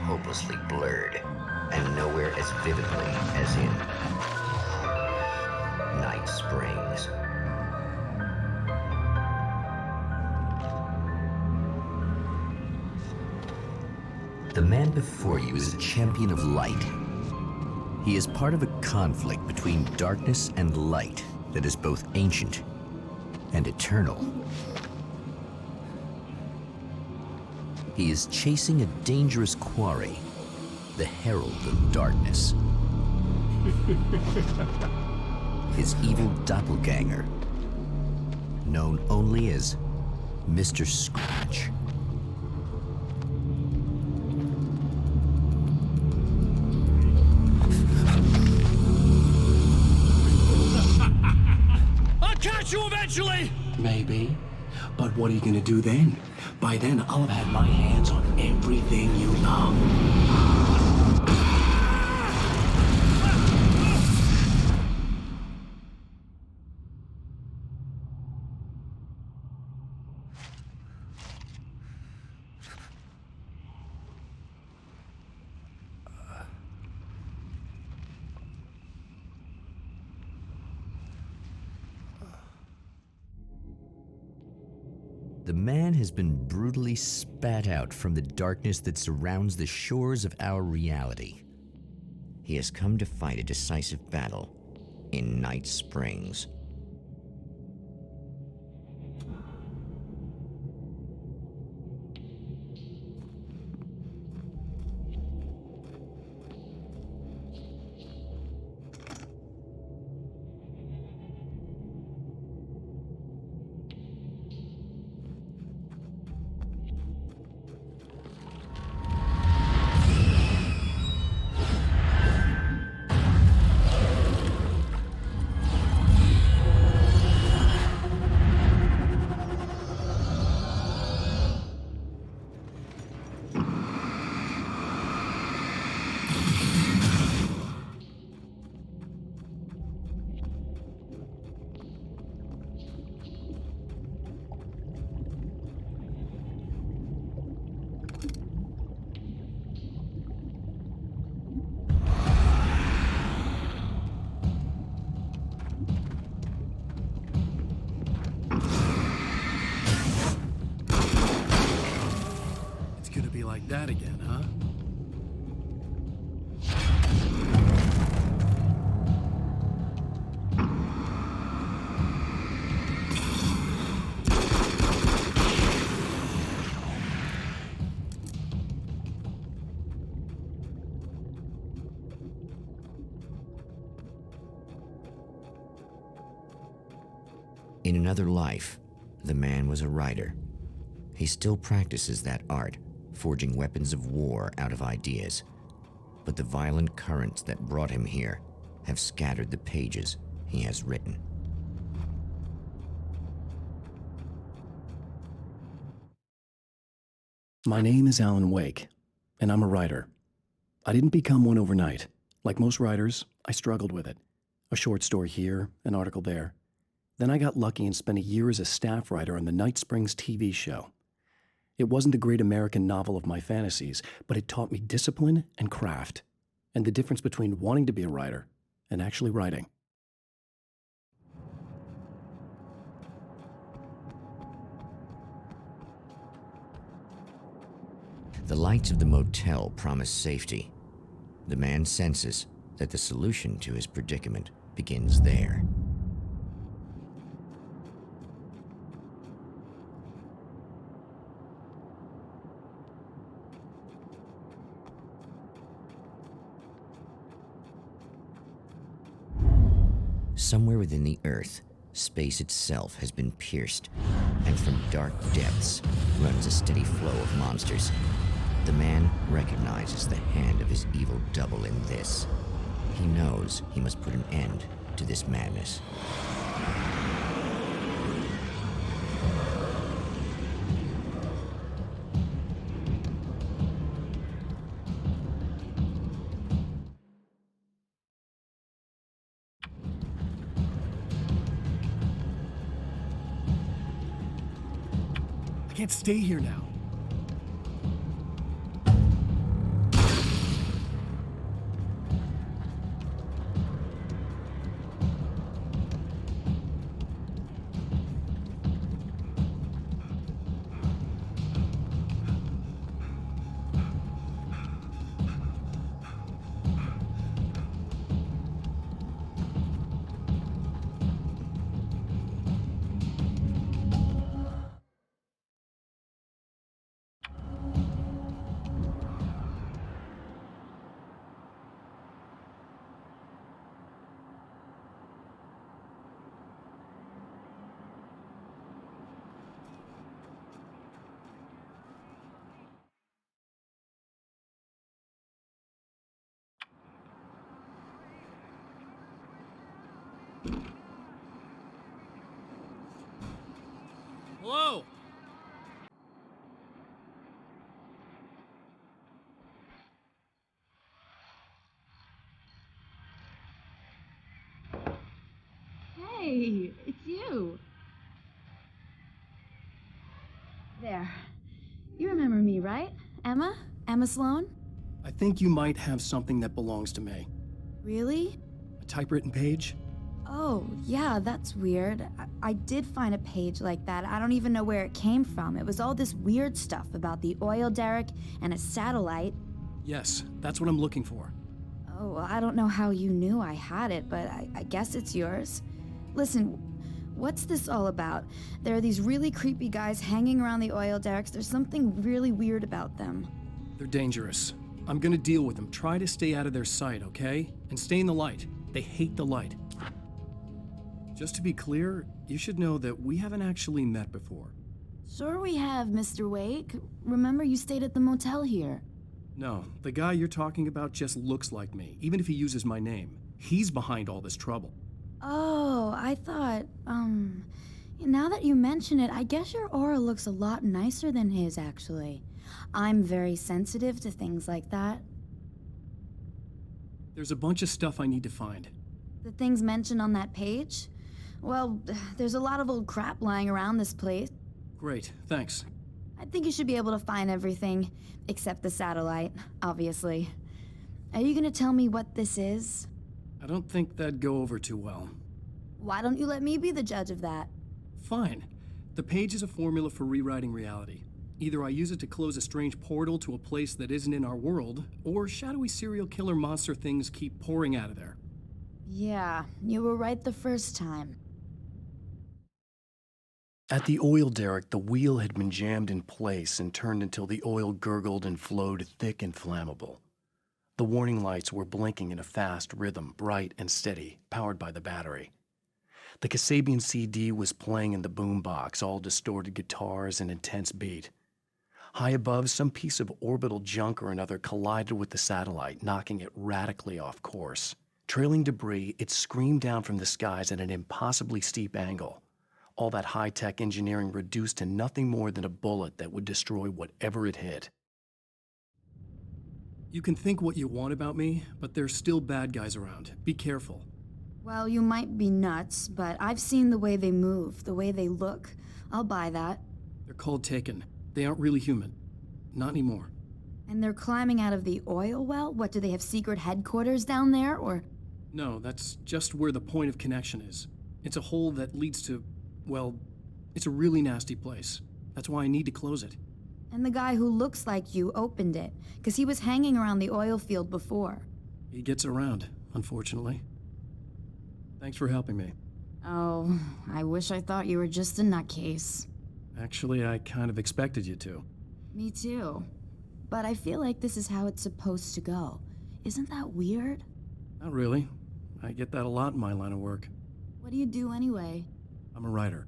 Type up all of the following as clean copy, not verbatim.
hopelessly blurred, and nowhere as vividly as in Night Springs. The man before you is a champion of light. He is part of a conflict between darkness and light that is both ancient and eternal. He is chasing a dangerous quarry, the Herald of Darkness. His evil doppelganger, known only as Mr. Scratch. I'll catch you eventually! Maybe. But what are you gonna do then? By then, I'll have had my hands on everything you love. The man has been brutally spat out from the darkness that surrounds the shores of our reality. He has come to fight a decisive battle in Night Springs. Like that again, huh? In another life, the man was a writer. He still practices that art, forging weapons of war out of ideas. But the violent currents that brought him here have scattered the pages he has written. My name is Alan Wake, and I'm a writer. I didn't become one overnight. Like most writers, I struggled with it. A short story here, an article there. Then I got lucky and spent a year as a staff writer on the Night Springs TV show. It wasn't the great American novel of my fantasies, but it taught me discipline and craft, and the difference between wanting to be a writer and actually writing. The lights of the motel promise safety. The man senses that the solution to his predicament begins there. Somewhere within the earth, space itself has been pierced, and from dark depths runs a steady flow of monsters. The man recognizes the hand of his evil double in this. He knows he must put an end to this madness. I can't stay here now. Hello? Hey, it's you. There. You remember me, right? Emma? Emma Sloan? I think you might have something that belongs to me. Really? A typewritten page? Oh, yeah, that's weird. I did find a page like that. I don't even know where it came from. It was all this weird stuff about the oil derrick and a satellite. Yes, that's what I'm looking for. Oh, well, I don't know how you knew I had it, but I guess it's yours. Listen, what's this all about? There are these really creepy guys hanging around the oil derricks. There's something really weird about them. They're dangerous. I'm gonna deal with them. Try to stay out of their sight, okay? And stay in the light. They hate the light. Just to be clear, you should know that we haven't actually met before. Sure we have, Mr. Wake. Remember you stayed at the motel here. No, the guy you're talking about just looks like me, even if he uses my name. He's behind all this trouble. Oh, I thought, now that you mention it, I guess your aura looks a lot nicer than his, actually. I'm very sensitive to things like that. There's a bunch of stuff I need to find. The things mentioned on that page? Well, there's a lot of old crap lying around this place. Great, thanks. I think you should be able to find everything, except the satellite, obviously. Are you gonna tell me what this is? I don't think that'd go over too well. Why don't you let me be the judge of that? Fine. The page is a formula for rewriting reality. Either I use it to close a strange portal to a place that isn't in our world, or shadowy serial killer monster things keep pouring out of there. Yeah, you were right the first time. At the oil derrick, the wheel had been jammed in place and turned until the oil gurgled and flowed thick and flammable. The warning lights were blinking in a fast rhythm, bright and steady, powered by the battery. The Kasabian CD was playing in the boombox, all distorted guitars and intense beat. High above, some piece of orbital junk or another collided with the satellite, knocking it radically off course. Trailing debris, it screamed down from the skies at an impossibly steep angle. All that high-tech engineering reduced to nothing more than a bullet that would destroy whatever it hit. You can think what you want about me, but there's still bad guys around. Be careful. Well, you might be nuts, but I've seen the way they move, the way they look. I'll buy that. They're called Taken. They aren't really human. Not anymore. And they're climbing out of the oil well? What, do they have secret headquarters down there, or...? No, that's just where the point of connection is. It's a hole that leads to, well, it's a really nasty place. That's why I need to close it. And the guy who looks like you opened it, because he was hanging around the oil field before. He gets around, unfortunately. Thanks for helping me. Oh, I wish I thought you were just a nutcase. Actually, I kind of expected you to. Me too. But I feel like this is how it's supposed to go. Isn't that weird? Not really. I get that a lot in my line of work. What do you do anyway? I'm a writer.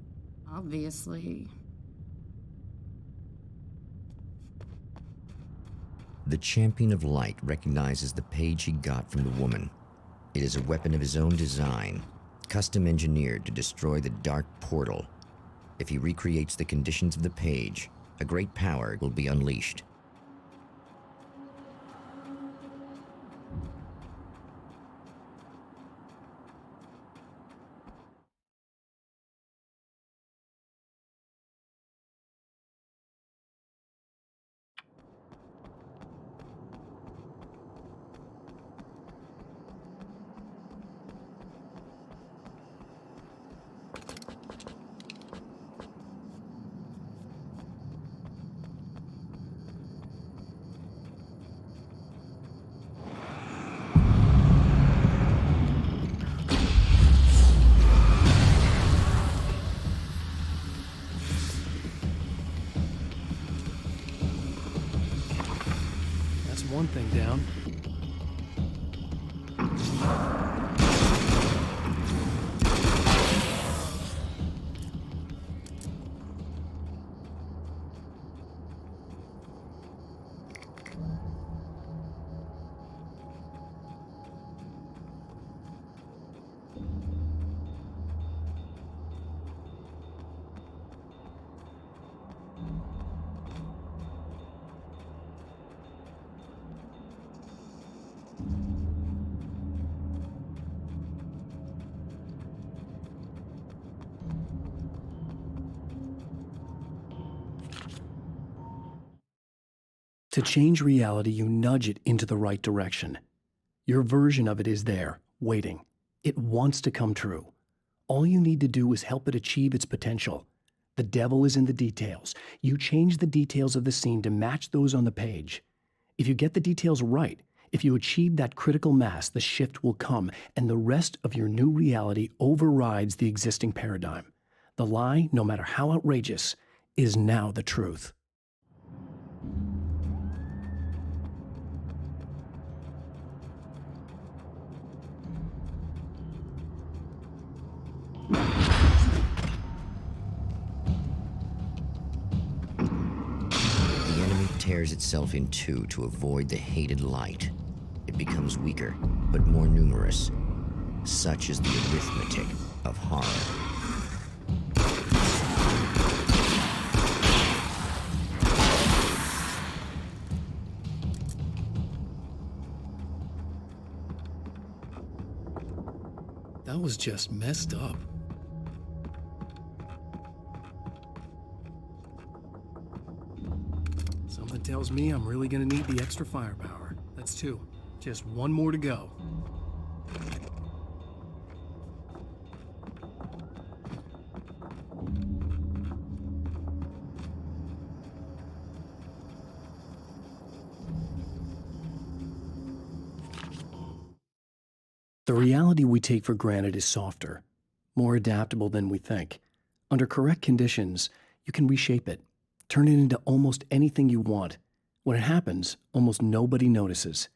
Obviously. The Champion of Light recognizes the page he got from the woman. It is a weapon of his own design, custom engineered to destroy the dark portal. If he recreates the conditions of the page, a great power will be unleashed. That's one thing down. To change reality, you nudge it into the right direction. Your version of it is there, waiting. It wants to come true. All you need to do is help it achieve its potential. The devil is in the details. You change the details of the scene to match those on the page. If you get the details right, if you achieve that critical mass, the shift will come, and the rest of your new reality overrides the existing paradigm. The lie, no matter how outrageous, is now the truth. The enemy tears itself in two to avoid the hated light. It becomes weaker, but more numerous. Such is the arithmetic of horror. That was just messed up. Something tells me I'm really gonna need the extra firepower. That's two. Just one more to go. The reality we take for granted is softer, more adaptable than we think. Under correct conditions, you can reshape it, turn it into almost anything you want. When it happens, almost nobody notices.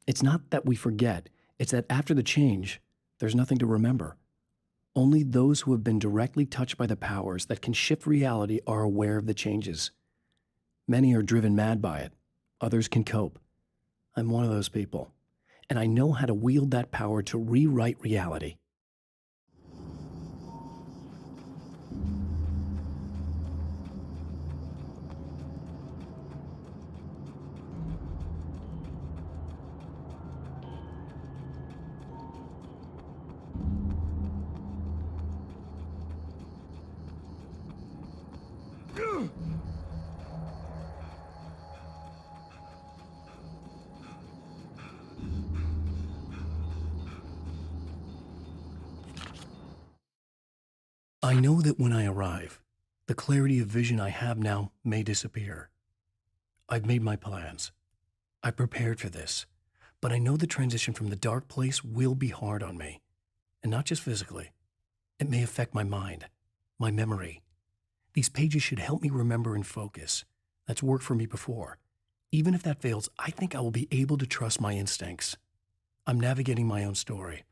It's not that we forget, it's that after the change, there's nothing to remember. Only those who have been directly touched by the powers that can shift reality are aware of the changes. Many are driven mad by it, others can cope. I'm one of those people, and I know how to wield that power to rewrite reality. I know that when I arrive, the clarity of vision I have now may disappear. I've made my plans. I prepared for this, but I know the transition from the dark place will be hard on me, and not just physically. It may affect my mind, my memory. These pages should help me remember and focus. That's worked for me before. Even if that fails, I think I will be able to trust my instincts. I'm navigating my own story.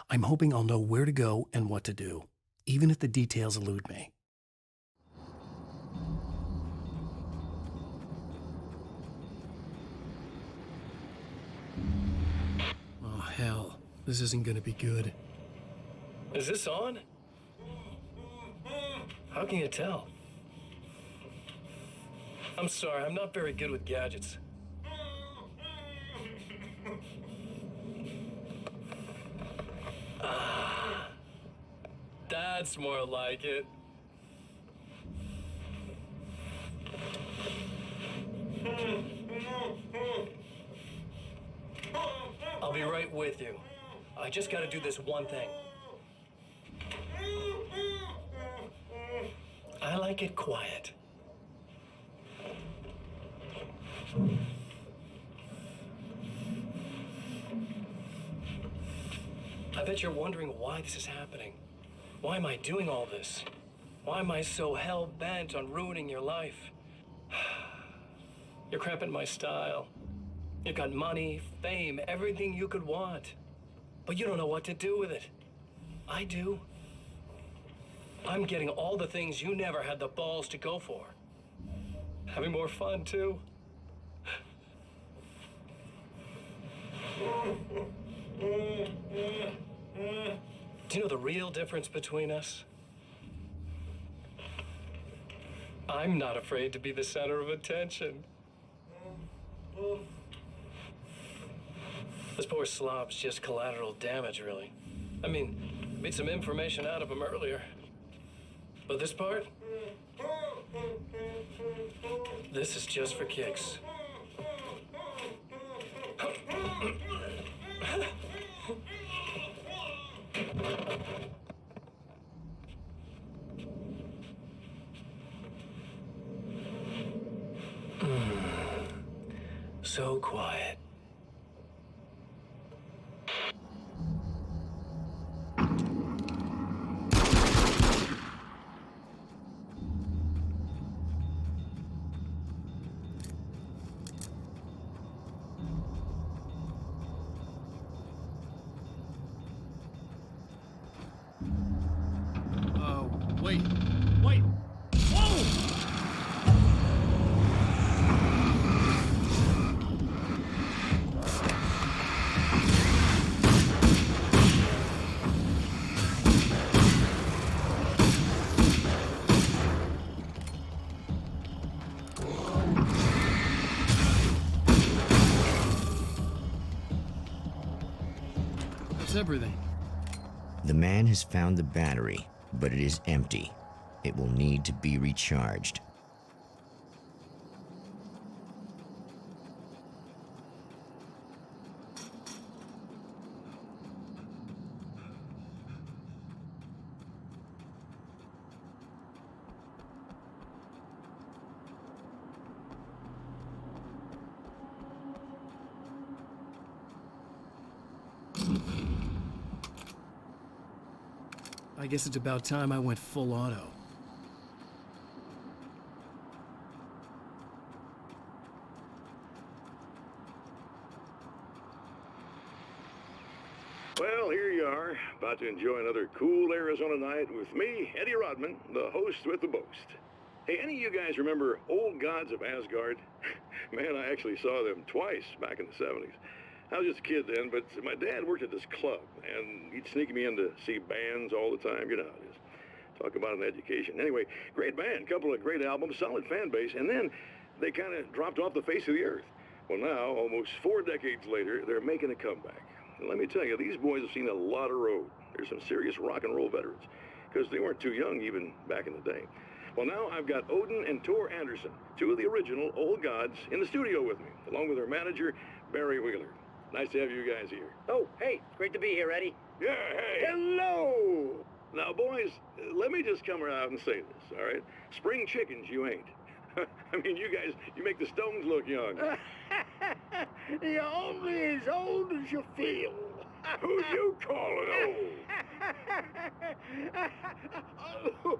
I'm hoping I'll know where to go and what to do, even if the details elude me. Oh, hell. This isn't gonna be good. Is this on? How can you tell? I'm sorry, I'm not very good with gadgets. That's more like it. I'll be right with you. I just gotta do this one thing. I like it quiet. I bet you're wondering why this is happening. Why am I doing all this? Why am I so hell-bent on ruining your life? You're cramping my style. You've got money, fame, everything you could want. But you don't know what to do with it. I do. I'm getting all the things you never had the balls to go for. Having more fun, too. Do you know the real difference between us? I'm not afraid to be the center of attention. This poor slob's just collateral damage, really. I mean, made some information out of him earlier. But this part? This is just for kicks. So quiet. Wait. Wait! Whoa! That's everything. The man has found the battery, but it is empty. It will need to be recharged. I guess it's about time I went full auto. Well, here you are, about to enjoy another cool Arizona night with me, Eddie Rodman, the host with the boast. Hey, any of you guys remember Old Gods of Asgard? Man, I actually saw them twice back in the 70s. I was just a kid then, but my dad worked at this club, and he'd sneak me in to see bands all the time. You know how it is. Talk about an education. Anyway, great band, couple of great albums, solid fan base, and then they kind of dropped off the face of the earth. Well, now, almost 4 decades later, they're making a comeback. And let me tell you, these boys have seen a lot of road. There's some serious rock and roll veterans, because they weren't too young even back in the day. Well, now I've got Odin and Tor Anderson, 2 of the original Old Gods, in the studio with me, along with their manager, Barry Wheeler. Nice to have you guys here. Oh, hey, great to be here, Eddie. Yeah, hey. Hello! Now, boys, let me just come around and say this, all right? Spring chickens, you ain't. I mean, you guys, you make the Stones look young. You're only as old as you feel. Who you calling old?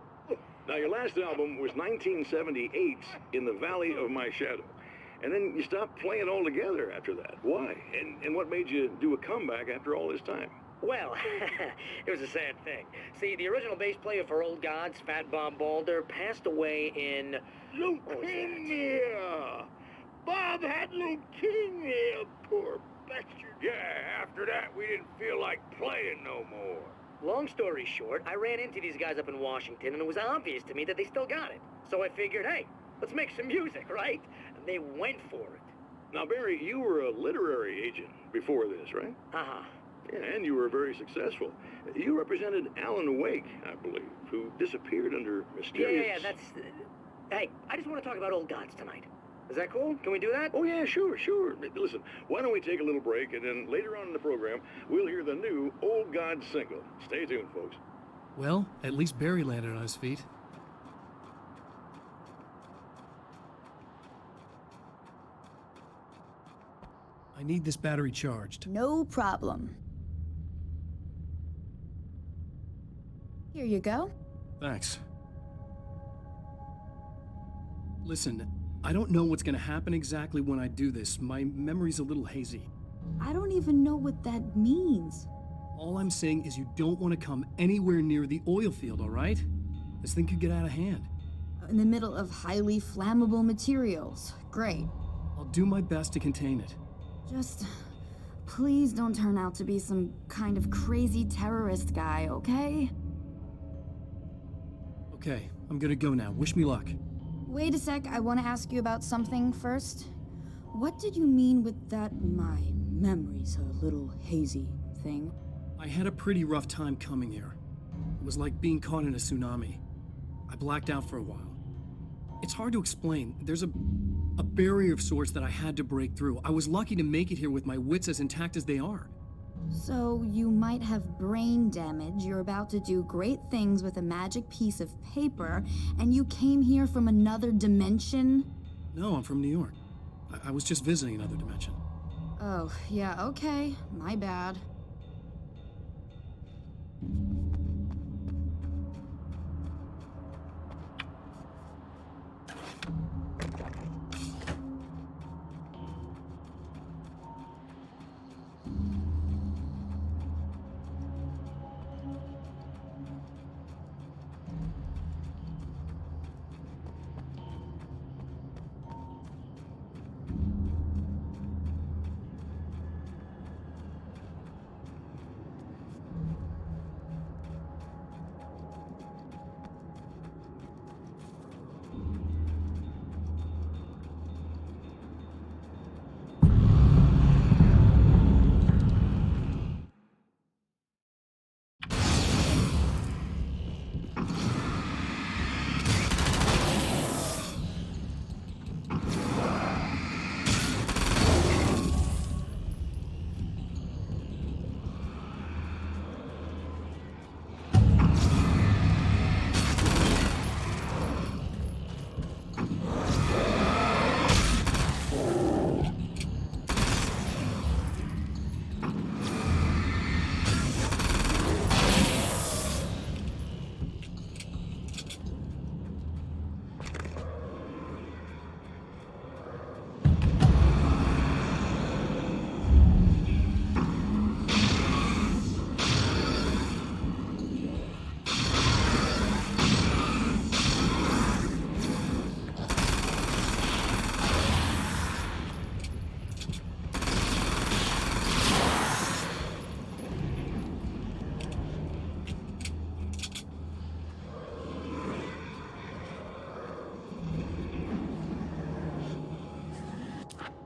Now, your last album was 1978's In the Valley of My Shadow. And then you stopped playing altogether after that. Why? And what made you do a comeback after all this time? Well, it was a sad thing. See, the original bass player for Old Gods, Fat Bob Balder, passed away in... Leukemia! Bob had leukemia, poor bastard. Yeah, after that, we didn't feel like playing no more. Long story short, I ran into these guys up in Washington, and it was obvious to me that they still got it. So I figured, hey, let's make some music, right? And they went for it. Now, Barry, you were a literary agent before this, right? Uh-huh. Yeah, and you were very successful. You represented Alan Wake, I believe, who disappeared under mysterious... Yeah, that's... Hey, I just want to talk about Old Gods tonight. Is that cool? Can we do that? Oh, yeah, sure. Listen, why don't we take a little break, and then later on in the program, we'll hear the new Old Gods single. Stay tuned, folks. Well, at least Barry landed on his feet. I need this battery charged. No problem. Here you go. Thanks. Listen, I don't know what's gonna happen exactly when I do this. My memory's a little hazy. I don't even know what that means. All I'm saying is you don't want to come anywhere near the oil field, all right? This thing could get out of hand. In the middle of highly flammable materials. Great. I'll do my best to contain it. Just please don't turn out to be some kind of crazy terrorist guy, okay? Okay, I'm gonna go now. Wish me luck. Wait a sec, I want to ask you about something first. What did you mean with that my memory's a little hazy thing? I had a pretty rough time coming here. It was like being caught in a tsunami. I blacked out for a while. It's hard to explain. There's a barrier of sorts that I had to break through. I was lucky to make it here with my wits as intact as they are. So you might have brain damage, you're about to do great things with a magic piece of paper, and you came here from another dimension? No, I'm from New York. I was just visiting another dimension. Oh, yeah, okay. My bad.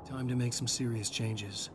Time to make some serious changes.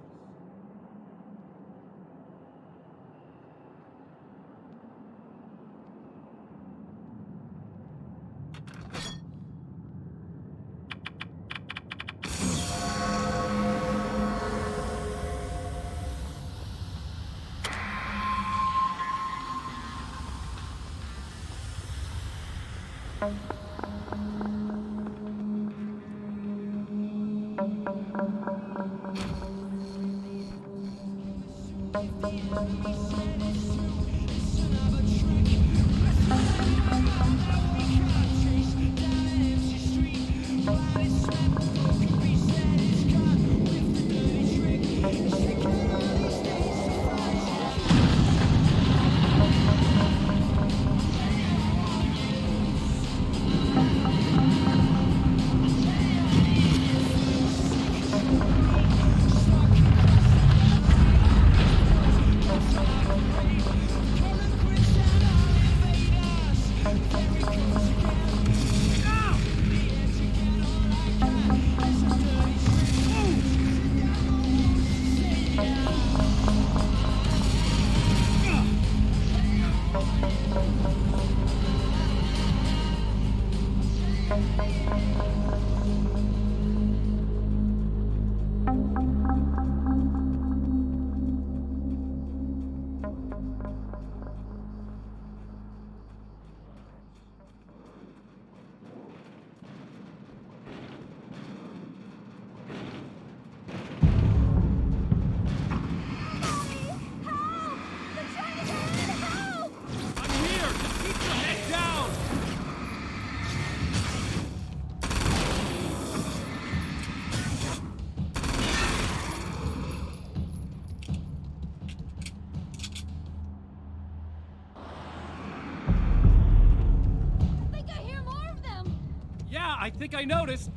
I think I noticed.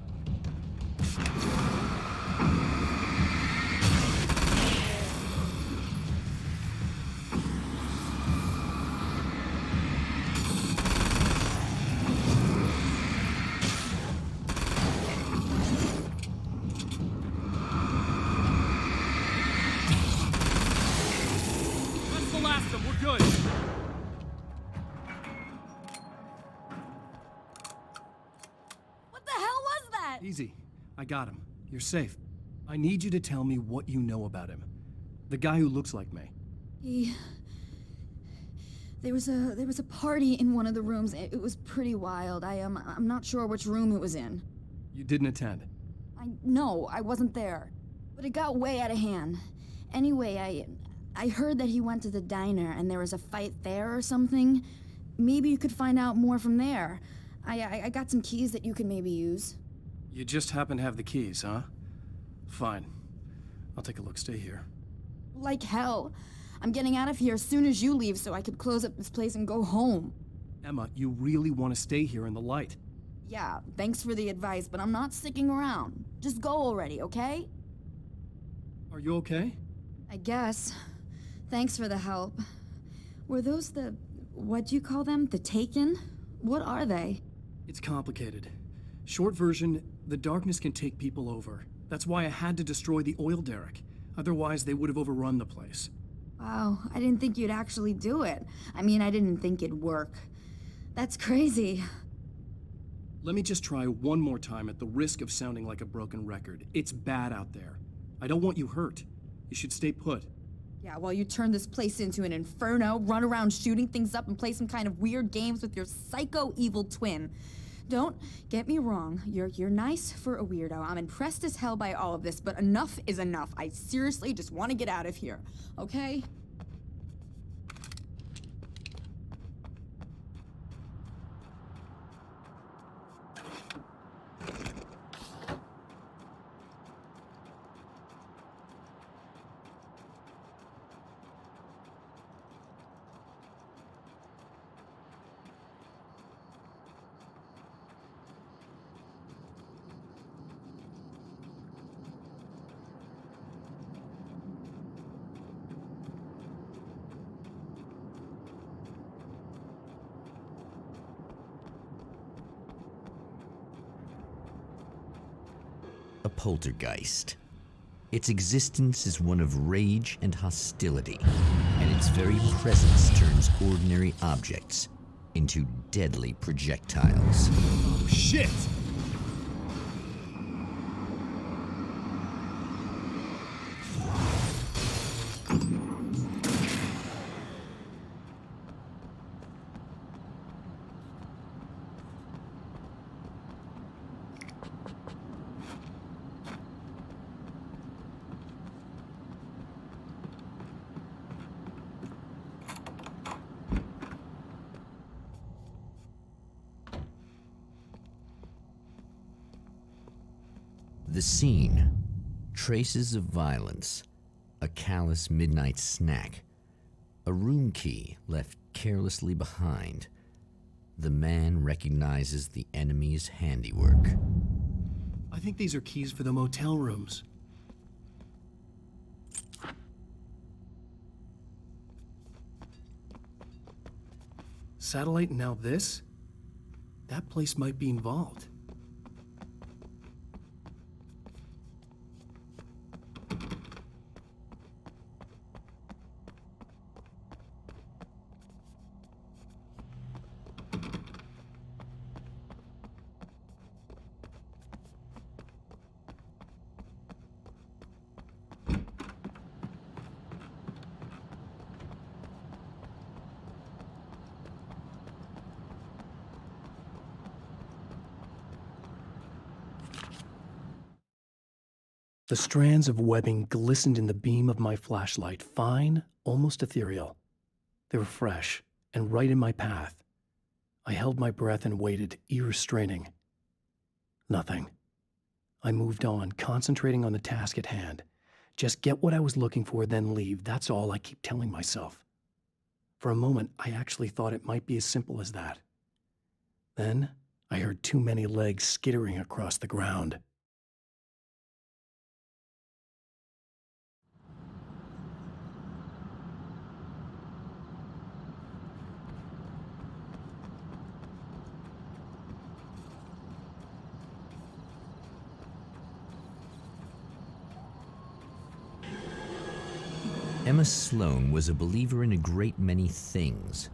That's the last of them. We're good. Easy. I got him. You're safe. I need you to tell me what you know about him. The guy who looks like me. There was a party in one of the rooms. It was pretty wild. I'm not sure which room it was in. You didn't attend. No, I wasn't there. But it got way out of hand. Anyway, I heard that he went to the diner and there was a fight there or something. Maybe you could find out more from there. I got some keys that you could maybe use. You just happen to have the keys, huh? Fine. I'll take a look. Stay here. Like hell. I'm getting out of here as soon as you leave so I could close up this place and go home. Emma, you really want to stay here in the light? Yeah, thanks for the advice, but I'm not sticking around. Just go already, okay? Are you okay? I guess. Thanks for the help. Were those what'd you call them? The Taken? What are they? It's complicated. Short version, the darkness can take people over. That's why I had to destroy the oil derrick. Otherwise, they would have overrun the place. Wow, I didn't think you'd actually do it. I mean, I didn't think it'd work. That's crazy. Let me just try one more time at the risk of sounding like a broken record. It's bad out there. I don't want you hurt. You should stay put. Yeah, while you turn this place into an inferno, run around shooting things up and play some kind of weird games with your psycho evil twin. Don't get me wrong, you're nice for a weirdo. I'm impressed as hell by all of this, but enough is enough. I seriously just want to get out of here, okay? A poltergeist. Its existence is one of rage and hostility, and its very presence turns ordinary objects into deadly projectiles. Oh, shit! The scene. Traces of violence. A callous midnight snack. A room key left carelessly behind. The man recognizes the enemy's handiwork. I think these are keys for the motel rooms. Satellite and now this? That place might be involved. The strands of webbing glistened in the beam of my flashlight, fine, almost ethereal. They were fresh and right in my path. I held my breath and waited, ears straining. Nothing. I moved on, concentrating on the task at hand. Just get what I was looking for, then leave. That's all I keep telling myself. For a moment, I actually thought it might be as simple as that. Then, I heard too many legs skittering across the ground. Emma Sloan was a believer in a great many things,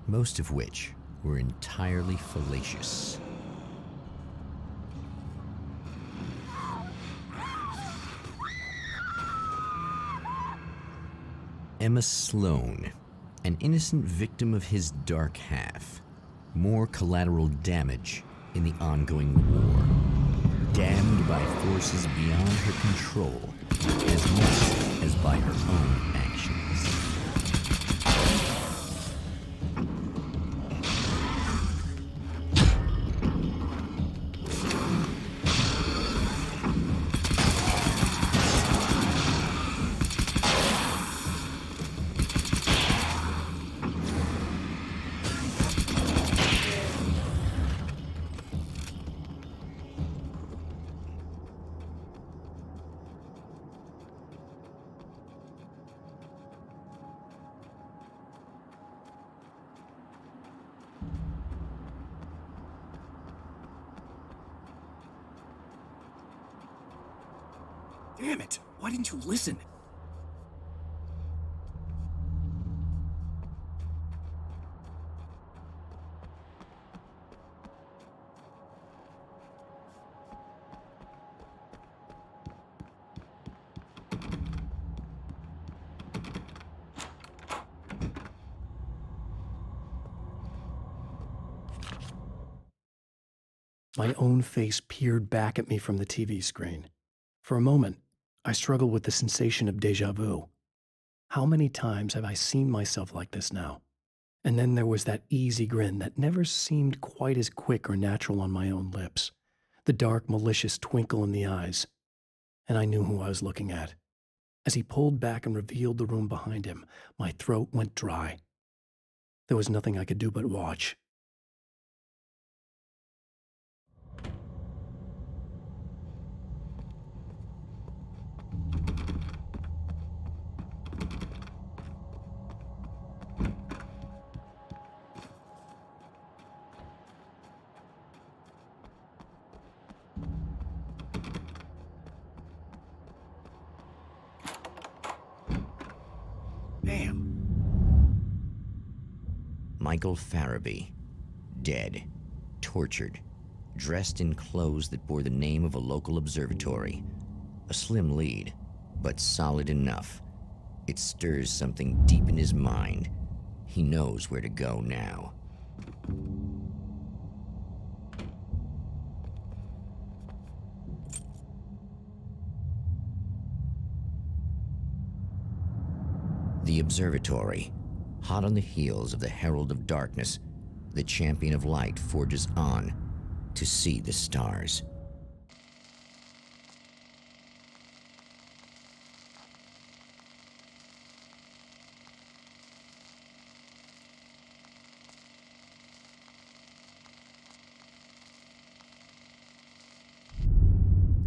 most of which were entirely fallacious. Emma Sloan, an innocent victim of his dark half. More collateral damage in the ongoing war. damned by forces beyond her control as much as by her own actions. Damn it! Why didn't you listen? My own face peered back at me from the TV screen. For a moment, I struggled with the sensation of déjà vu. How many times have I seen myself like this now? And then there was that easy grin that never seemed quite as quick or natural on my own lips, the dark, malicious twinkle in the eyes. And I knew who I was looking at. As he pulled back and revealed the room behind him, my throat went dry. There was nothing I could do but watch. Michael Farabee, dead, tortured, dressed in clothes that bore the name of a local observatory. A slim lead, but solid enough. It stirs something deep in his mind. He knows where to go now. The observatory. Hot on the heels of the Herald of Darkness, the Champion of Light forges on to see the stars.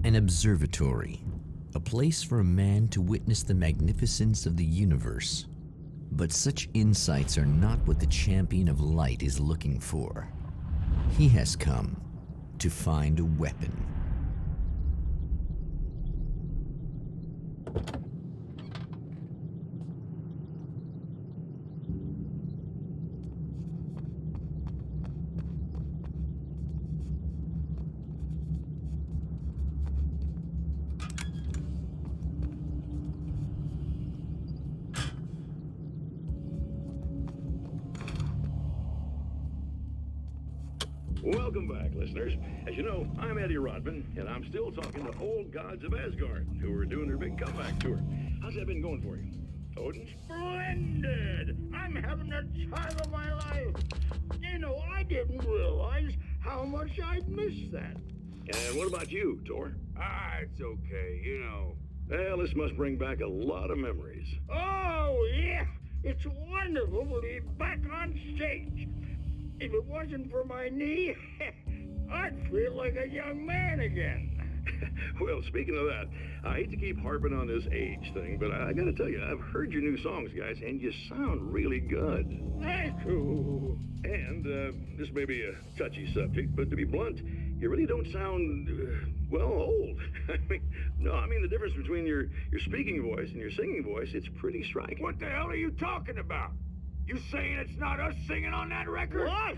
An observatory, a place for a man to witness the magnificence of the universe. But such insights are not what the Champion of Light is looking for. He has come to find a weapon. Welcome back, listeners. As you know, I'm Eddie Rodman, and I'm still talking to old gods of Asgard, who are doing their big comeback tour. How's that been going for you? Odin? Splendid! I'm having the time of my life. You know, I didn't realize how much I'd missed that. And what about you, Tor? It's okay, you know. Well, this must bring back a lot of memories. Oh, yeah. It's wonderful to be back on stage. If it wasn't for my knee, I'd feel like a young man again. Well, speaking of that, I hate to keep harping on this age thing, but I gotta tell you, I've heard your new songs, guys, and you sound really good. Thank you. And this may be a touchy subject, but to be blunt, you really don't sound, well, old. I mean the difference between your speaking voice and your singing voice, it's pretty striking. What the hell are you talking about? You saying it's not us singing on that record? What?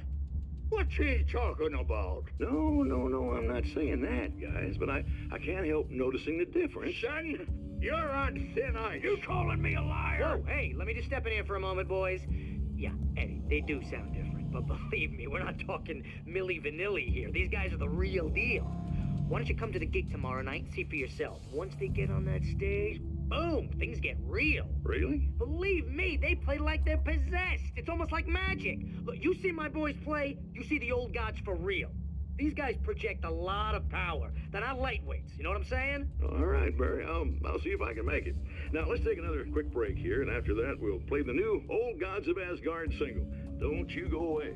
What's he talking about? No, I'm not saying that, guys, but I can't help noticing the difference. Son, you're on thin ice. You calling me a liar? Whoa, hey, let me just step in here for a moment, boys. Yeah, Eddie, they do sound different, but believe me, we're not talking Milli Vanilli here. These guys are the real deal. Why don't you come to the gig tomorrow night and see for yourself? Once they get on that stage, boom, things get real. Really? Believe me, they play like they're possessed. It's almost like magic. Look, you see my boys play, you see the old gods for real. These guys project a lot of power. They're not lightweights, you know what I'm saying? All right, Barry. I'll see if I can make it. Now, let's take another quick break here, and after that, we'll play the new Old Gods of Asgard single. Don't you go away.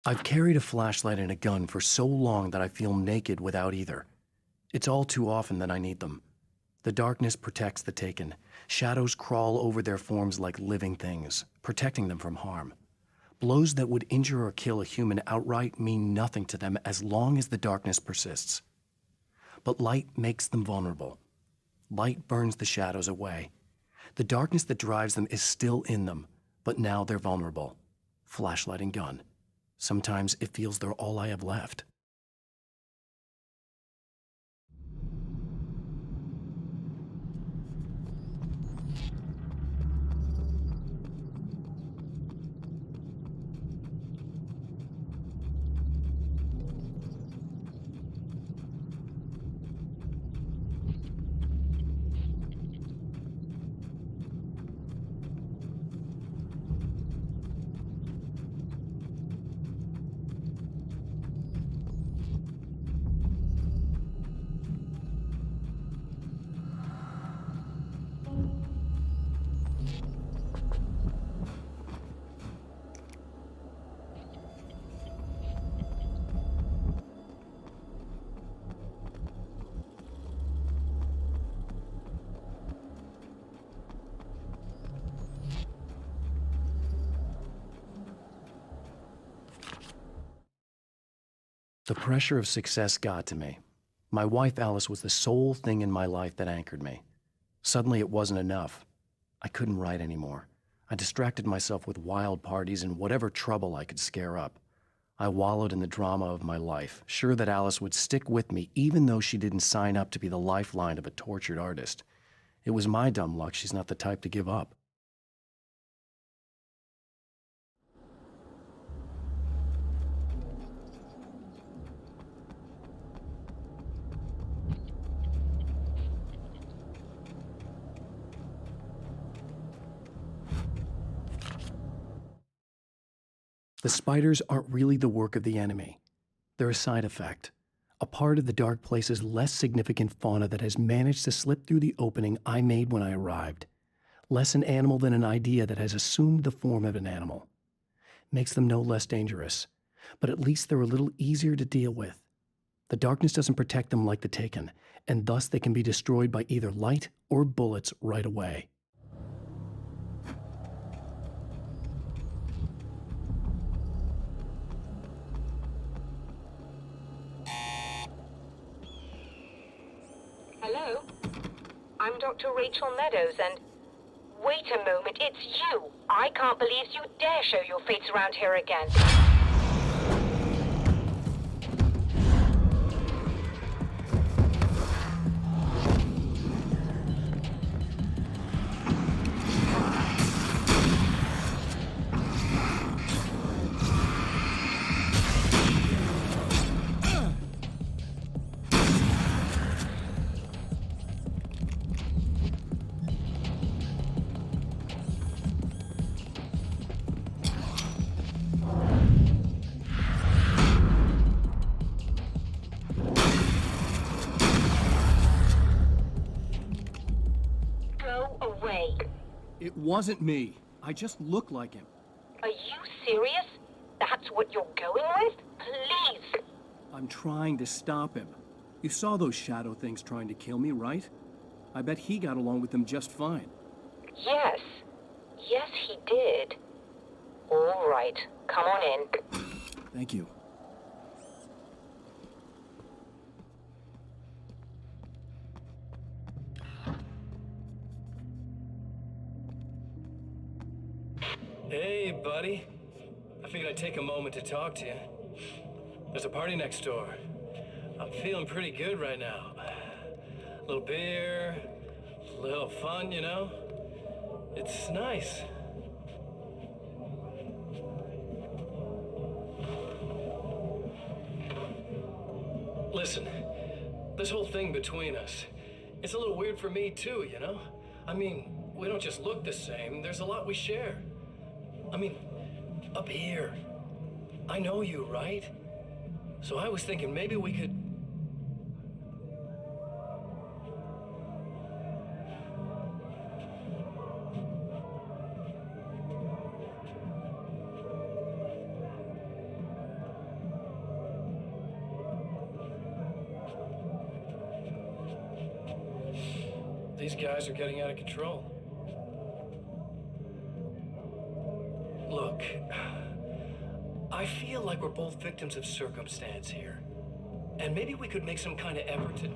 I've carried a flashlight and a gun for so long that I feel naked without either. It's all too often that I need them. The darkness protects the taken. Shadows crawl over their forms like living things, protecting them from harm. Blows that would injure or kill a human outright mean nothing to them as long as the darkness persists. But light makes them vulnerable. Light burns the shadows away. The darkness that drives them is still in them, but now they're vulnerable. Flashlight and gun. Sometimes it feels they're all I have left. The pressure of success got to me. My wife Alice was the sole thing in my life that anchored me. Suddenly it wasn't enough. I couldn't write anymore. I distracted myself with wild parties and whatever trouble I could scare up. I wallowed in the drama of my life, sure that Alice would stick with me even though she didn't sign up to be the lifeline of a tortured artist. It was my dumb luck she's not the type to give up. The spiders aren't really the work of the enemy. They're a side effect, a part of the dark place's less significant fauna that has managed to slip through the opening I made when I arrived. Less an animal than an idea that has assumed the form of an animal. Makes them no less dangerous, but at least they're a little easier to deal with. The darkness doesn't protect them like the Taken, and thus they can be destroyed by either light or bullets right away. Hello? I'm Dr. Rachel Meadows, and... Wait a moment, it's you! I can't believe you dare show your face around here again. It wasn't me. I just look like him. Are you serious? That's what you're going with? Please! I'm trying to stop him. You saw those shadow things trying to kill me, right? I bet he got along with them just fine. Yes. Yes, he did. All right. Come on in. Thank you. Hey, buddy. I figured I'd take a moment to talk to you. There's a party next door. I'm feeling pretty good right now. A little beer, a little fun, you know? It's nice. Listen, this whole thing between us, it's a little weird for me too, you know? I mean, we don't just look the same, there's a lot we share. I mean, up here. I know you, right? So I was thinking maybe we could... These guys are getting out of control. Look, I feel like we're both victims of circumstance here. And maybe we could make some kind of effort to...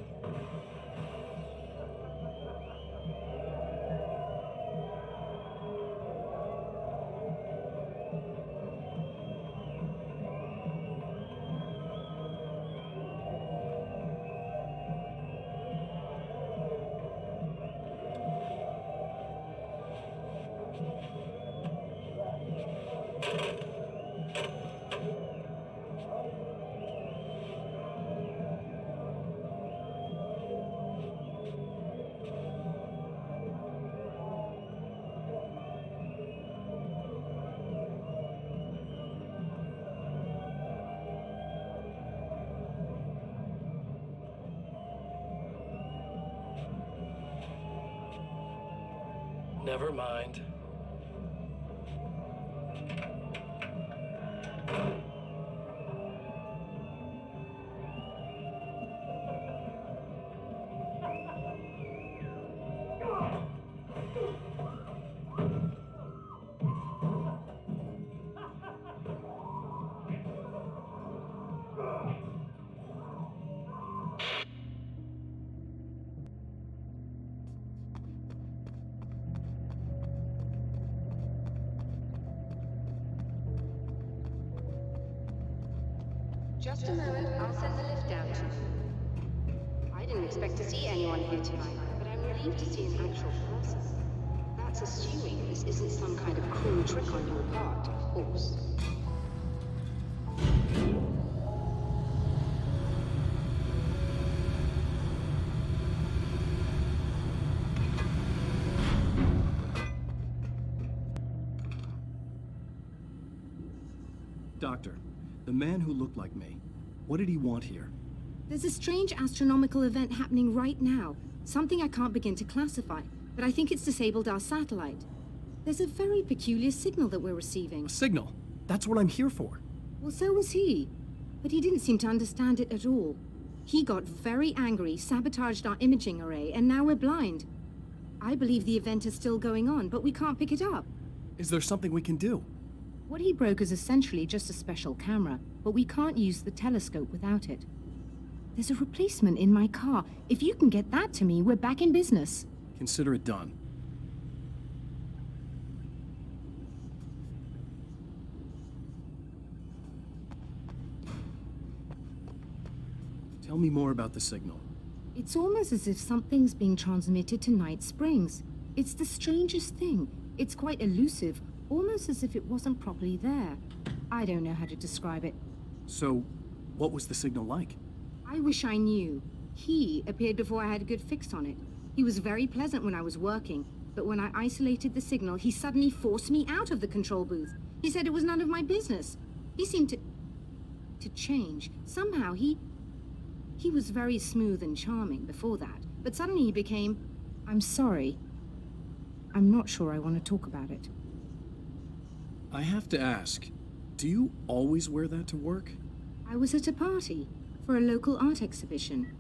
Never mind. Just a moment, I'll send the lift down to you. I didn't expect to see anyone here tonight, but I'm relieved to see an actual person. That's assuming this isn't some kind of cruel trick on your part, of course. Doctor, the man who looked like me, what did he want here? There's a strange astronomical event happening right now. Something I can't begin to classify, but I think it's disabled our satellite. There's a very peculiar signal that we're receiving. A signal? That's what I'm here for. Well, so was he. But he didn't seem to understand it at all. He got very angry, sabotaged our imaging array, and now we're blind. I believe the event is still going on, but we can't pick it up. Is there something we can do? What he broke is essentially just a special camera, but we can't use the telescope without it. There's a replacement in my car. If you can get that to me, we're back in business. Consider it done. Tell me more about the signal. It's almost as if something's being transmitted to Night Springs. It's the strangest thing. It's quite elusive, almost as if it wasn't properly there. I don't know how to describe it. So, what was the signal like? I wish I knew. He appeared before I had a good fix on it. He was very pleasant when I was working, but when I isolated the signal, he suddenly forced me out of the control booth. He said it was none of my business. He seemed to change. Somehow he was very smooth and charming before that, but suddenly he became, I'm sorry. I'm not sure I want to talk about it. I have to ask, do you always wear that to work? I was at a party for a local art exhibition.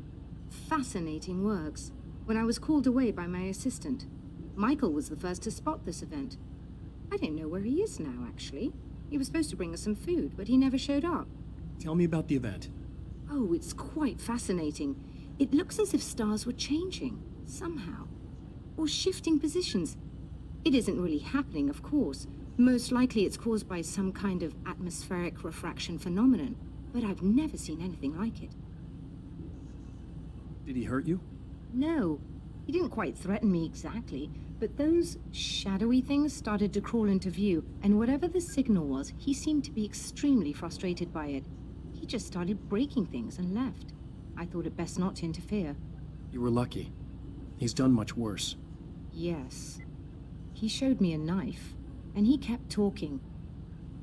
Fascinating works. When I was called away by my assistant, Michael was the first to spot this event. I don't know where he is now, actually. He was supposed to bring us some food, but he never showed up. Tell me about the event. Oh, it's quite fascinating. It looks as if stars were changing, somehow. Or shifting positions. It isn't really happening, of course. Most likely it's caused by some kind of atmospheric refraction phenomenon, but I've never seen anything like it. Did he hurt you? No, he didn't quite threaten me exactly, but those shadowy things started to crawl into view, and whatever the signal was, he seemed to be extremely frustrated by it. He just started breaking things and left. I thought it best not to interfere. You were lucky. He's done much worse. Yes. He showed me a knife, and he kept talking.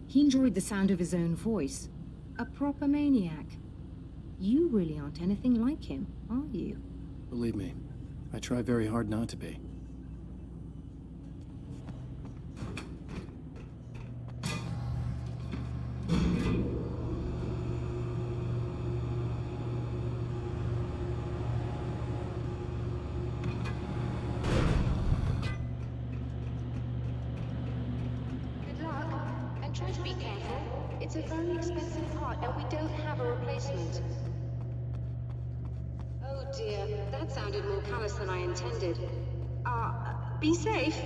He enjoyed the sound of his own voice. A proper maniac. You really aren't anything like him, are you? Believe me, I try very hard not to be. Good luck, and try to be careful. It's a very expensive part, and we don't have a replacement. Oh dear, that sounded more callous than I intended. Be safe.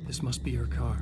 This must be her car.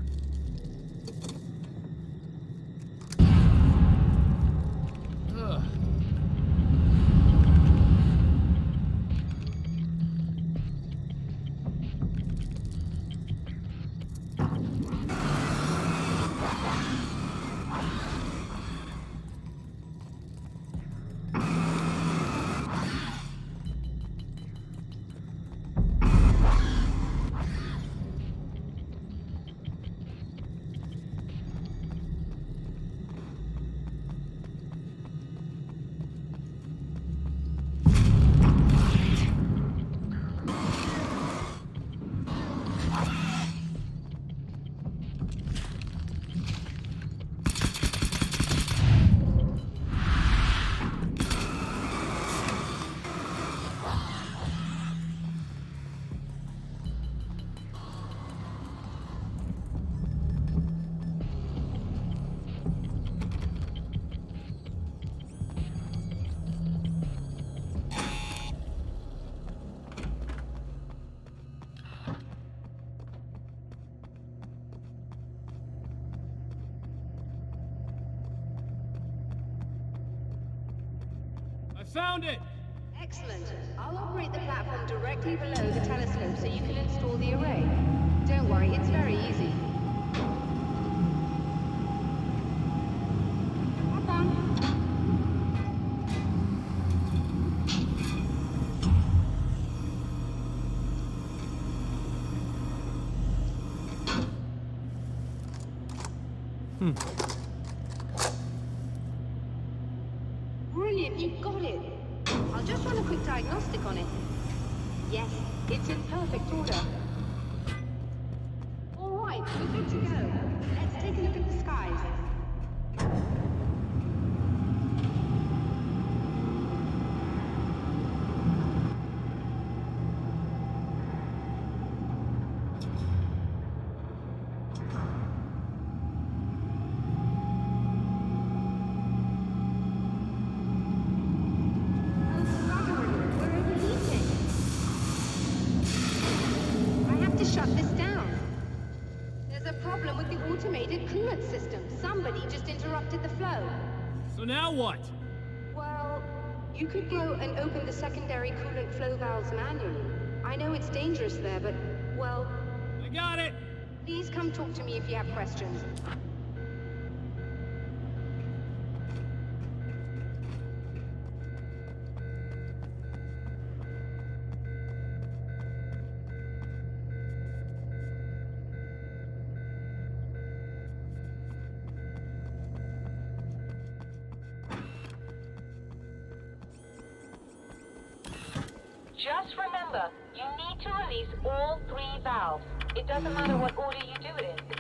Found it! Excellent. I'll operate the platform directly below the telescope so you can install the array. Don't worry, it's very easy. Hop on. Brilliant, you got it. I'll just run a quick diagnostic on it. Yes, it's in perfect order. All right, we're good to go. Let's take a look at the skies. Shut this down. There's a problem with the automated coolant system. Somebody just interrupted the flow. So now what? Well, you could go and open the secondary coolant flow valves manually. I know it's dangerous there, but, well... I got it! Please come talk to me if you have questions. Just remember, you need to release all 3 valves. It doesn't matter what order you do it in.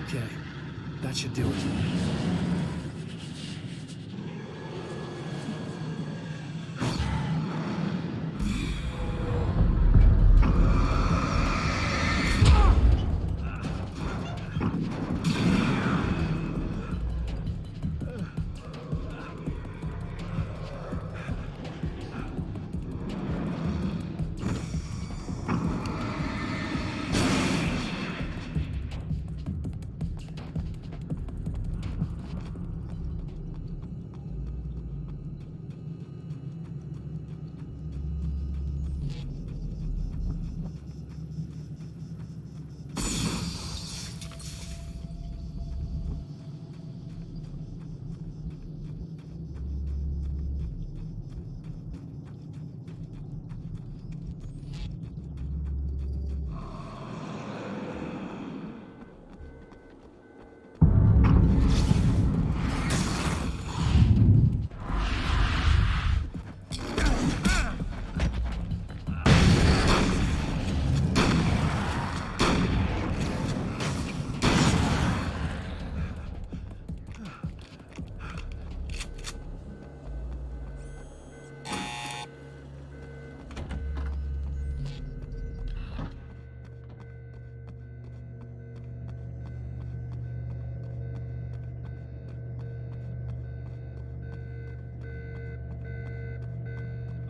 Okay, that should do it.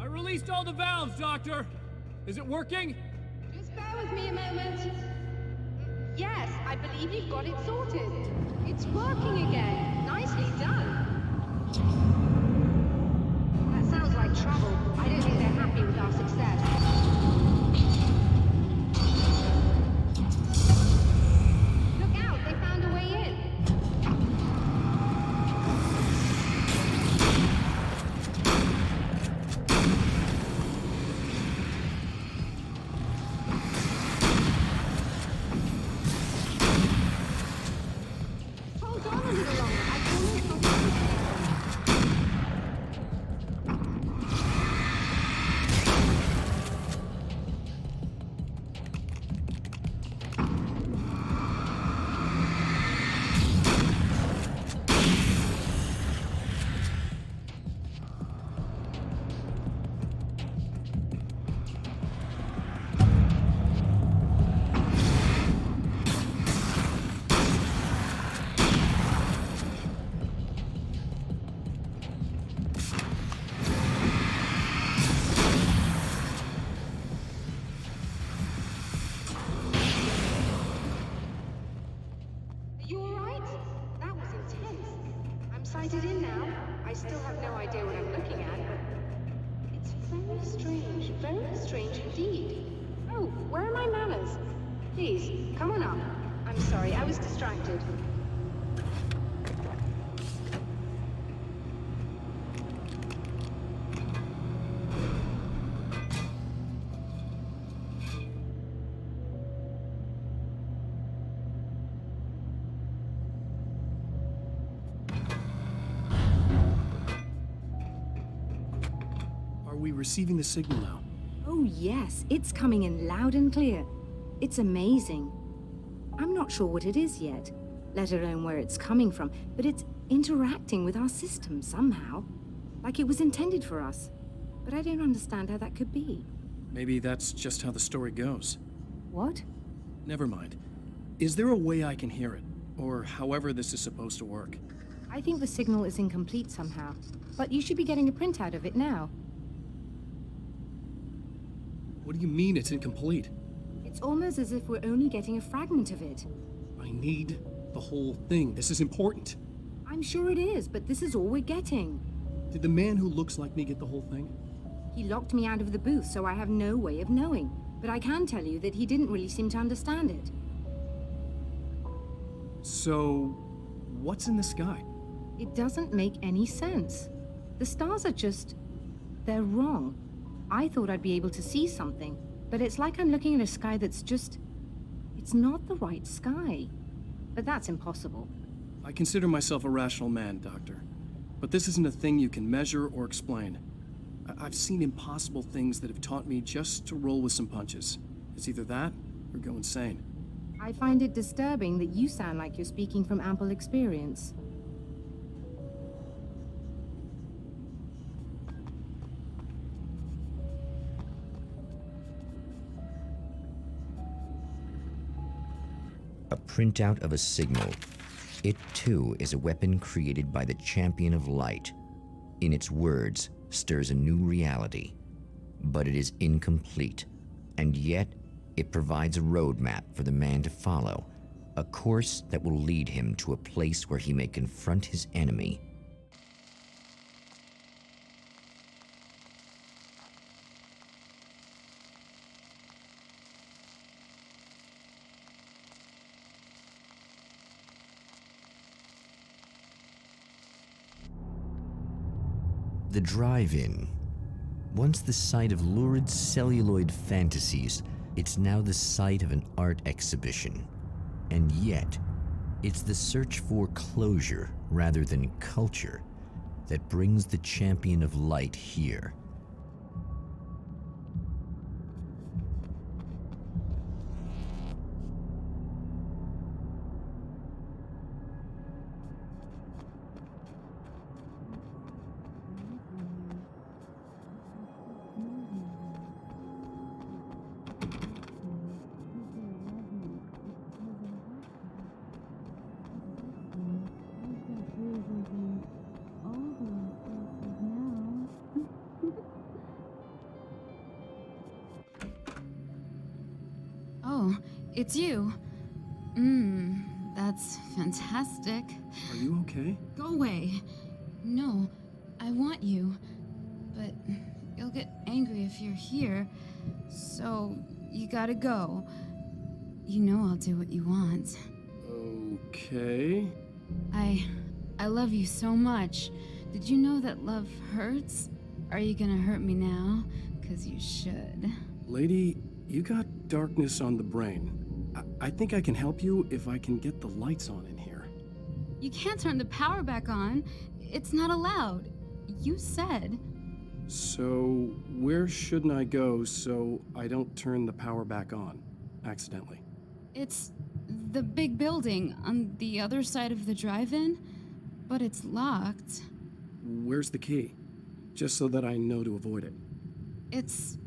Released all the valves, Doctor! Is it working? Just bear with me a moment. Yes, I believe you've got it sorted. It's working again. Nicely done. Please, come on up. I'm sorry, I was distracted. Are we receiving the signal now? Oh yes, it's coming in loud and clear. It's amazing. I'm not sure what it is yet, let alone where it's coming from, but it's interacting with our system somehow. Like it was intended for us. But I don't understand how that could be. Maybe that's just how the story goes. What? Never mind. Is there a way I can hear it? Or however this is supposed to work? I think the signal is incomplete somehow, but you should be getting a printout of it now. What do you mean it's incomplete? It's almost as if we're only getting a fragment of it. I need the whole thing. This is important. I'm sure it is, but this is all we're getting. Did the man who looks like me get the whole thing? He locked me out of the booth, so I have no way of knowing. But I can tell you that he didn't really seem to understand it. So, what's in the sky? It doesn't make any sense. The stars are just... they're wrong. I thought I'd be able to see something, but it's like I'm looking at a sky that's just... it's not the right sky. But that's impossible. I consider myself a rational man, Doctor. But this isn't a thing you can measure or explain. I've seen impossible things that have taught me just to roll with some punches. It's either that, or go insane. I find it disturbing that you sound like you're speaking from ample experience. A printout of a signal. It too is a weapon created by the Champion of Light. In its words, stirs a new reality. But it is incomplete, and yet it provides a roadmap for the man to follow, a course that will lead him to a place where he may confront his enemy. The drive-in. Once the site of lurid celluloid fantasies, it's now the site of an art exhibition. And yet, it's the search for closure rather than culture that brings the Champion of Light here. Oh, it's you. That's fantastic. Are you okay? Go away. No, I want you. But you'll get angry if you're here. So, you gotta go. You know I'll do what you want. Okay. I love you so much. Did you know that love hurts? Are you gonna hurt me now? 'Cause you should. Lady, you got darkness on the brain. I think I can help you if I can get the lights on in here. You can't turn the power back on. It's not allowed. You said. So, where shouldn't I go so I don't turn the power back on accidentally? It's the big building on the other side of the drive-in, but it's locked. Where's the key? Just so that I know to avoid it. It's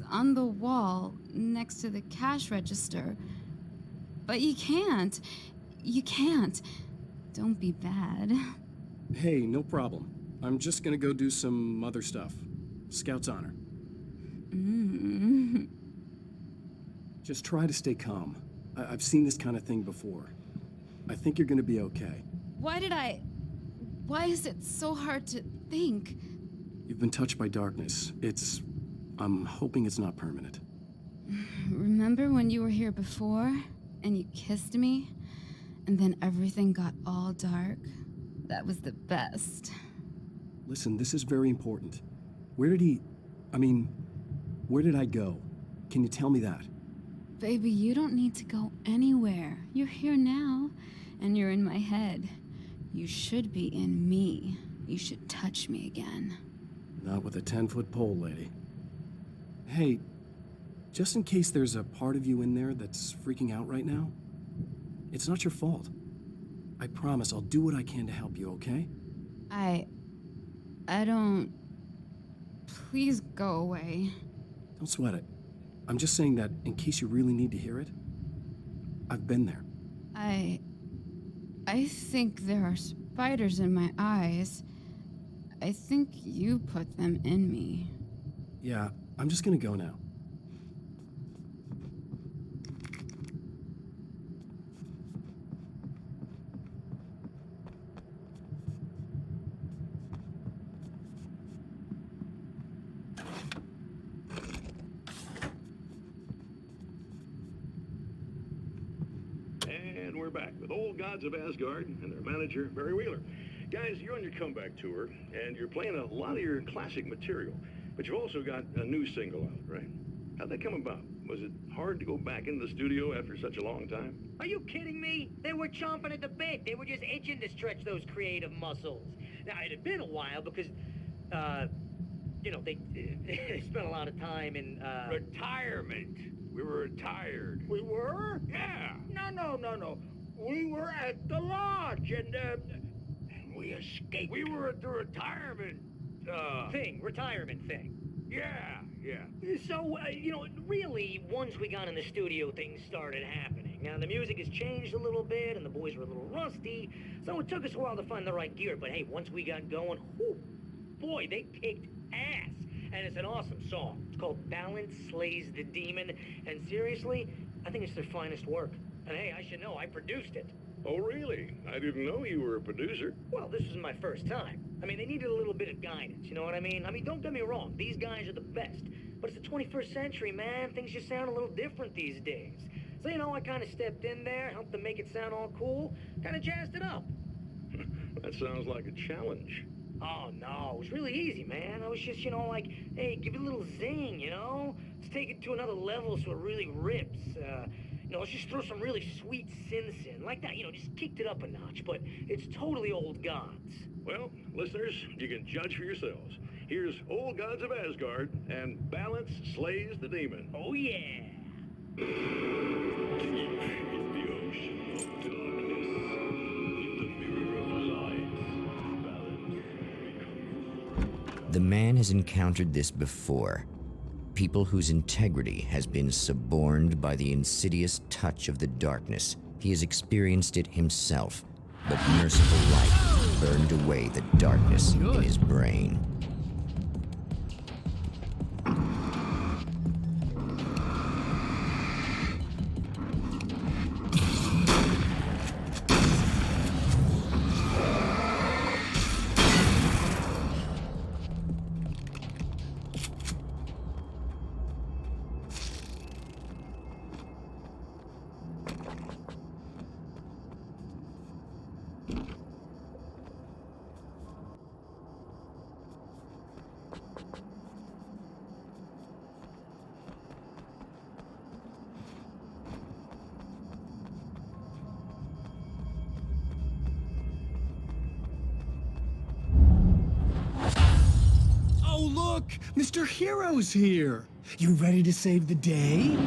on the wall next to the cash register. But you can't. You can't. Don't be bad. Hey, no problem. I'm just gonna go do some other stuff. Scout's honor. Just try to stay calm. I've seen this kind of thing before. I think you're gonna be okay. Why is it so hard to think? You've been touched by darkness. I'm hoping it's not permanent. Remember when you were here before, and you kissed me, and then everything got all dark? That was the best. Listen, this is very important. Where did I go? Can you tell me that? Baby, you don't need to go anywhere. You're here now, and you're in my head. You should be in me. You should touch me again. Not with a 10-foot pole, lady. Hey, just in case there's a part of you in there that's freaking out right now, it's not your fault. I promise I'll do what I can to help you, okay? I don't... Please go away. Don't sweat it. I'm just saying that in case you really need to hear it, I've been there. I think there are spiders in my eyes. I think you put them in me. Yeah, I'm just gonna go now. And we're back with Old Gods of Asgard and their manager, Barry Wheeler. Guys, you're on your comeback tour, and you're playing a lot of your classic material, but you've also got a new single out, right? How'd that come about? Was it hard to go back into the studio after such a long time? Are you kidding me? They were chomping at the bit. They were just itching to stretch those creative muscles. Now, it had been a while because, you know, they spent a lot of time in, Retirement. We were retired. We were? Yeah. No. We were at the lodge, and we escaped. We were at the retirement, retirement thing. yeah. So, you know, really, once we got in the studio, things started happening. Now, the music has changed a little bit, and the boys were a little rusty, so it took us a while to find the right gear. But hey, once we got going, whew, boy, they kicked ass. And it's an awesome song. It's called Balance Slays the Demon, and seriously, I think it's their finest work. And hey, I should know, I produced it. Oh, really? I didn't know you were a producer. Well, this was my first time. I mean, they needed a little bit of guidance, you know what I mean? I mean, don't get me wrong, these guys are the best. But it's the 21st century, man. Things just sound a little different these days. So, you know, I kind of stepped in there, helped them make it sound all cool, kind of jazzed it up. That sounds like a challenge. Oh, no, it was really easy, man. I was just, you know, like, hey, give it a little zing, you know? Let's take it to another level so it really rips. You know, let's just throw some really sweet synths in. Like that, you know, just kicked it up a notch, but it's totally Old Gods. Well, listeners, you can judge for yourselves. Here's Old Gods of Asgard and Balance Slays the Demon. Oh, yeah. The ocean of darkness, in the mirror of light, balance. The man has encountered this before. People whose integrity has been suborned by the insidious touch of the darkness. He has experienced it himself, but merciful light burned away the darkness in his brain. Oh, look! Mr. Hero's here! You ready to save the day?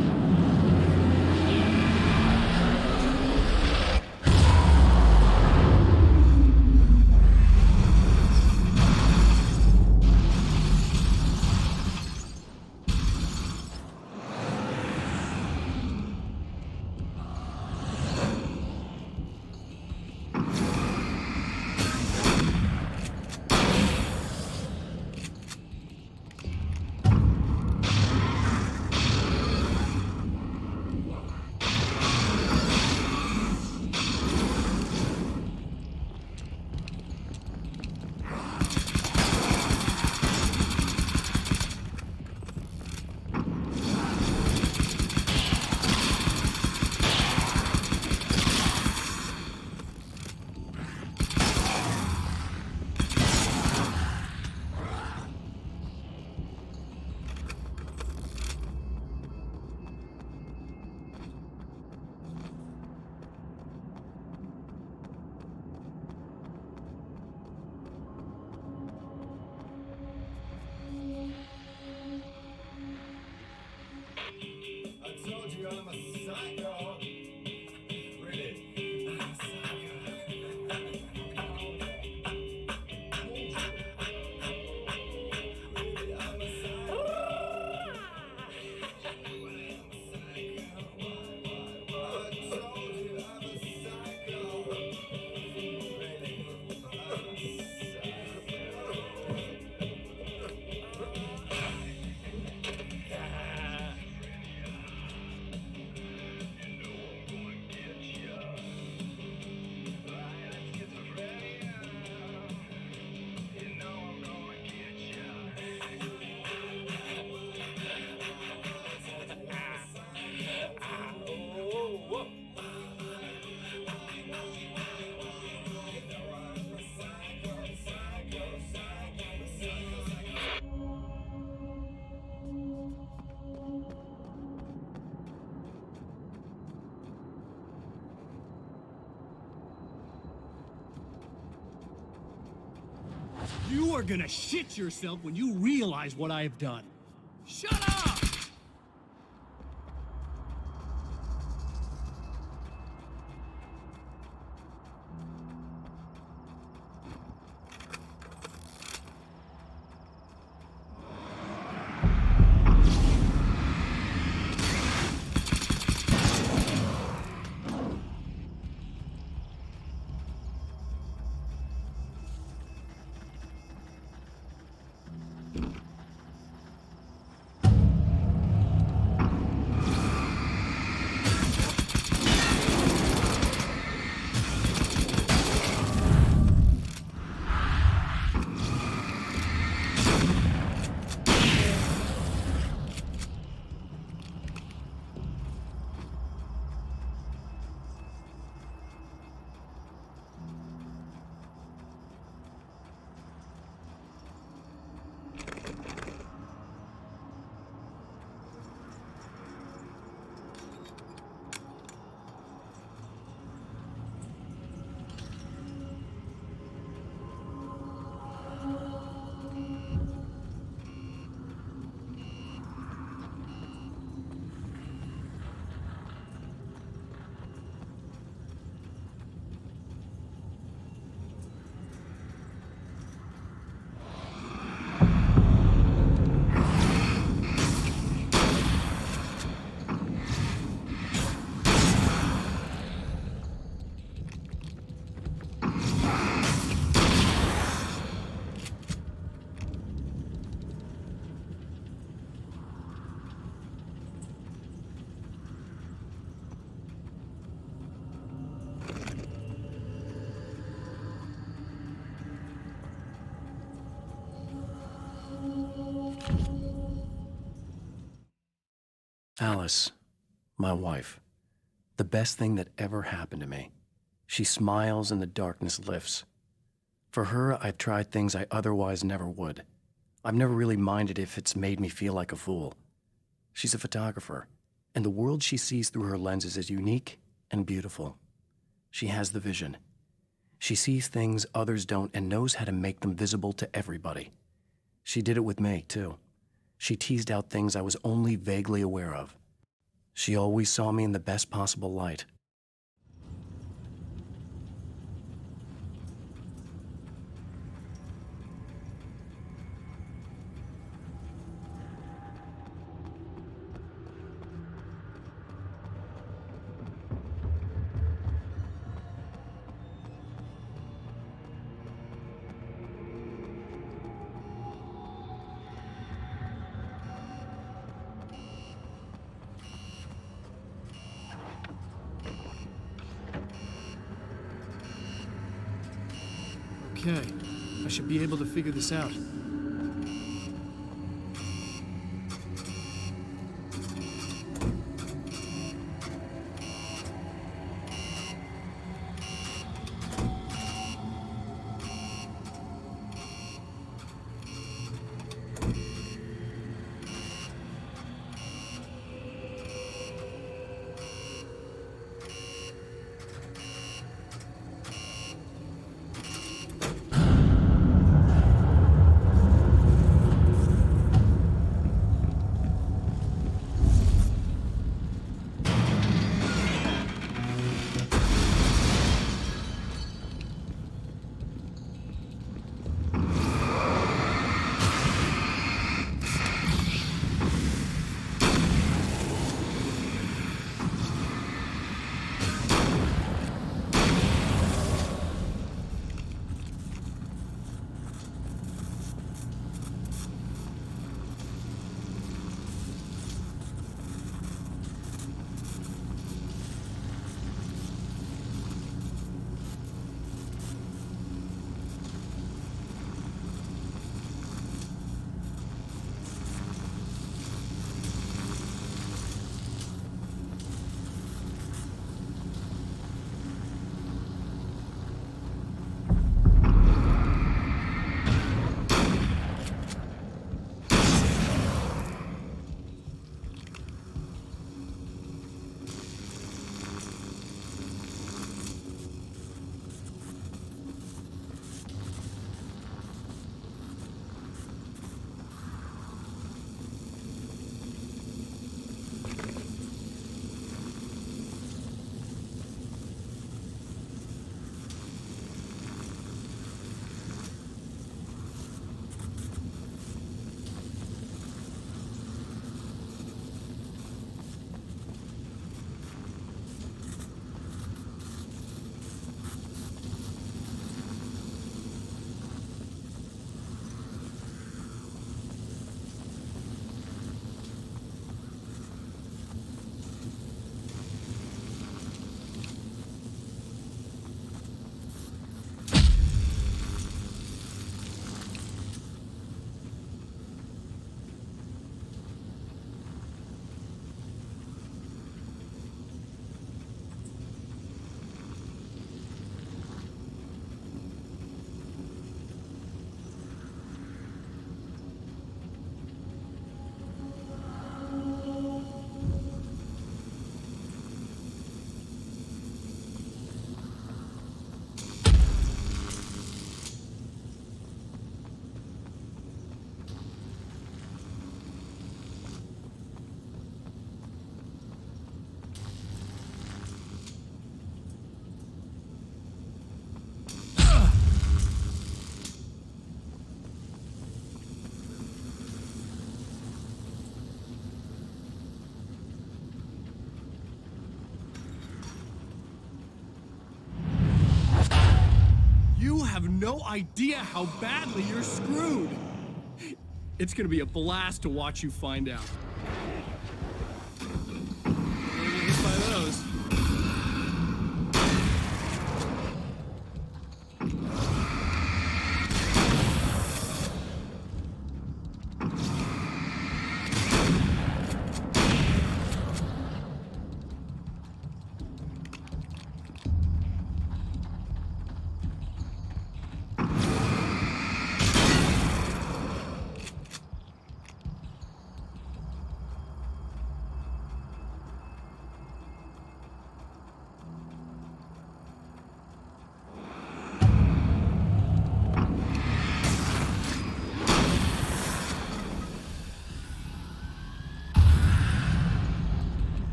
You are gonna shit yourself when you realize what I have done. Shut up! Alice, my wife, the best thing that ever happened to me. She smiles and the darkness lifts. For her, I've tried things I otherwise never would. I've never really minded if it's made me feel like a fool. She's a photographer, and the world she sees through her lenses is unique and beautiful. She has the vision. She sees things others don't and knows how to make them visible to everybody. She did it with me, too. She teased out things I was only vaguely aware of. She always saw me in the best possible light. Okay, I should be able to figure this out. no idea how badly you're screwed. It's gonna be a blast to watch you find out. You're gonna get hit by those.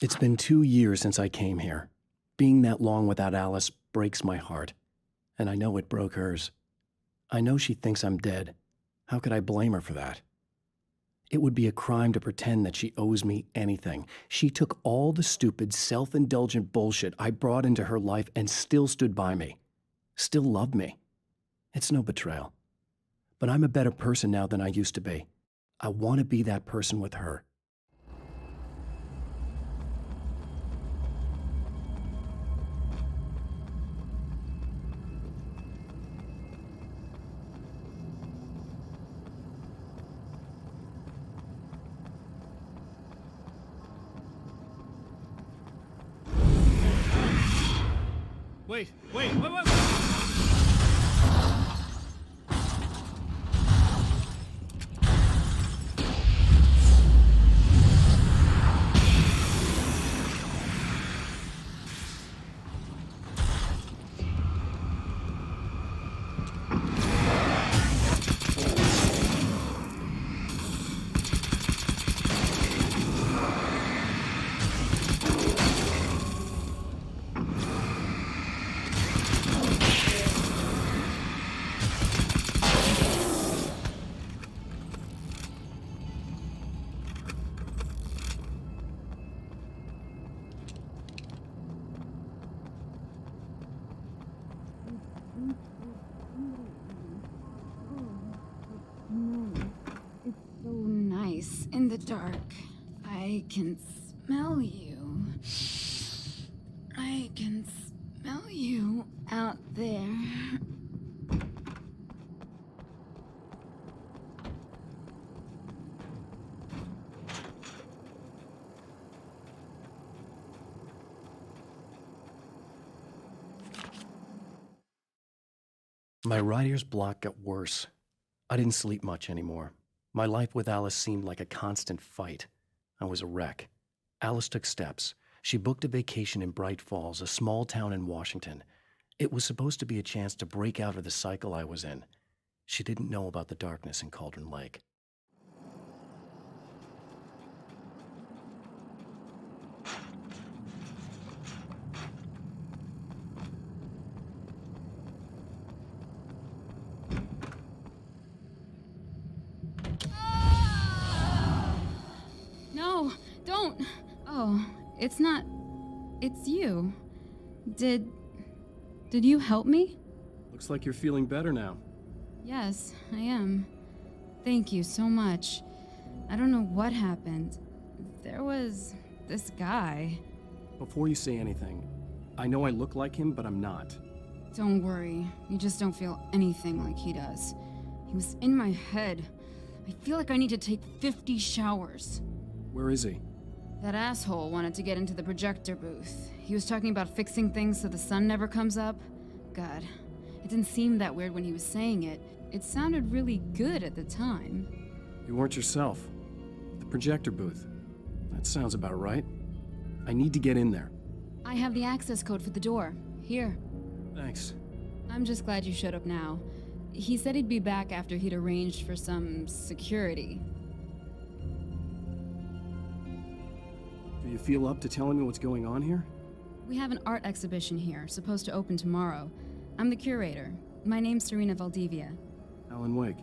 It's been 2 years since I came here. Being that long without Alice breaks my heart, and I know it broke hers. I know she thinks I'm dead. How could I blame her for that? It would be a crime to pretend that she owes me anything. She took all the stupid, self-indulgent bullshit I brought into her life and still stood by me. Still loved me. It's no betrayal. But I'm a better person now than I used to be. I want to be that person with her. Wait. In the dark, I can smell you. I can smell you out there. My writer's block got worse. I didn't sleep much anymore. My life with Alice seemed like a constant fight. I was a wreck. Alice took steps. She booked a vacation in Bright Falls, a small town in Washington. It was supposed to be a chance to break out of the cycle I was in. She didn't know about the darkness in Cauldron Lake. No, don't. Oh, it's not. It's you. Did you help me? Looks like you're feeling better now. Yes, I am. Thank you so much. I don't know what happened. There was this guy. Before you say anything, I know I look like him, but I'm not. Don't worry. You just don't feel anything like he does. He was in my head. I feel like I need to take 50 showers. Where is he? That asshole wanted to get into the projector booth. He was talking about fixing things so the sun never comes up. God, it didn't seem that weird when he was saying it. It sounded really good at the time. You weren't yourself. The projector booth. That sounds about right. I need to get in there. I have the access code for the door. Here. Thanks. I'm just glad you showed up now. He said he'd be back after he'd arranged for some security. Do you feel up to telling me what's going on here? We have an art exhibition here, supposed to open tomorrow. I'm the curator. My name's Serena Valdivia. Alan Wake.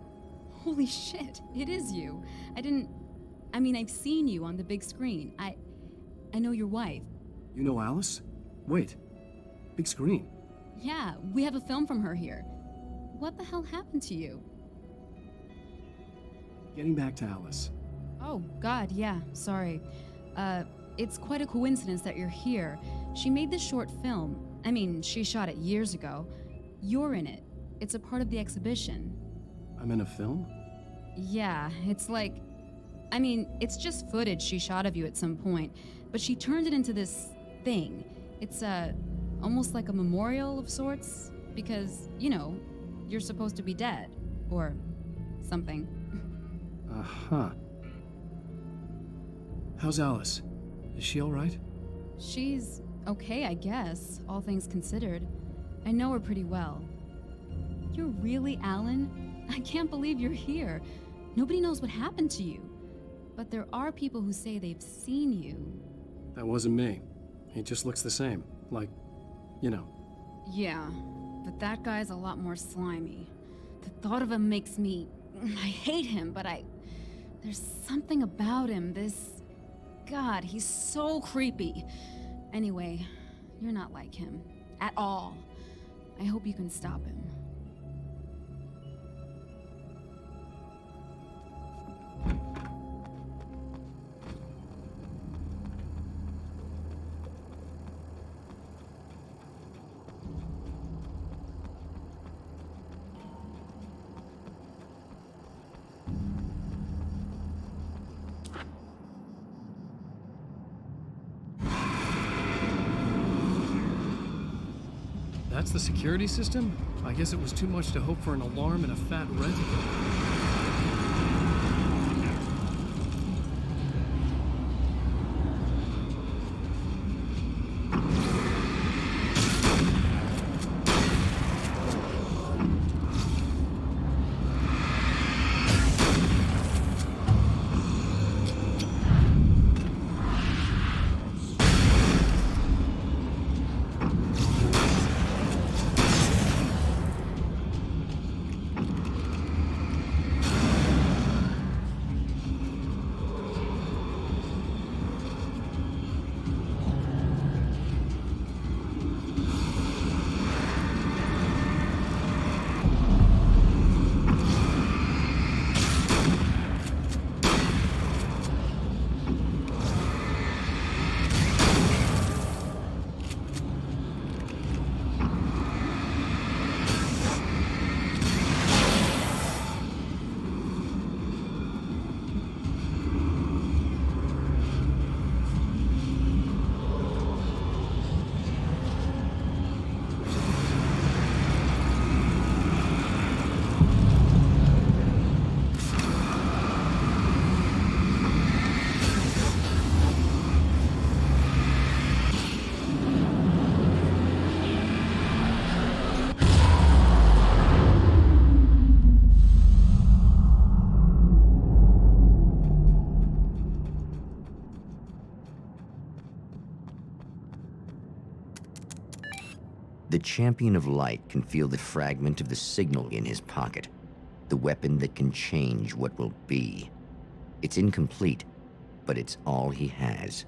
Holy shit, it is you. I've seen you on the big screen. I know your wife. You know Alice? Wait. Big screen. Yeah, we have a film from her here. What the hell happened to you? Getting back to Alice. Oh, God, yeah, sorry. It's quite a coincidence that you're here. She made this short film. She shot it years ago. You're in it. It's a part of the exhibition. I'm in a film? Yeah, it's like... it's just footage she shot of you at some point, but she turned it into this thing. It's, almost like a memorial of sorts, because, you're supposed to be dead. Or something. Uh-huh. How's Alice? Is she alright? She's okay, I guess, all things considered. I know her pretty well. You're really Alan? I can't believe you're here. Nobody knows what happened to you. But there are people who say they've seen you. That wasn't me. He just looks the same. Like, Yeah, but that guy's a lot more slimy. The thought of him makes me... I hate him, but there's something about him, God, he's so creepy. Anyway, you're not like him. At all. I hope you can stop him. That's the security system? I guess it was too much to hope for an alarm and a fat rent. The champion of light can feel the fragment of the signal in his pocket, the weapon that can change what will be. It's incomplete, but it's all he has.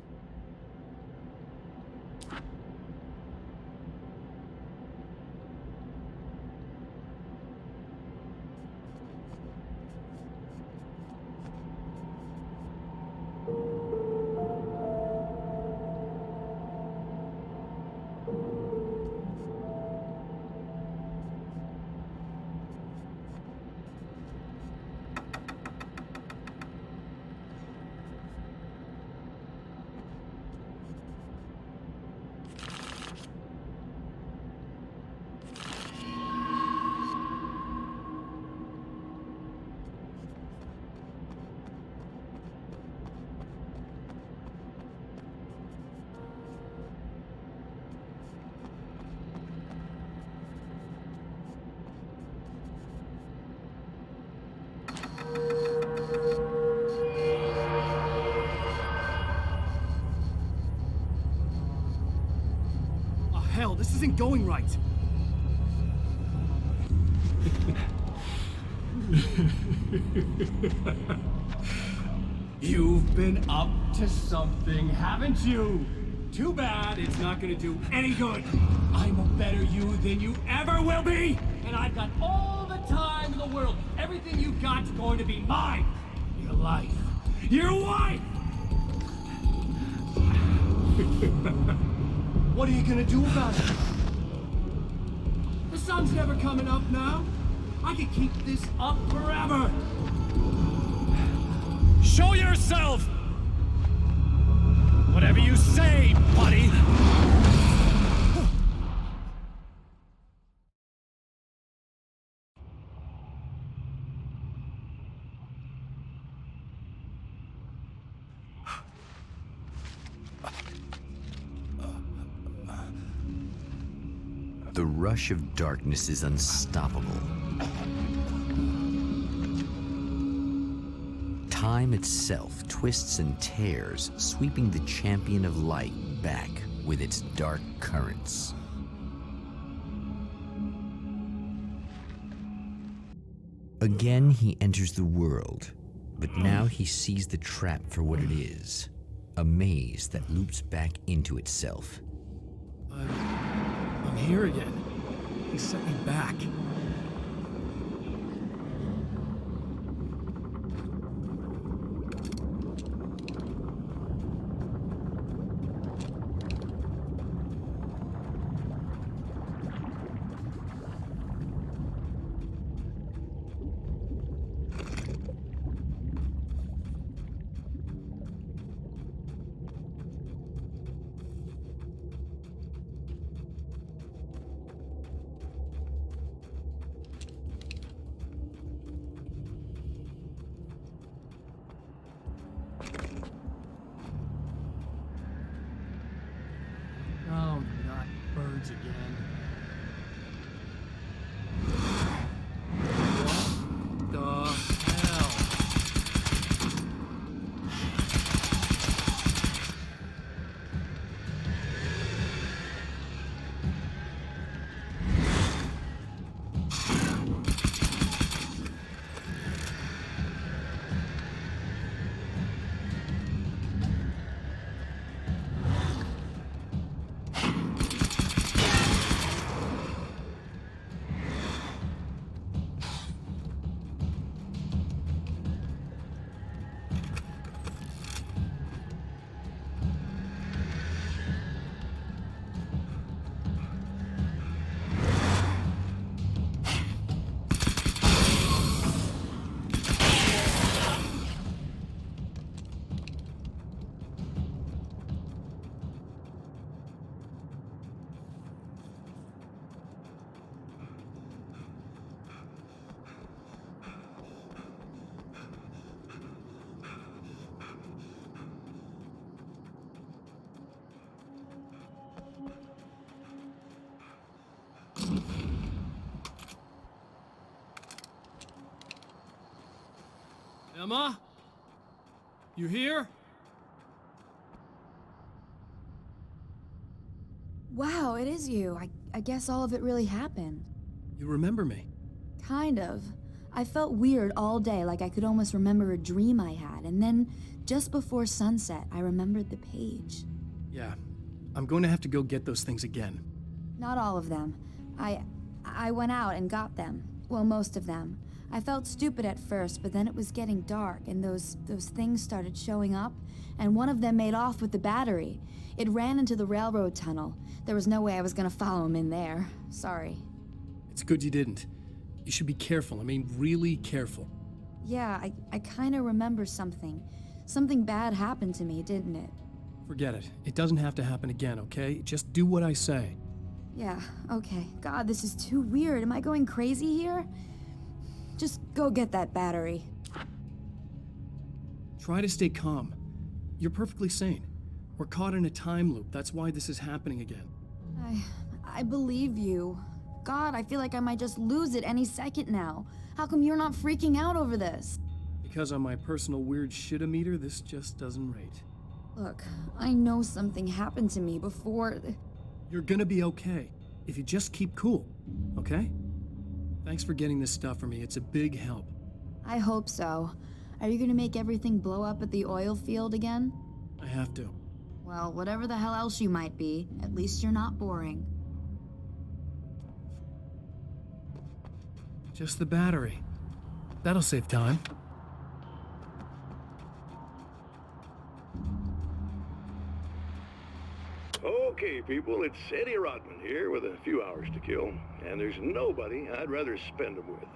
isn't going right. You've been up to something, haven't you? Too bad it's not gonna do any good. I'm a better you than you ever will be! And I've got all the time in the world. Everything you've got's going to be mine. Your life. Your wife! What are you gonna do about it? The sun's never coming up now. I can keep this up forever. Show yourself! Whatever you say, buddy! The rush of darkness is unstoppable. Time itself twists and tears, sweeping the champion of light back with its dark currents. Again, he enters the world, but now he sees the trap for what it is, a maze that loops back into itself. I'm here again. He sent me back. Oh, not birds again. What the hell? Emma? You here? Wow, it is you. I guess all of it really happened. You remember me? Kind of. I felt weird all day, like I could almost remember a dream I had, and then, just before sunset, I remembered the page. Yeah. I'm going to have to go get those things again. Not all of them. I went out and got them. Well, most of them. I felt stupid at first, but then it was getting dark, and those things started showing up, and one of them made off with the battery. It ran into the railroad tunnel. There was no way I was gonna follow him in there. Sorry. It's good you didn't. You should be careful. I mean, really careful. Yeah, I kinda remember something. Something bad happened to me, didn't it? Forget it. It doesn't have to happen again, okay? Just do what I say. Yeah, okay. God, this is too weird. Am I going crazy here? Just go get that battery. Try to stay calm. You're perfectly sane. We're caught in a time loop. That's why this is happening again. I believe you. God, I feel like I might just lose it any second now. How come you're not freaking out over this? Because on my personal weird shit-o-meter, this just doesn't rate. Look, I know something happened to me before... You're gonna be okay. if you just keep cool, okay? Thanks for getting this stuff for me. It's a big help. I hope so. Are you gonna make everything blow up at the oil field again? I have to. Well, whatever the hell else you might be, at least you're not boring. Just the battery. That'll save time. Okay, people, it's Eddie Rodman here with a few hours to kill, and there's nobody I'd rather spend them with.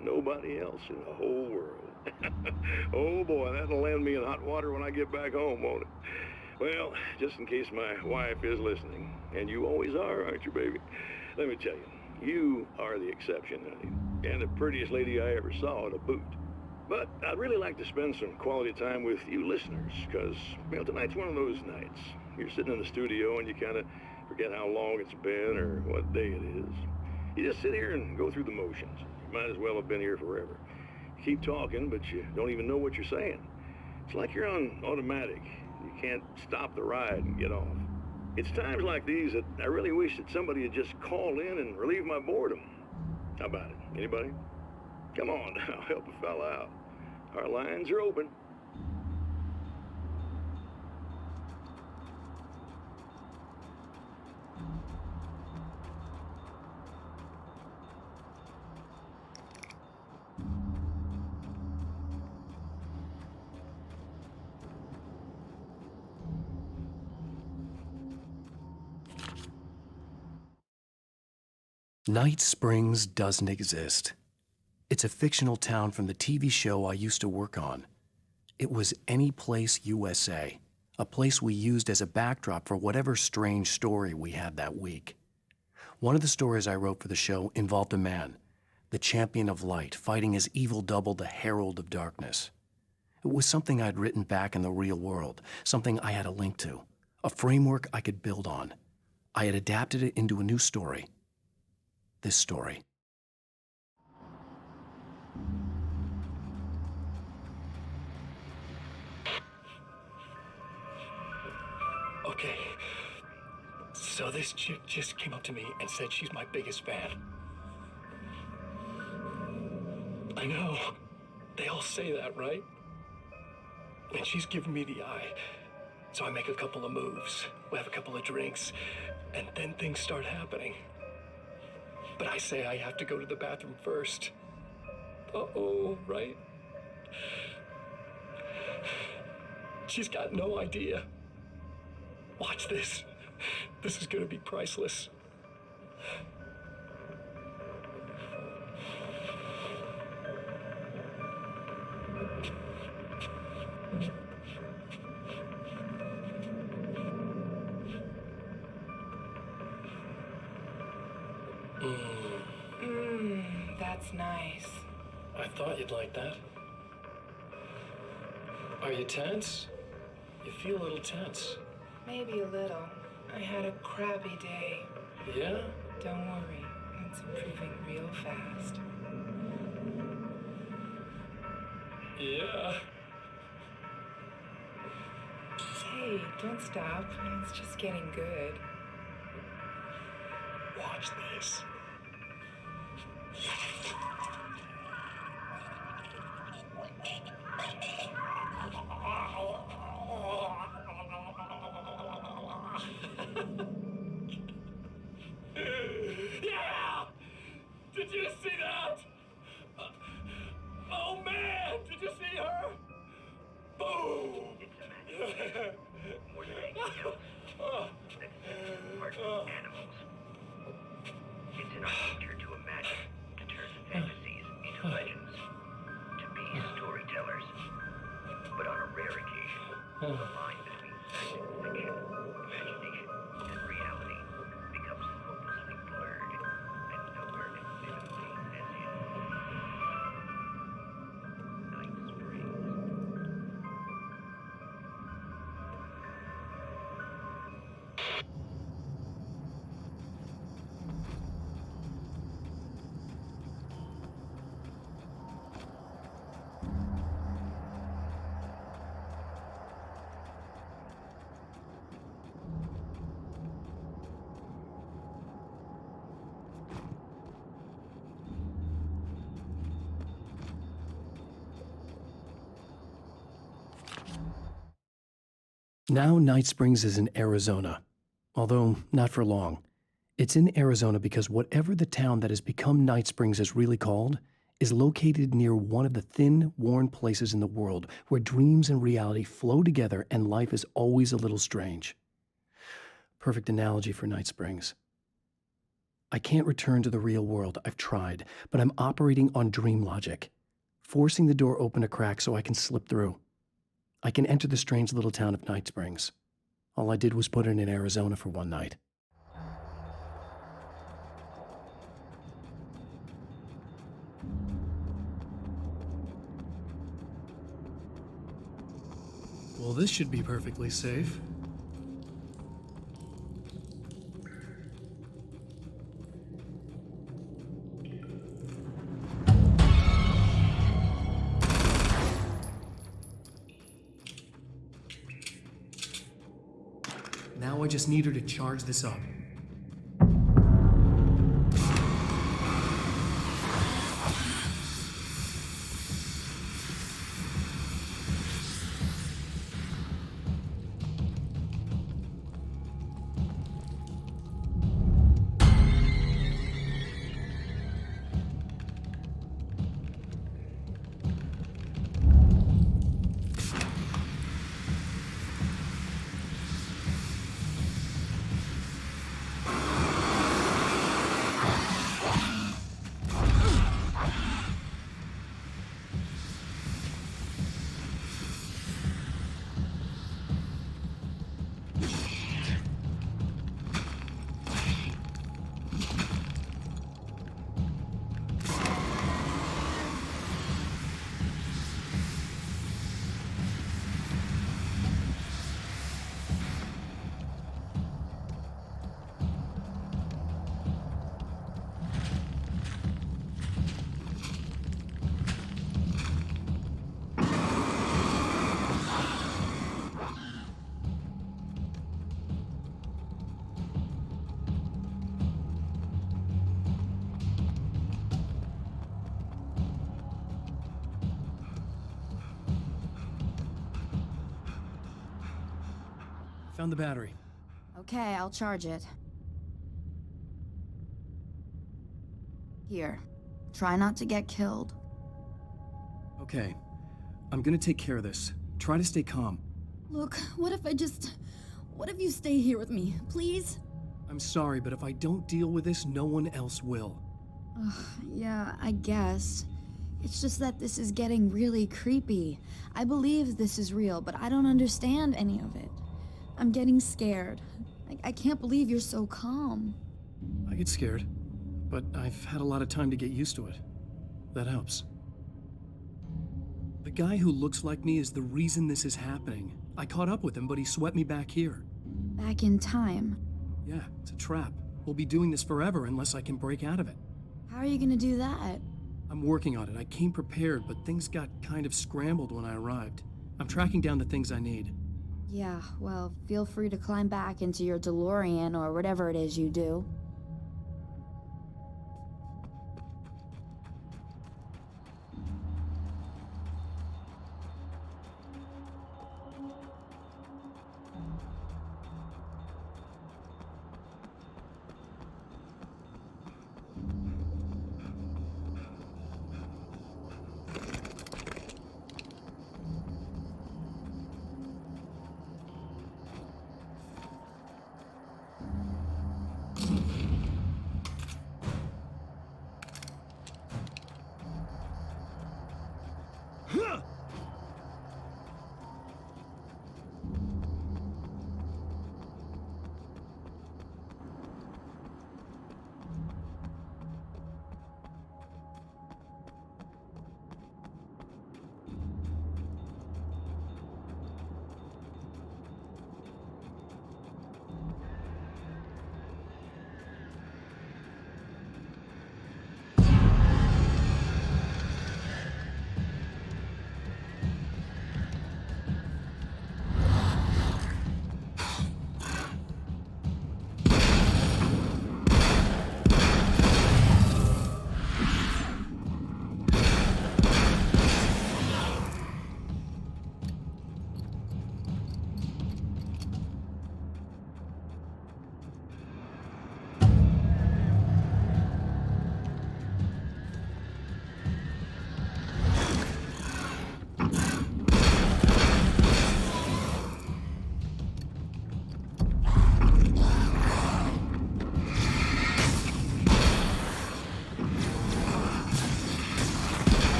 Nobody else in the whole world. Oh boy, that'll land me in hot water when I get back home, won't it? Well, just in case my wife is listening, and you always are, aren't you, baby? Let me tell you, you are the exception, honey, and the prettiest lady I ever saw to boot. But I'd really like to spend some quality time with you listeners, because, tonight's one of those nights. You're sitting in the studio and you kind of forget how long it's been or what day it is. You just sit here and go through the motions. You might as well have been here forever. You keep talking, but you don't even know what you're saying. It's like you're on automatic. You can't stop the ride and get off. It's times like these that I really wish that somebody would just call in and relieve my boredom. How about it? Anybody? Come on now, help a fella out. Our lines are open. Night Springs doesn't exist. It's a fictional town from the TV show I used to work on. It was Any Place USA, a place we used as a backdrop for whatever strange story we had that week. One of the stories I wrote for the show involved a man, the champion of light, fighting his evil double, the herald of darkness. It was something I'd written back in the real world, something I had a link to, a framework I could build on. I had adapted it into a new story. This story. Okay, so this chick just came up to me and said she's my biggest fan. I know, they all say that, right? And she's giving me the eye. So I make a couple of moves, we have a couple of drinks, and then things start happening. But I say I have to go to the bathroom first. Uh-oh, right? She's got no idea. Watch this. This is gonna be priceless. That's nice. I thought you'd like that. Are you tense? You feel a little tense. Maybe a little. I had a crappy day. Yeah? Don't worry. It's improving real fast. Yeah. Hey, don't stop. It's just getting good. Watch this. Yeah! Did you see that? Oh man, did you see her? Boom! More than anything else, that are animals. It's in our nature to imagine, to turn fantasies into legends, to be storytellers. But on a rare occasion, the line between fact and fiction, imagination and reality becomes hopelessly blurred, and nowhere as vividly as in Night Springs. Now Night Springs is in Arizona, although not for long. It's in Arizona because whatever the town that has become Night Springs is really called is located near one of the thin, worn places in the world where dreams and reality flow together and life is always a little strange. Perfect analogy for Night Springs. I can't return to the real world. I've tried, but I'm operating on dream logic, forcing the door open a crack so I can slip through. I can enter the strange little town of Night Springs. All I did was put it in Arizona for one night. Well, this should be perfectly safe. Now I just need her to charge this up. Found the battery. Okay, I'll charge it. Here. Try not to get killed. Okay. I'm gonna take care of this. Try to stay calm. Look, what if you stay here with me, please? I'm sorry, but if I don't deal with this, no one else will. Yeah, I guess. It's just that this is getting really creepy. I believe this is real, but I don't understand any of it. I'm getting scared. I can't believe you're so calm. I get scared, but I've had a lot of time to get used to it. That helps. The guy who looks like me is the reason this is happening. I caught up with him, but he swept me back here. Back in time. Yeah, it's a trap. We'll be doing this forever unless I can break out of it. How are you gonna do that? I'm working on it. I came prepared, but things got kind of scrambled when I arrived. I'm tracking down the things I need. Yeah, well, feel free to climb back into your DeLorean or whatever it is you do.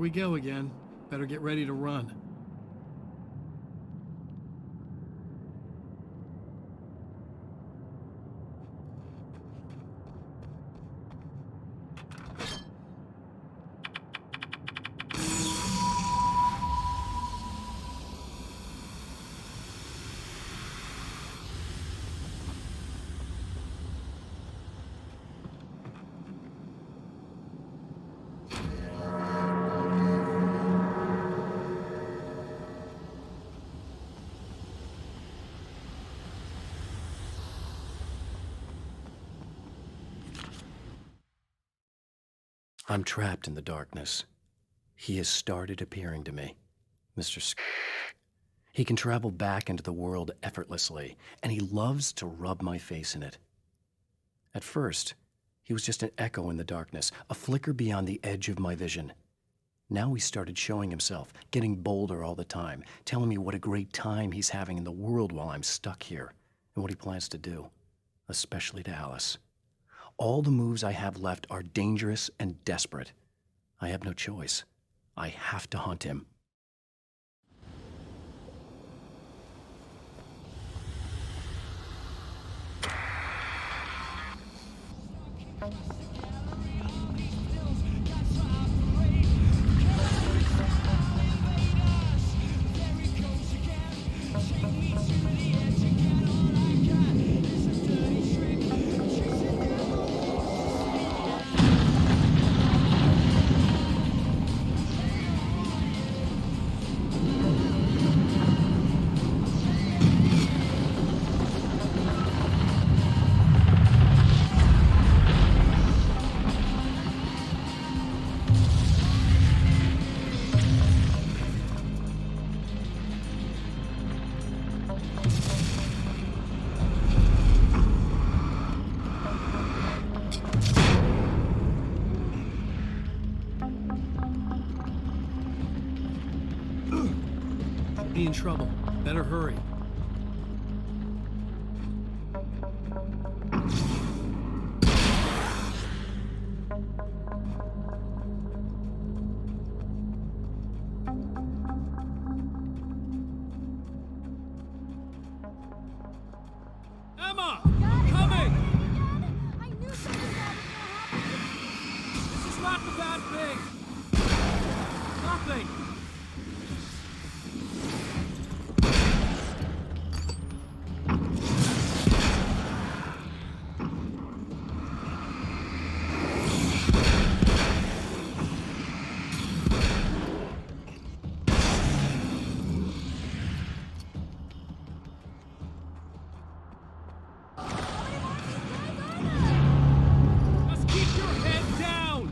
we go again. Better get ready to run. I'm trapped in the darkness. He has started appearing to me, Mr. He can travel back into the world effortlessly, and he loves to rub my face in it. At first, he was just an echo in the darkness, a flicker beyond the edge of my vision. Now he started showing himself, getting bolder all the time, telling me what a great time he's having in the world while I'm stuck here, and what he plans to do, especially to Alice. All the moves I have left are dangerous and desperate. I have no choice. I have to hunt him. Be in trouble. Better hurry. Emma! I'm coming! I knew something bad was gonna happen. This is not the bad thing! Nothing! Just keep your head down!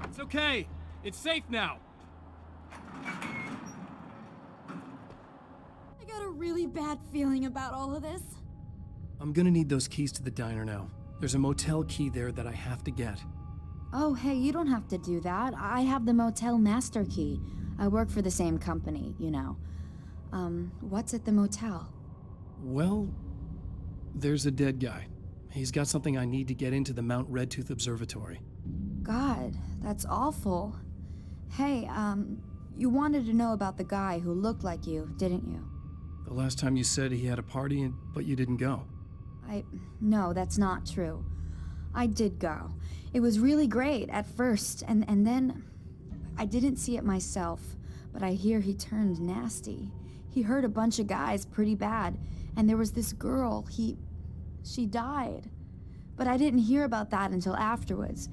It's okay. It's safe now. I got a really bad feeling about all of this. I'm gonna need those keys to the diner now. There's a motel key there that I have to get. Oh, hey, you don't have to do that. I have the motel master key. I work for the same company, you know. What's at the motel? Well, there's a dead guy. He's got something I need to get into the Mount Redtooth Observatory. God, that's awful. Hey, you wanted to know about the guy who looked like you, didn't you? The last time you said he had a party, but you didn't go. No, that's not true. I did go. It was really great at first, and then I didn't see it myself, but I hear he turned nasty. He hurt a bunch of guys pretty bad, and there was this girl, she died. But I didn't hear about that until afterwards.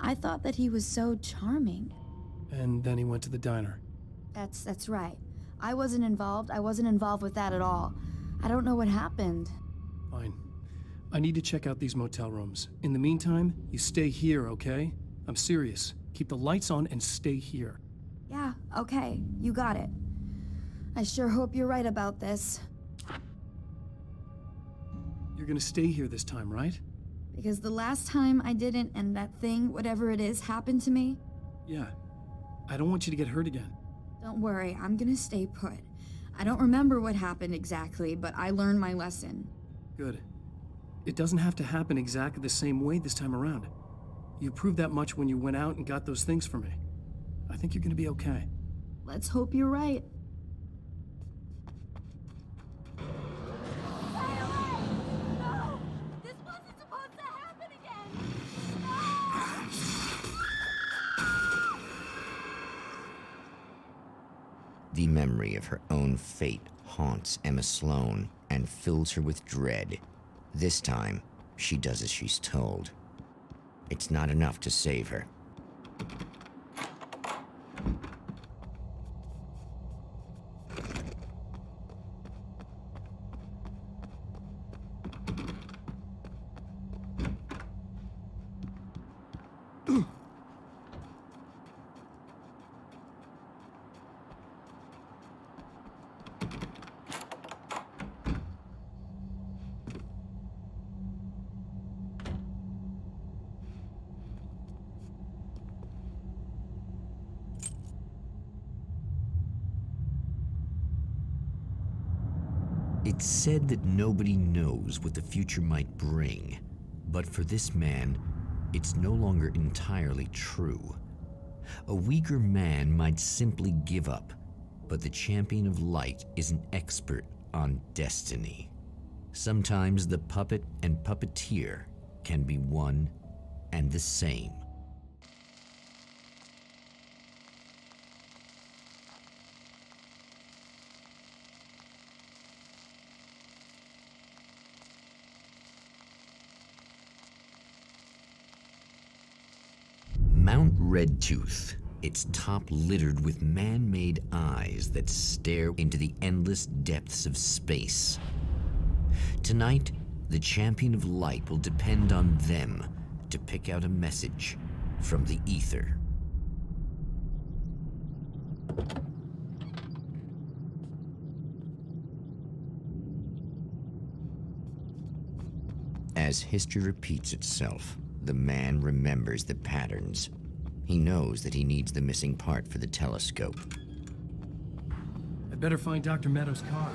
I thought that he was so charming. And then he went to the diner. That's right. I wasn't involved. I wasn't involved with that at all. I don't know what happened. Fine. I need to check out these motel rooms. In the meantime, you stay here, okay? I'm serious. Keep the lights on and stay here. Yeah, okay. You got it. I sure hope you're right about this. You're gonna stay here this time, right? Because the last time I didn't, and that thing, whatever it is, happened to me. Yeah. I don't want you to get hurt again. Don't worry, I'm gonna stay put. I don't remember what happened exactly, but I learned my lesson. Good. It doesn't have to happen exactly the same way this time around. You proved that much when you went out and got those things for me. I think you're gonna be okay. Let's hope you're right. The memory of her own fate haunts Emma Sloan and fills her with dread. This time, she does as she's told. It's not enough to save her. It's said that nobody knows what the future might bring, but for this man, it's no longer entirely true. A weaker man might simply give up, but the champion of light is an expert on destiny. Sometimes the puppet and puppeteer can be one and the same. Mount Redtooth, its top littered with man-made eyes that stare into the endless depths of space. Tonight, the champion of light will depend on them to pick out a message from the ether. As history repeats itself, the man remembers the patterns. He knows that he needs the missing part for the telescope. I'd better find Dr. Meadows' car.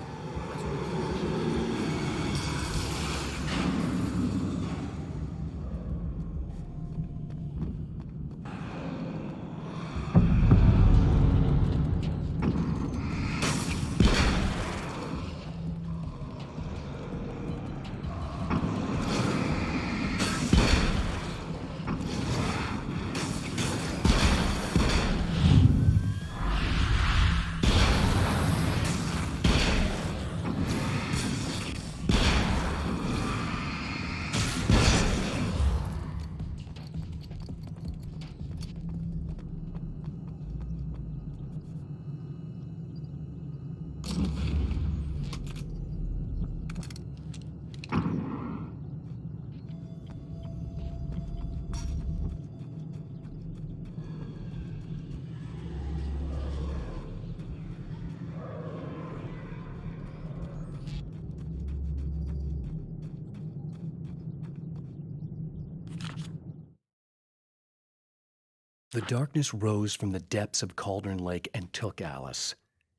The darkness rose from the depths of Cauldron Lake and took Alice.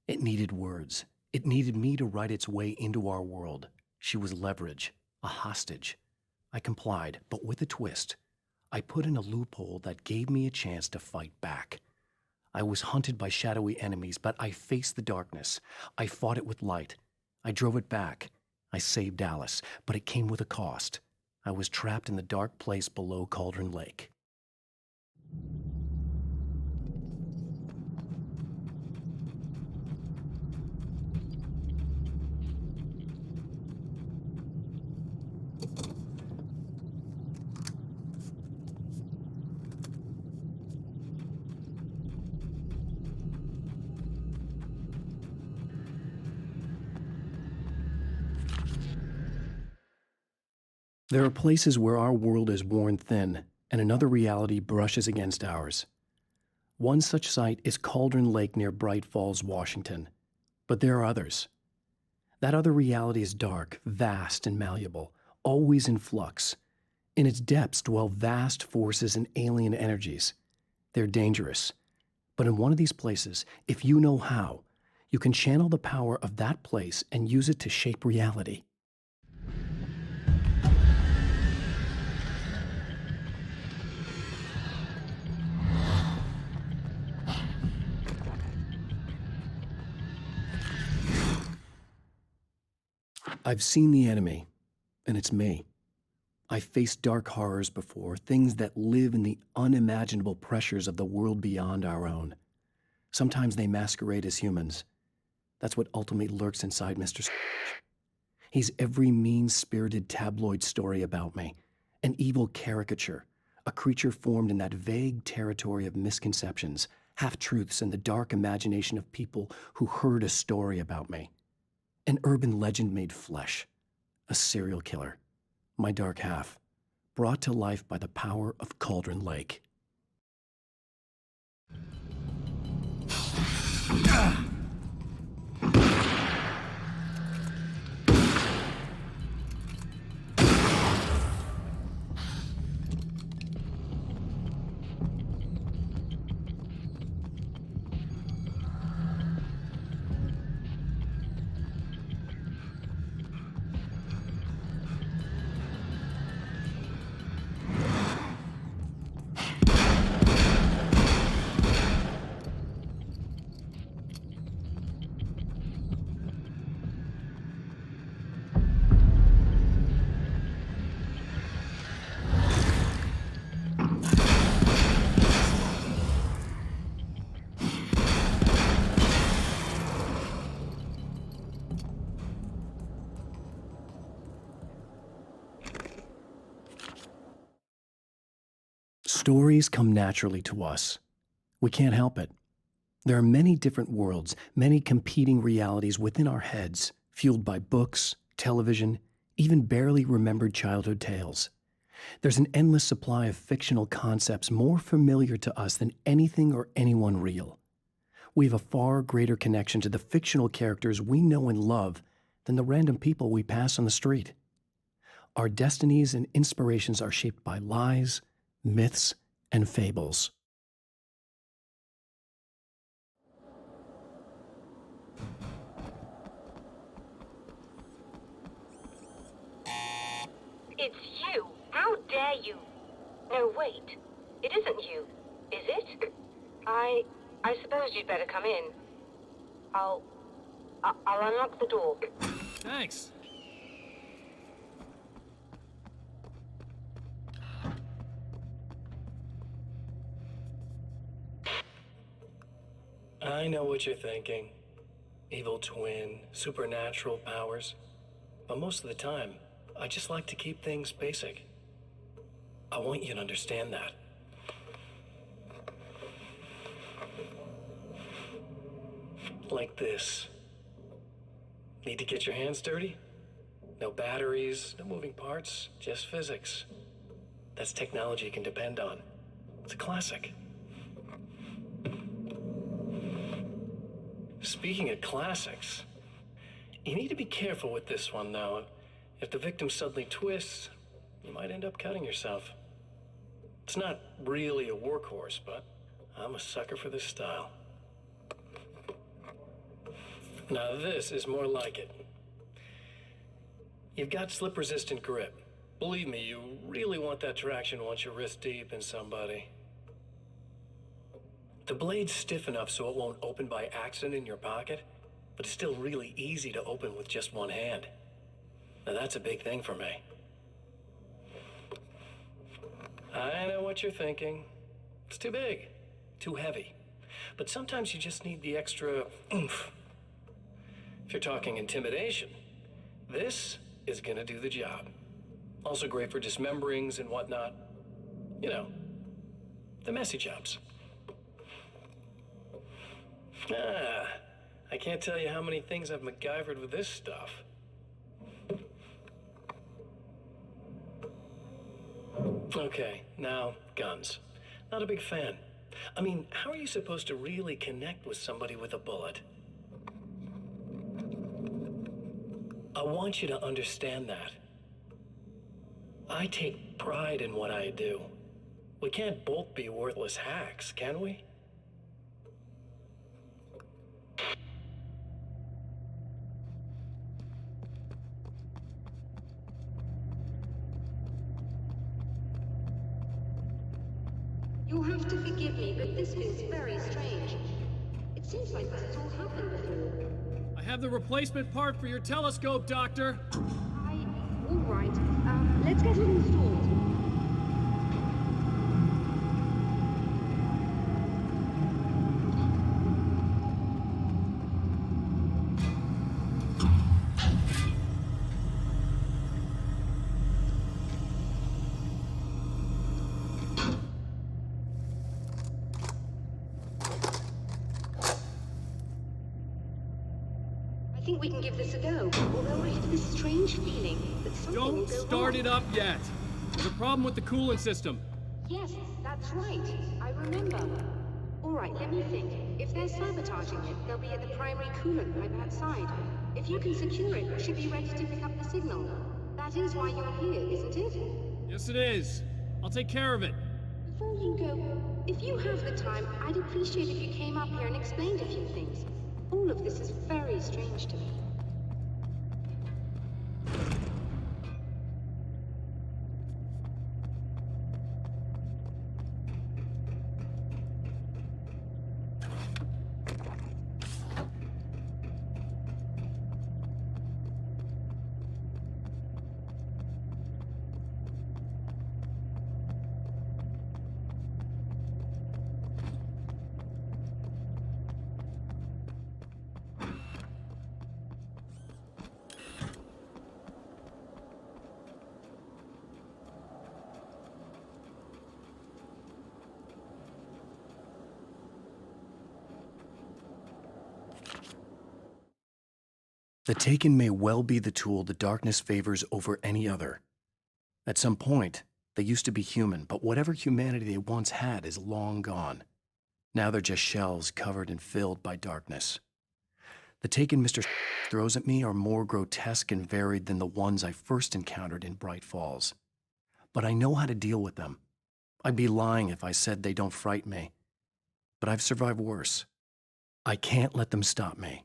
It needed words. It needed me to write its way into our world. She was leverage, a hostage. I complied, but with a twist. I put in a loophole that gave me a chance to fight back. I was hunted by shadowy enemies, but I faced the darkness. I fought it with light. I drove it back. I saved Alice, but it came with a cost. I was trapped in the dark place below Cauldron Lake. There are places where our world is worn thin, and another reality brushes against ours. One such site is Cauldron Lake near Bright Falls, Washington. But there are others. That other reality is dark, vast, and malleable, always in flux. In its depths dwell vast forces and alien energies. They're dangerous. But in one of these places, if you know how, you can channel the power of that place and use it to shape reality. I've seen the enemy, and it's me. I've faced dark horrors before, things that live in the unimaginable pressures of the world beyond our own. Sometimes they masquerade as humans. That's what ultimately lurks inside Mr. He's every mean-spirited tabloid story about me, an evil caricature, a creature formed in that vague territory of misconceptions, half-truths, and the dark imagination of people who heard a story about me. An urban legend made flesh, a serial killer, my dark half, brought to life by the power of Cauldron Lake. Stories come naturally to us. We can't help it. There are many different worlds, many competing realities within our heads, fueled by books, television, even barely remembered childhood tales. There's an endless supply of fictional concepts more familiar to us than anything or anyone real. We have a far greater connection to the fictional characters we know and love than the random people we pass on the street. Our destinies and inspirations are shaped by lies, myths, and fables. It's you! How dare you! No, wait. It isn't you, is it? I suppose you'd better come in. I'll unlock the door. Thanks. I know what you're thinking. Evil twin, supernatural powers. But most of the time, I just like to keep things basic. I want you to understand that. Like this. Need to get your hands dirty? No batteries, no moving parts, just physics. That's technology you can depend on. It's a classic. Speaking of classics, you need to be careful with this one, though. If the victim suddenly twists, you might end up cutting yourself. It's not really a workhorse, but I'm a sucker for this style. Now this is more like it. You've got slip-resistant grip. Believe me, you really want that traction once you're wrist deep in somebody. The blade's stiff enough so it won't open by accident in your pocket, but it's still really easy to open with just one hand. Now that's a big thing for me. I know what you're thinking. It's too big, too heavy. But sometimes you just need the extra oomph. If you're talking intimidation, this is gonna do the job. Also great for dismemberings and whatnot. You know, the messy jobs. I can't tell you how many things I've MacGyvered with this stuff. Okay, now, guns. Not a big fan. I mean, how are you supposed to really connect with somebody with a bullet? I want you to understand that. I take pride in what I do. We can't both be worthless hacks, can we? You'll have to forgive me, but this feels very strange. It seems like this has all happened before. I have the replacement part for your telescope, Doctor. All right. Let's get it installed. I think we can give this a go, although I have this strange feeling that something will Don't go start wrong. it up yet. There's a problem with the coolant system. Yes, that's right. I remember. All right, let me think. If they're sabotaging it, they'll be at the primary coolant pipe outside. If you can secure it, we should be ready to pick up the signal. That is why you're here, isn't it? Yes, it is. I'll take care of it. Before you go, if you have the time, I'd appreciate if you came up here and explained a few things. All of this is very strange to me. The Taken may well be the tool the darkness favors over any other. At some point, they used to be human, but whatever humanity they once had is long gone. Now they're just shells covered and filled by darkness. The Taken Mr. throws at me are more grotesque and varied than the ones I first encountered in Bright Falls. But I know how to deal with them. I'd be lying if I said they don't frighten me. But I've survived worse. I can't let them stop me.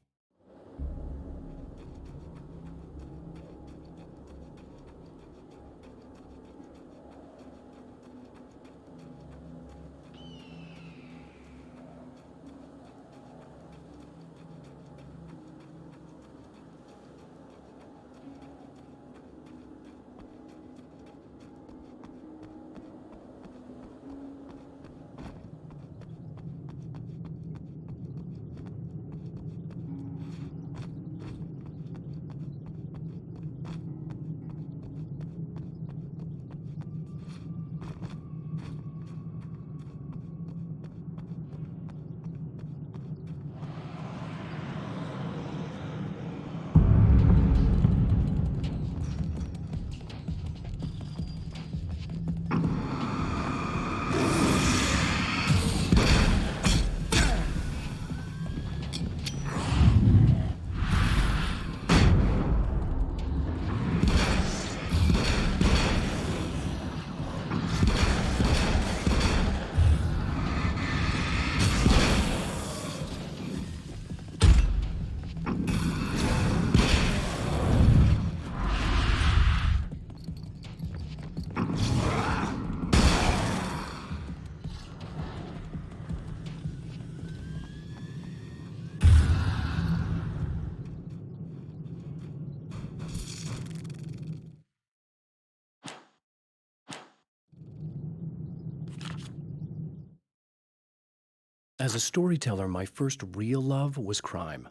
As a storyteller, my first real love was crime.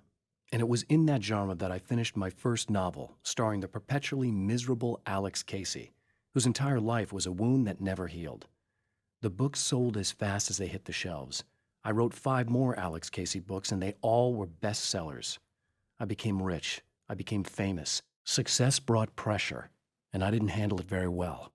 And it was in that genre that I finished my first novel, starring the perpetually miserable Alex Casey, whose entire life was a wound that never healed. The books sold as fast as they hit the shelves. I wrote 5 more Alex Casey books, and they all were bestsellers. I became rich. I became famous. Success brought pressure, and I didn't handle it very well.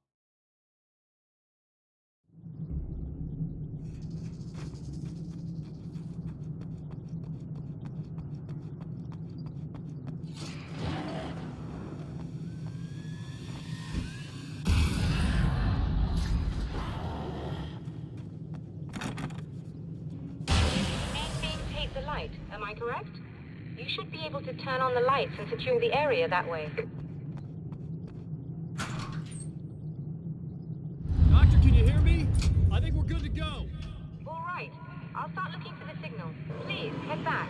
night, am I correct? You should be able to turn on the lights and secure the area that way. Doctor, can you hear me? I think we're good to go. All right. I'll start looking for the signal. Please, head back.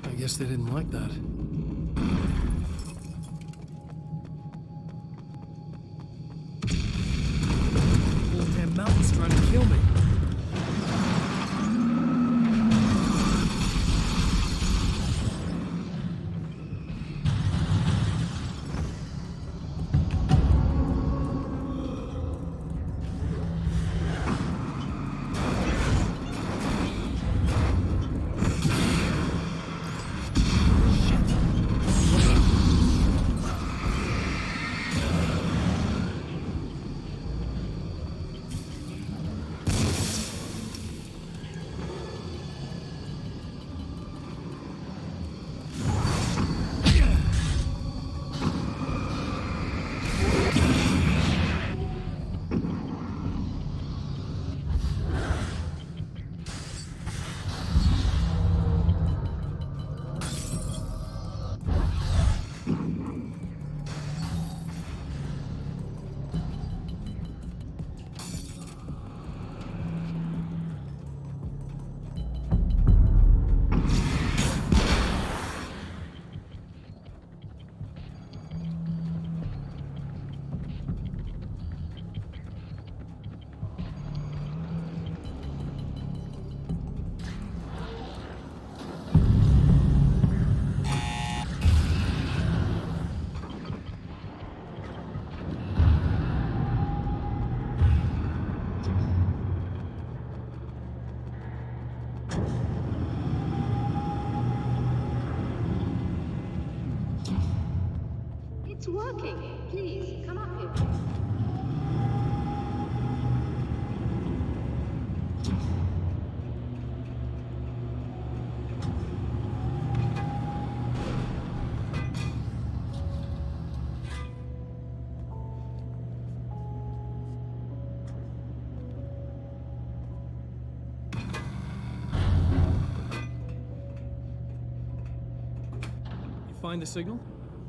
I guess they didn't like that. Whole damn mountain's trying to kill me. It's working. Please, come up here. You find the signal?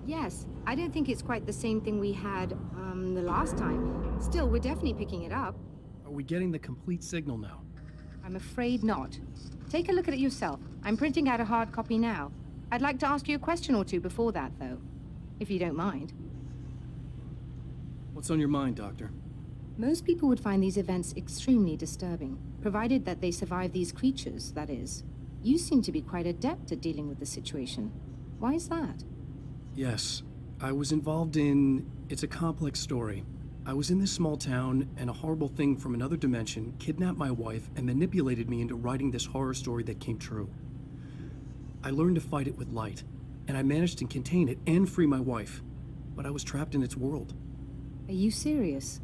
Yes, I don't think it's quite the same thing we had, the last time. Still, we're definitely picking it up. Are we getting the complete signal now? I'm afraid not. Take a look at it yourself. I'm printing out a hard copy now. I'd like to ask you a question or two before that, though, if you don't mind. What's on your mind, Doctor? Most people would find these events extremely disturbing, provided that they survive these creatures, that is. You seem to be quite adept at dealing with the situation. Why is that? Yes, I was involved in... It's a complex story. I was in this small town, and a horrible thing from another dimension kidnapped my wife and manipulated me into writing this horror story that came true. I learned to fight it with light, and I managed to contain it and free my wife, but I was trapped in its world. Are you serious?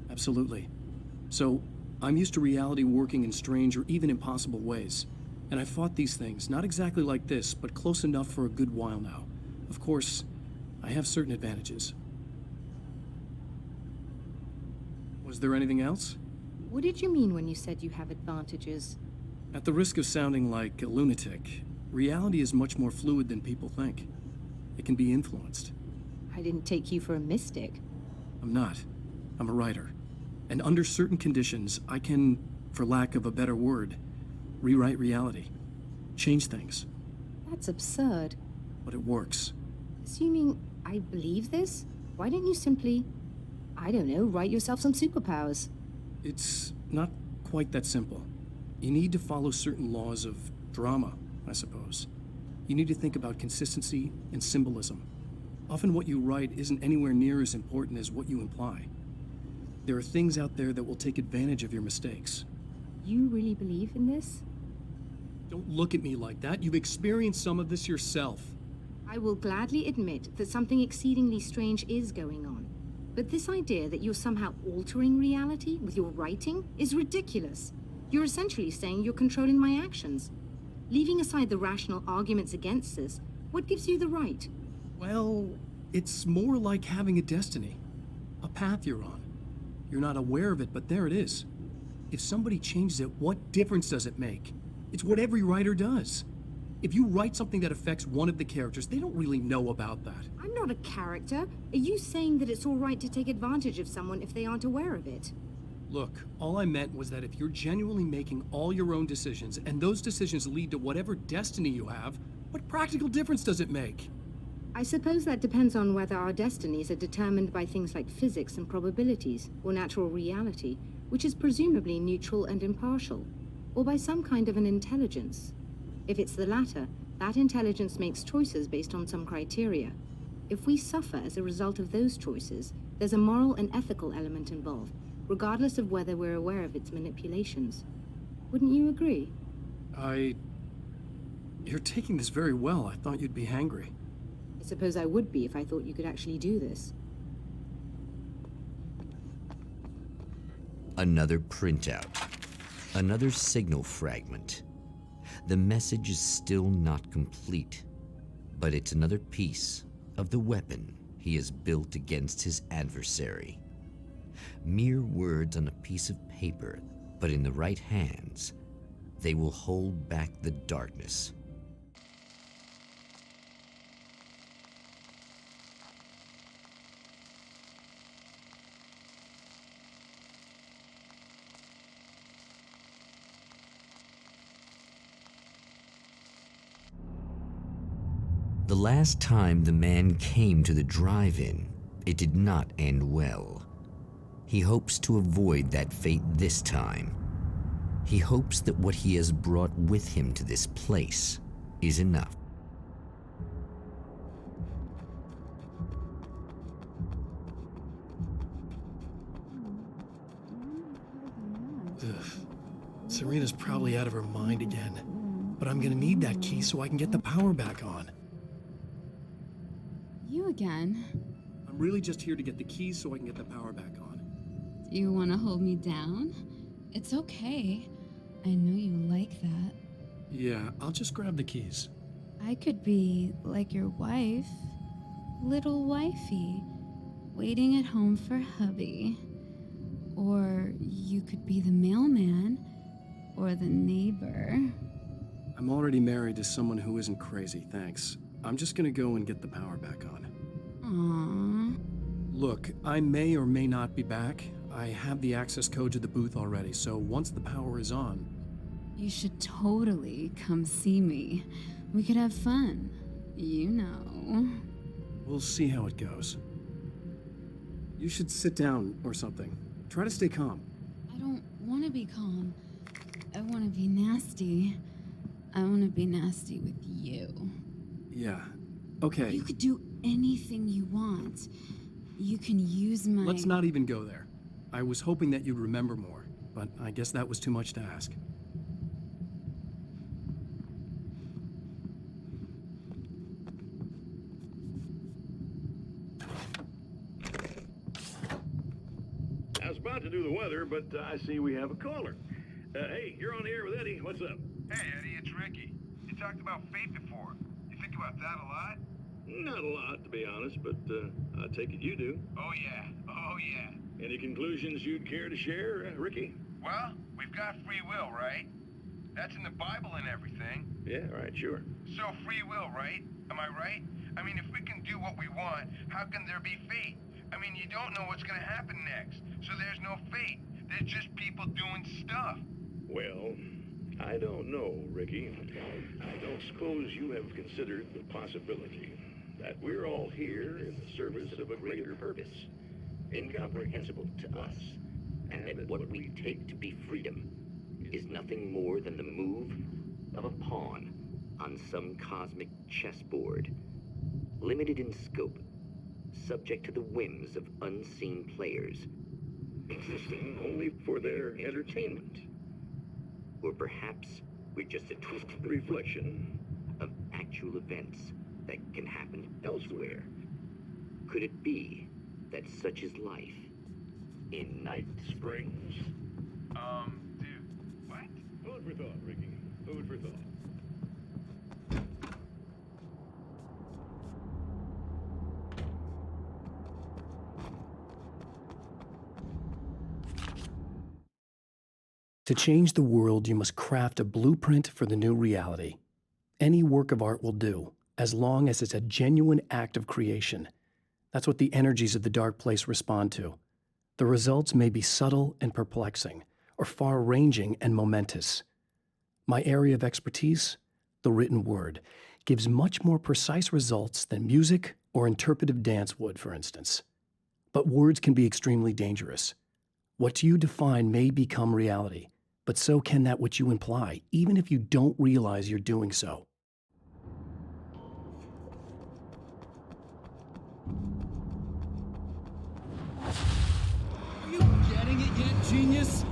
Absolutely. So, I'm used to reality working in strange or even impossible ways, and I fought these things, not exactly like this, but close enough for a good while now. Of course, I have certain advantages. Was there anything else? What did you mean when you said you have advantages? At the risk of sounding like a lunatic, reality is much more fluid than people think. It can be influenced. I didn't take you for a mystic. I'm not. I'm a writer. And under certain conditions, I can, for lack of a better word, rewrite reality. Change things. That's absurd. But it works. Assuming I believe this, why don't you simply, I don't know, write yourself some superpowers? It's not quite that simple. You need to follow certain laws of drama, I suppose. You need to think about consistency and symbolism. Often what you write isn't anywhere near as important as what you imply. There are things out there that will take advantage of your mistakes. You really believe in this? Don't look at me like that. You've experienced some of this yourself. I will gladly admit that something exceedingly strange is going on. But this idea that you're somehow altering reality with your writing is ridiculous. You're essentially saying you're controlling my actions. Leaving aside the rational arguments against this, what gives you the right? Well, it's more like having a destiny. A path you're on. You're not aware of it, but there it is. If somebody changes it, what difference does it make? It's what every writer does. If you write something that affects one of the characters, they don't really know about that. I'm not a character. Are you saying that it's all right to take advantage of someone if they aren't aware of it? Look, all I meant was that if you're genuinely making all your own decisions, and those decisions lead to whatever destiny you have, what practical difference does it make? I suppose that depends on whether our destinies are determined by things like physics and probabilities, or natural reality, which is presumably neutral and impartial, or by some kind of an intelligence. If it's the latter, that intelligence makes choices based on some criteria. If we suffer as a result of those choices, there's a moral and ethical element involved, regardless of whether we're aware of its manipulations. Wouldn't you agree? You're taking this very well. I thought you'd be hangry. I suppose I would be if I thought you could actually do this. Another printout. Another signal fragment. The message is still not complete, but it's another piece of the weapon he has built against his adversary. Mere words on a piece of paper, but in the right hands, they will hold back the darkness. The last time the man came to the drive-in, it did not end well. He hopes to avoid that fate this time. He hopes that what he has brought with him to this place is enough. Ugh. Serena's probably out of her mind again. But I'm gonna need that key so I can get the power back on. You again? I'm really just here to get the keys so I can get the power back on. Do you want to hold me down? It's okay. I know you like that. Yeah, I'll just grab the keys. I could be like your wife. Little wifey. Waiting at home for hubby. Or you could be the mailman. Or the neighbor. I'm already married to someone who isn't crazy, thanks. I'm just gonna go and get the power back on. Aww. Look, I may or may not be back. I have the access code to the booth already, so once the power is on... You should totally come see me. We could have fun. You know. We'll see how it goes. You should sit down or something. Try to stay calm. I don't want to be calm. I want to be nasty. I want to be nasty with you. Yeah, okay. You could do anything you want. You can use my... Let's not even go there. I was hoping that you'd remember more, but I guess that was too much to ask. I was about to do the weather, but I see we have a caller. Hey, you're on the air with Eddie. What's up? Hey, Eddie, it's Ricky. You talked about fate before. You think about that a lot? Not a lot, to be honest, but I take it you do. Oh, yeah. Oh, yeah. Any conclusions you'd care to share, Ricky? Well, we've got free will, right? That's in the Bible and everything. Yeah, right, sure. So free will, right? Am I right? I mean, if we can do what we want, how can there be fate? I mean, you don't know what's gonna happen next, so there's no fate. There's just people doing stuff. Well, I don't know, Ricky. I don't suppose you have considered the possibility that we're all here in the service of a greater purpose, incomprehensible to us, And that what we take to be freedom is nothing more than the move of a pawn on some cosmic chessboard, limited in scope, subject to the whims of unseen players, existing only for their entertainment. or perhaps we're just a twisted Reflection of actual events that can happen elsewhere. Could it be that such is life in Night Springs. Dude, what? Food for thought, Ricky. Food for thought. To change the world, you must craft a blueprint for the new reality. Any work of art will do, as long as it's a genuine act of creation. That's what the energies of the dark place respond to. The results may be subtle and perplexing, or far-ranging and momentous. My area of expertise, the written word, gives much more precise results than music or interpretive dance would, for instance. But words can be extremely dangerous. What you define may become reality, but so can that which you imply, even if you don't realize you're doing so. Are you getting it yet, genius?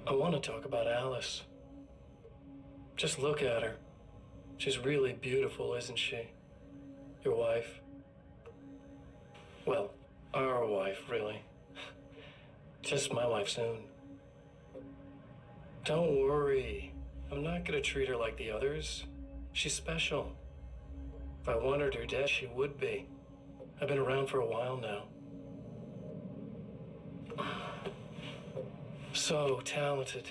I want to talk about Alice. Just look at her. She's really beautiful, isn't she? Your wife. Well, our wife, really. Just my wife soon. Don't worry. I'm not gonna treat her like the others. She's special. If I wanted her dead, she would be. I've been around for a while now. So talented.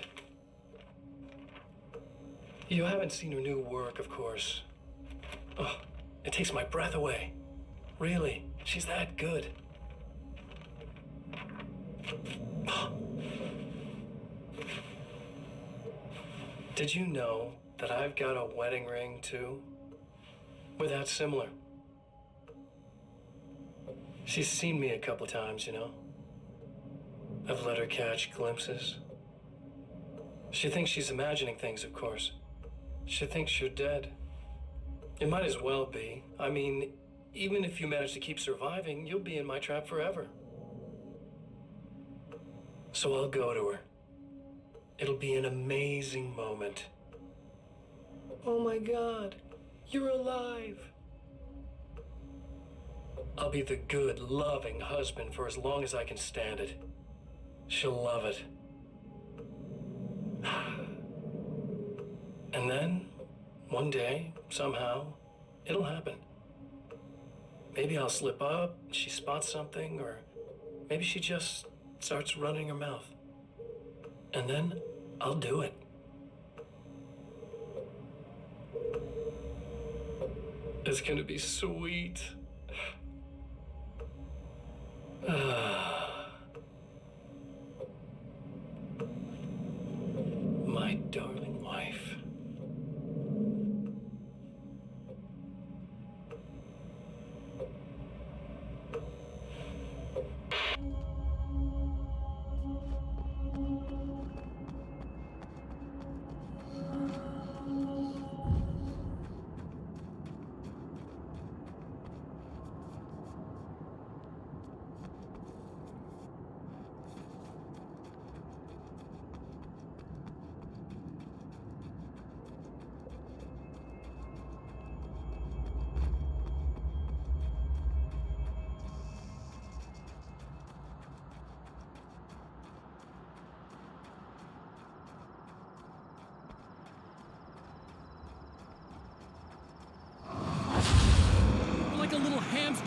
You haven't seen her new work, of course. Oh, it takes my breath away. Really, she's that good. Did you know that I've got a wedding ring, too? We're that similar. She's seen me a couple times, you know. I've let her catch glimpses. She thinks she's imagining things, of course. She thinks you're dead. It might as well be. I mean, even if you manage to keep surviving, you'll be in my trap forever. So I'll go to her. It'll be an amazing moment. Oh my God, you're alive. I'll be the good, loving husband for as long as I can stand it. She'll love it. And then, one day, somehow, it'll happen. Maybe I'll slip up, she spots something, or maybe she just starts running her mouth. And then, I'll do it. It's gonna be sweet. My darling wife.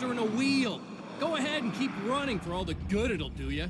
faster than a wheel. Go ahead and keep running for all the good it'll do you.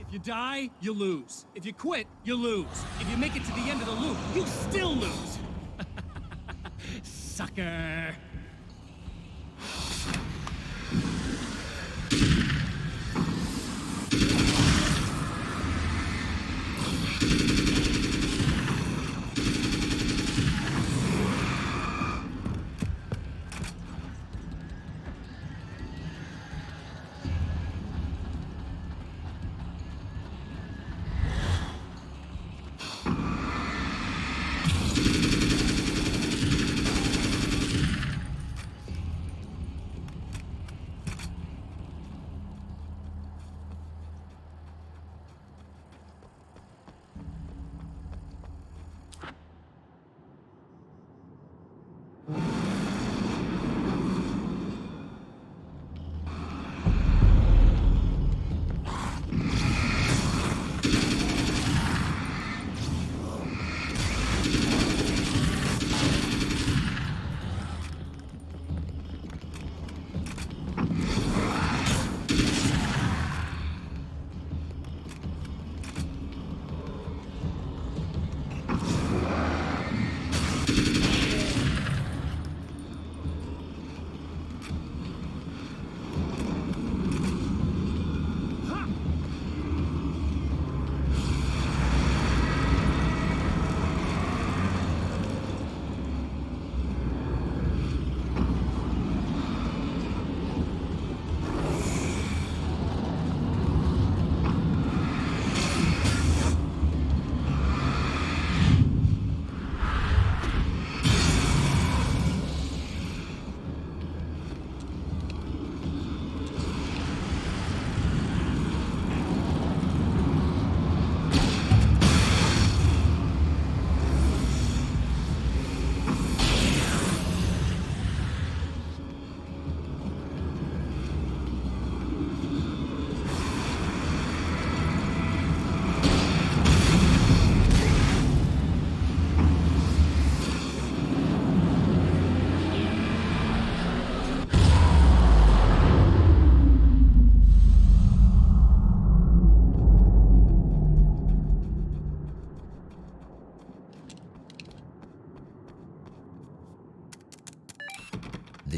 If you die, you lose. If you quit, you lose. If you make it to the end of the loop, you still lose. Sucker.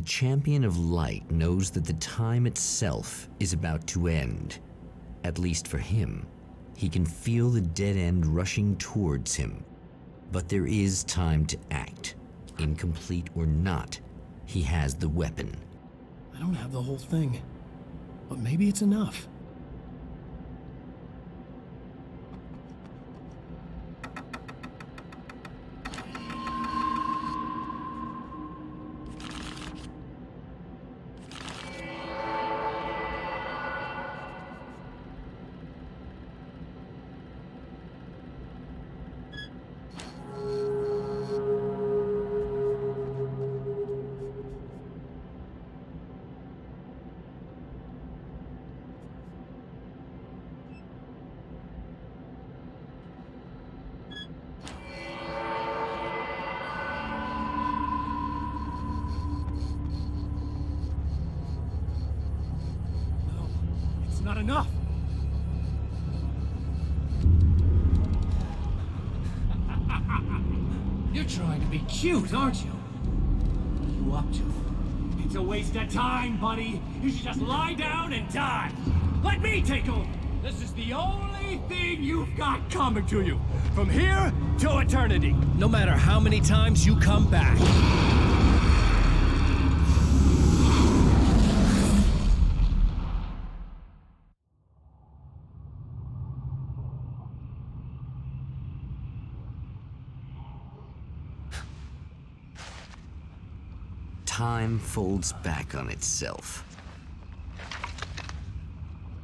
champion of light knows that the time itself is about to end. At least for him. He can feel the dead end rushing towards him. But there is time to act. Incomplete or not, he has the weapon. I don't have the whole thing, but maybe it's enough. Not enough. You're trying to be cute, aren't you? What are you up to? It's a waste of time, buddy. You should just lie down and die. Let me take over. This is the only thing you've got coming to you. From here to eternity. No matter how many times you come back. Time folds back on itself.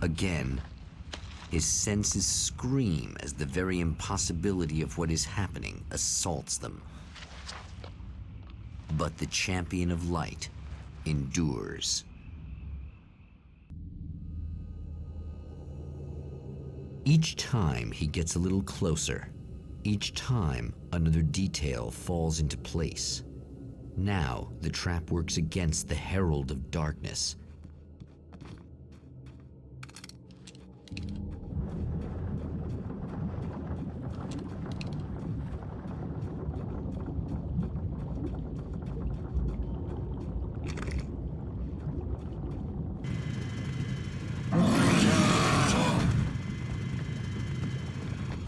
Again, his senses scream as the very impossibility of what is happening assaults them. But the champion of light endures. Each time he gets a little closer, each time another detail falls into place. Now, the trap works against the Herald of Darkness.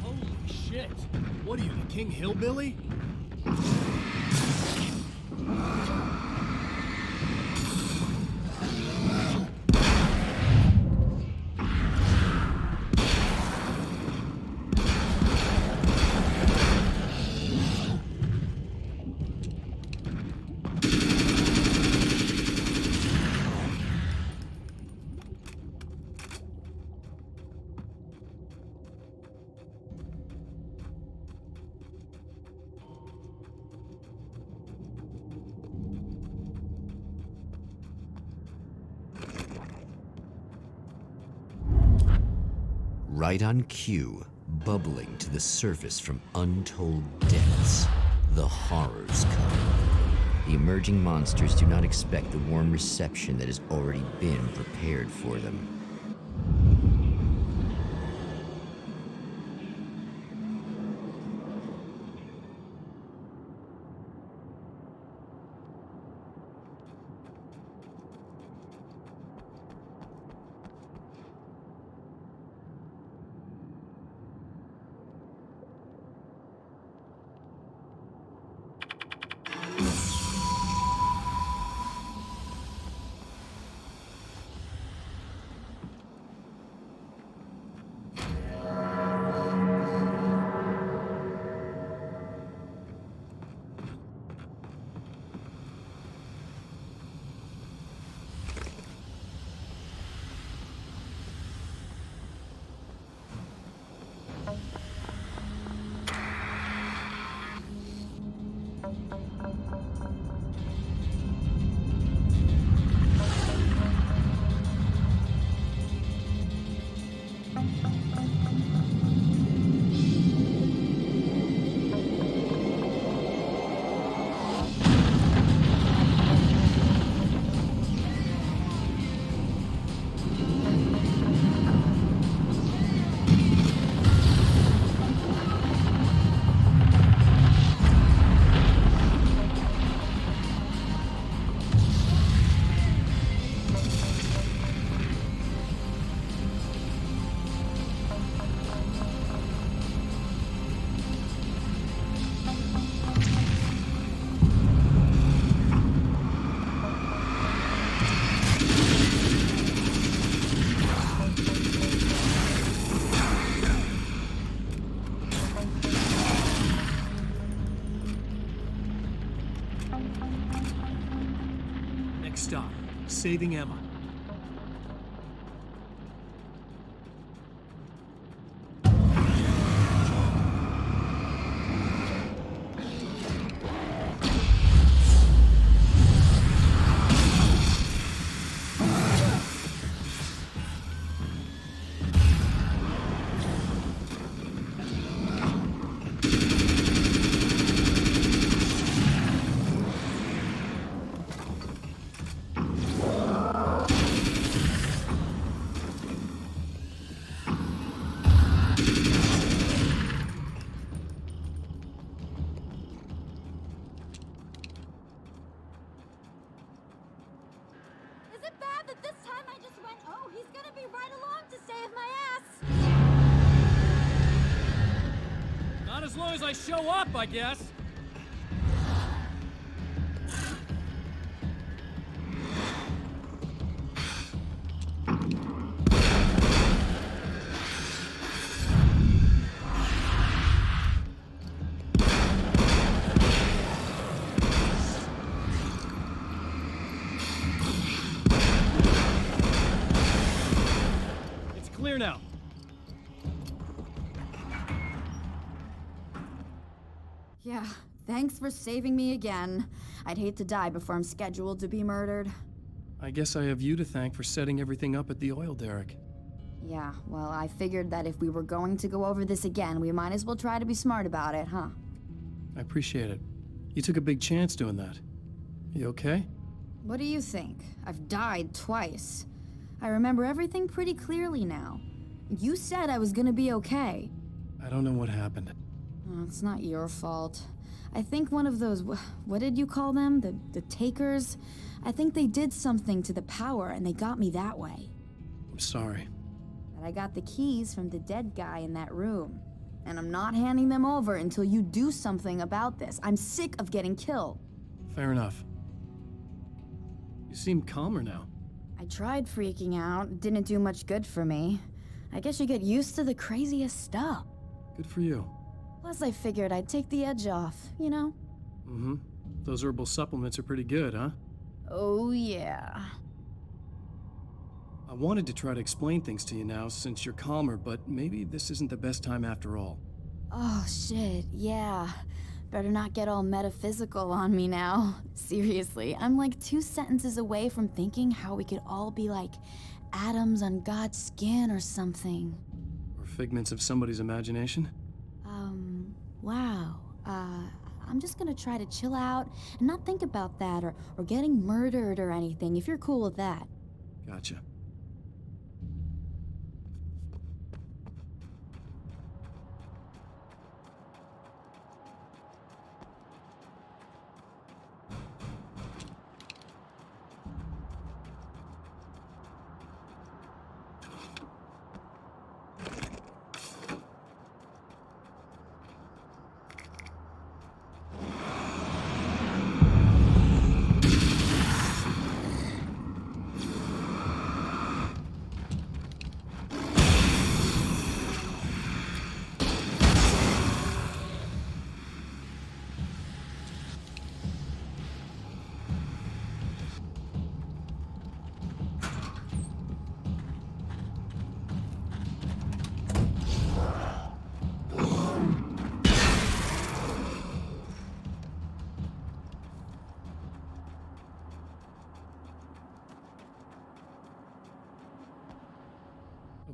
Holy shit! What are you, the King Hillbilly? Right on cue, bubbling to the surface from untold depths, the horrors come. The emerging monsters do not expect the warm reception that has already been prepared for them. stop. Saving Emma. Is it bad that this time I just went, oh, he's gonna be right along to save my ass? Not as long as I show up, I guess. It's clear now. Yeah, thanks for saving me again. I'd hate to die before I'm scheduled to be murdered. I guess I have you to thank for setting everything up at the oil derrick. Yeah, well, I figured that if we were going to go over this again, we might as well try to be smart about it, huh? I appreciate it. You took a big chance doing that. You okay? What do you think? I've died twice. I remember everything pretty clearly now. You said I was gonna be okay. I don't know what happened. Oh, it's not your fault. I think one of those, what did you call them? The takers? I think they did something to the power and they got me that way. I'm sorry. But I got the keys from the dead guy in that room. And I'm not handing them over until you do something about this. I'm sick of getting killed. Fair enough. You seem calmer now. I tried freaking out. It didn't do much good for me. I guess you get used to the craziest stuff. Good for you. Plus, I figured I'd take the edge off, you know? Mm-hmm. Those herbal supplements are pretty good, huh? Oh, yeah. I wanted to try to explain things to you now since you're calmer, but maybe this isn't the best time after all. Oh, shit, yeah. Better not get all metaphysical on me now. Seriously, I'm like 2 sentences away from thinking how we could all be like atoms on God's skin or something. Or figments of somebody's imagination? Wow. I'm just gonna try to chill out and not think about that or getting murdered or anything, if you're cool with that. Gotcha.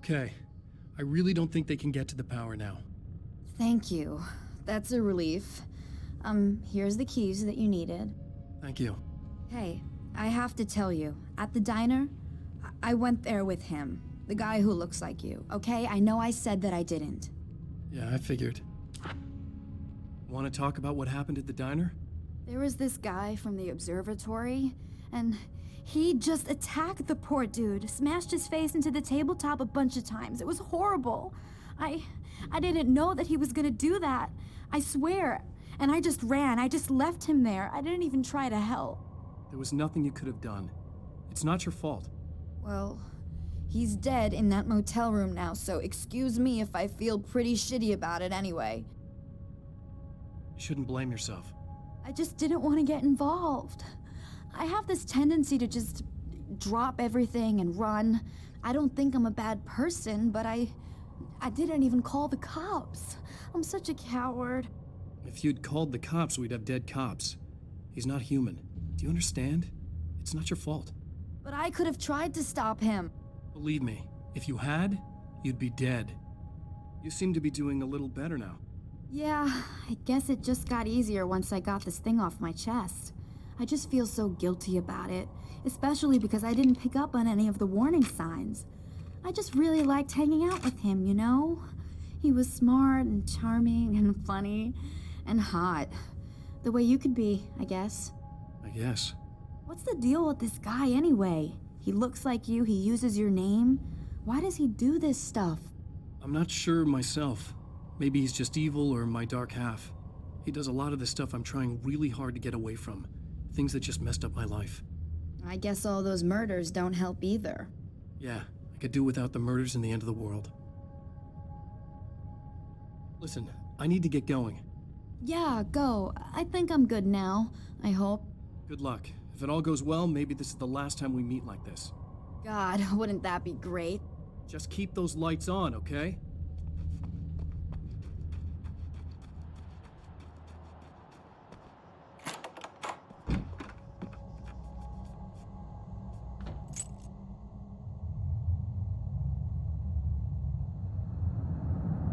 Okay. I really don't think they can get to the power now. Thank you. That's a relief. Here's the keys that you needed. Thank you. Hey, I have to tell you, at the diner, I went there with him. The guy who looks like you, okay? I know I said that I didn't. Yeah, I figured. Want to talk about what happened at the diner? There was this guy from the observatory, and he just attacked the poor dude, smashed his face into the tabletop a bunch of times. It was horrible. I didn't know that he was gonna do that. I swear. And I just ran. I just left him there. I didn't even try to help. There was nothing you could have done. It's not your fault. Well, he's dead in that motel room now, so excuse me if I feel pretty shitty about it anyway. You shouldn't blame yourself. I just didn't want to get involved. I have this tendency to just drop everything and run. I don't think I'm a bad person, but I didn't even call the cops. I'm such a coward. If you'd called the cops, we'd have dead cops. He's not human. Do you understand? It's not your fault. But I could have tried to stop him. Believe me, if you had, you'd be dead. You seem to be doing a little better now. Yeah, I guess it just got easier once I got this thing off my chest. I just feel so guilty about it, especially because I didn't pick up on any of the warning signs. I just really liked hanging out with him, you know? He was smart and charming and funny and hot. The way you could be, I guess. I guess. What's the deal with this guy anyway? He looks like you, he uses your name. Why does he do this stuff? I'm not sure myself. Maybe he's just evil or my dark half. He does a lot of the stuff I'm trying really hard to get away from. Things that just messed up my life. I guess all those murders don't help either. Yeah, I could do without the murders and the end of the world. Listen, I need to get going. Yeah, go. I think I'm good now. I hope. Good luck. If it all goes well, maybe this is the last time we meet like this. God, wouldn't that be great? Just keep those lights on, okay?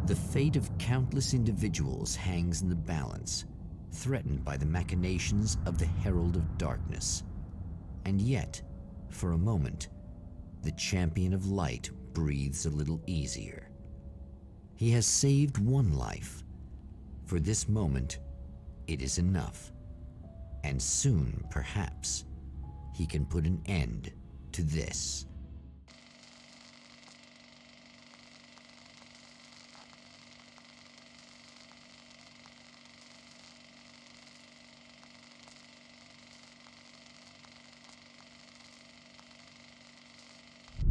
The fate of countless individuals hangs in the balance, threatened by the machinations of the Herald of Darkness. And yet, for a moment, the champion of light breathes a little easier. He has saved one life. For this moment, it is enough. And soon, perhaps, he can put an end to this.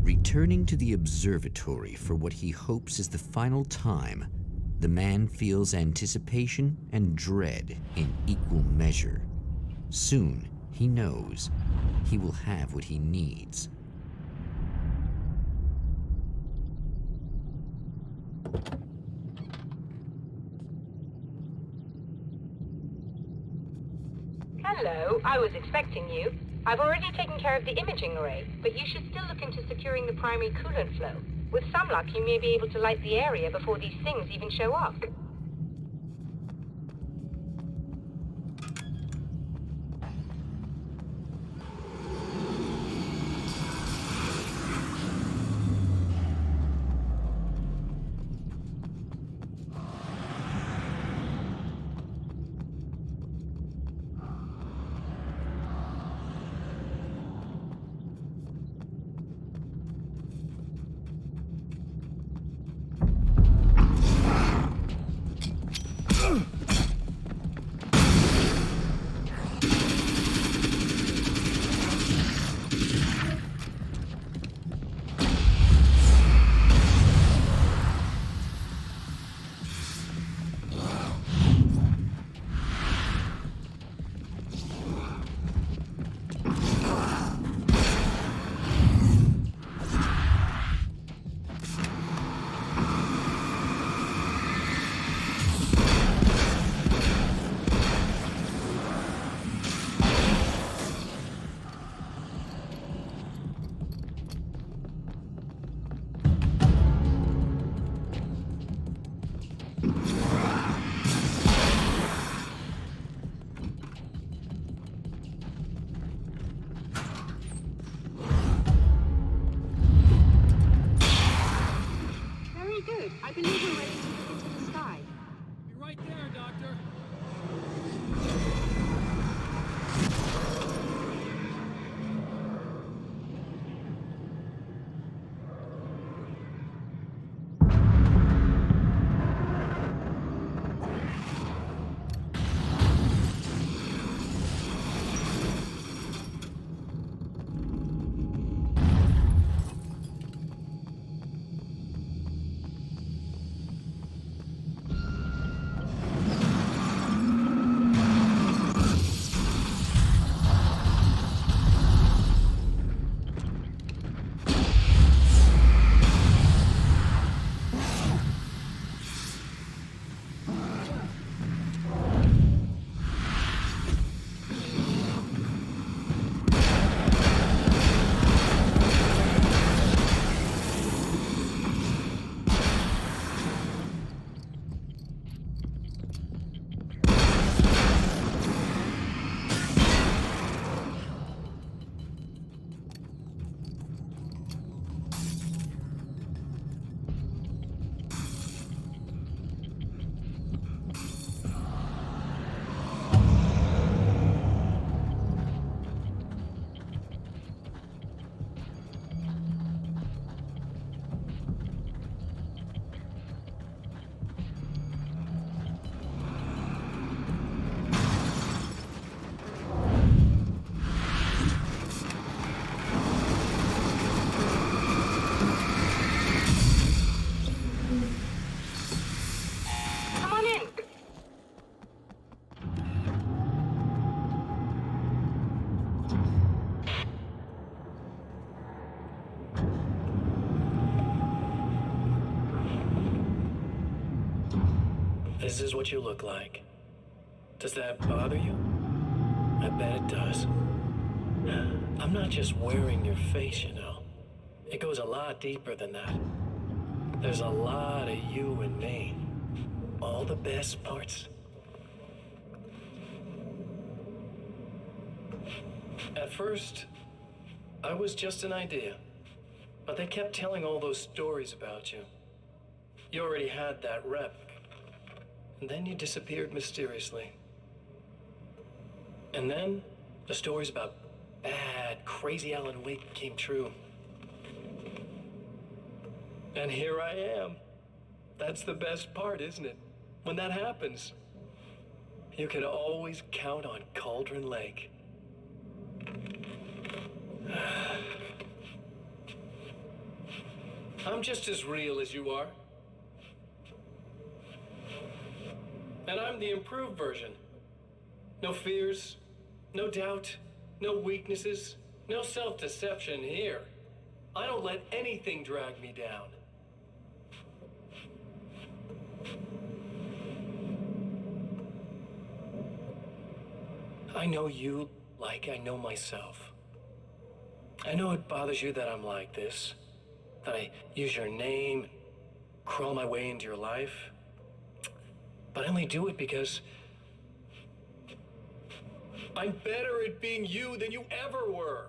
Returning to the observatory for what he hopes is the final time, the man feels anticipation and dread in equal measure. Soon, he knows he will have what he needs. Hello, I was expecting you. I've already taken care of the imaging array, but you should still look into securing the primary coolant flow. With some luck, you may be able to light the area before these things even show up. I believe we're ready to look into the sky. Be right there, Doctor. This is what you look like. Does that bother you? I bet it does. I'm not just wearing your face, you know. It goes a lot deeper than that. There's a lot of you and me. All the best parts. At first, I was just an idea. But they kept telling all those stories about you. You already had that rep. And then you disappeared mysteriously. And then, the stories about bad, crazy Alan Wake came true. And here I am. That's the best part, isn't it? When that happens, you can always count on Cauldron Lake. I'm just as real as you are. And I'm the improved version. No fears, no doubt, no weaknesses, no self-deception here. I don't let anything drag me down. I know you like I know myself. I know it bothers you that I'm like this, that I use your name, crawl my way into your life. But I only do it because I'm better at being you than you ever were.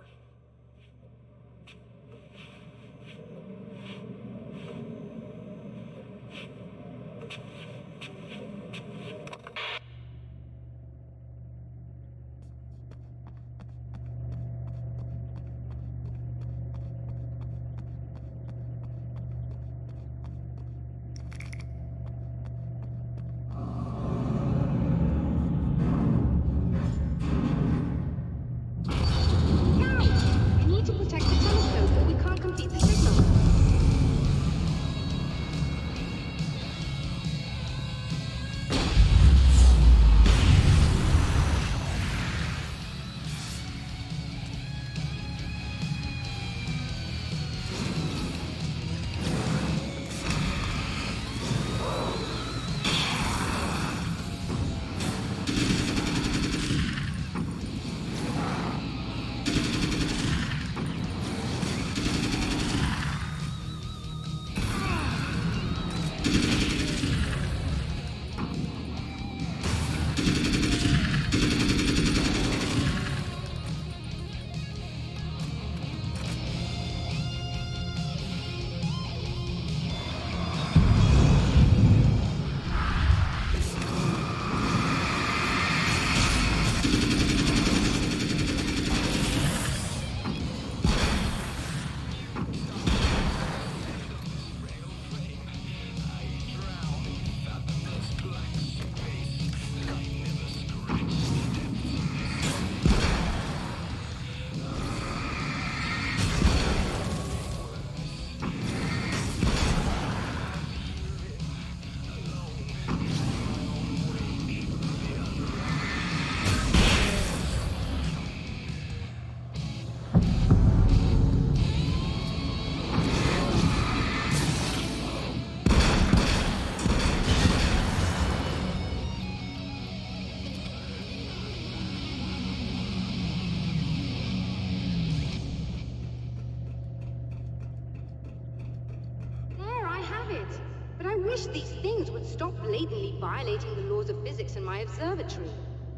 These things would stop blatantly violating the laws of physics in my observatory.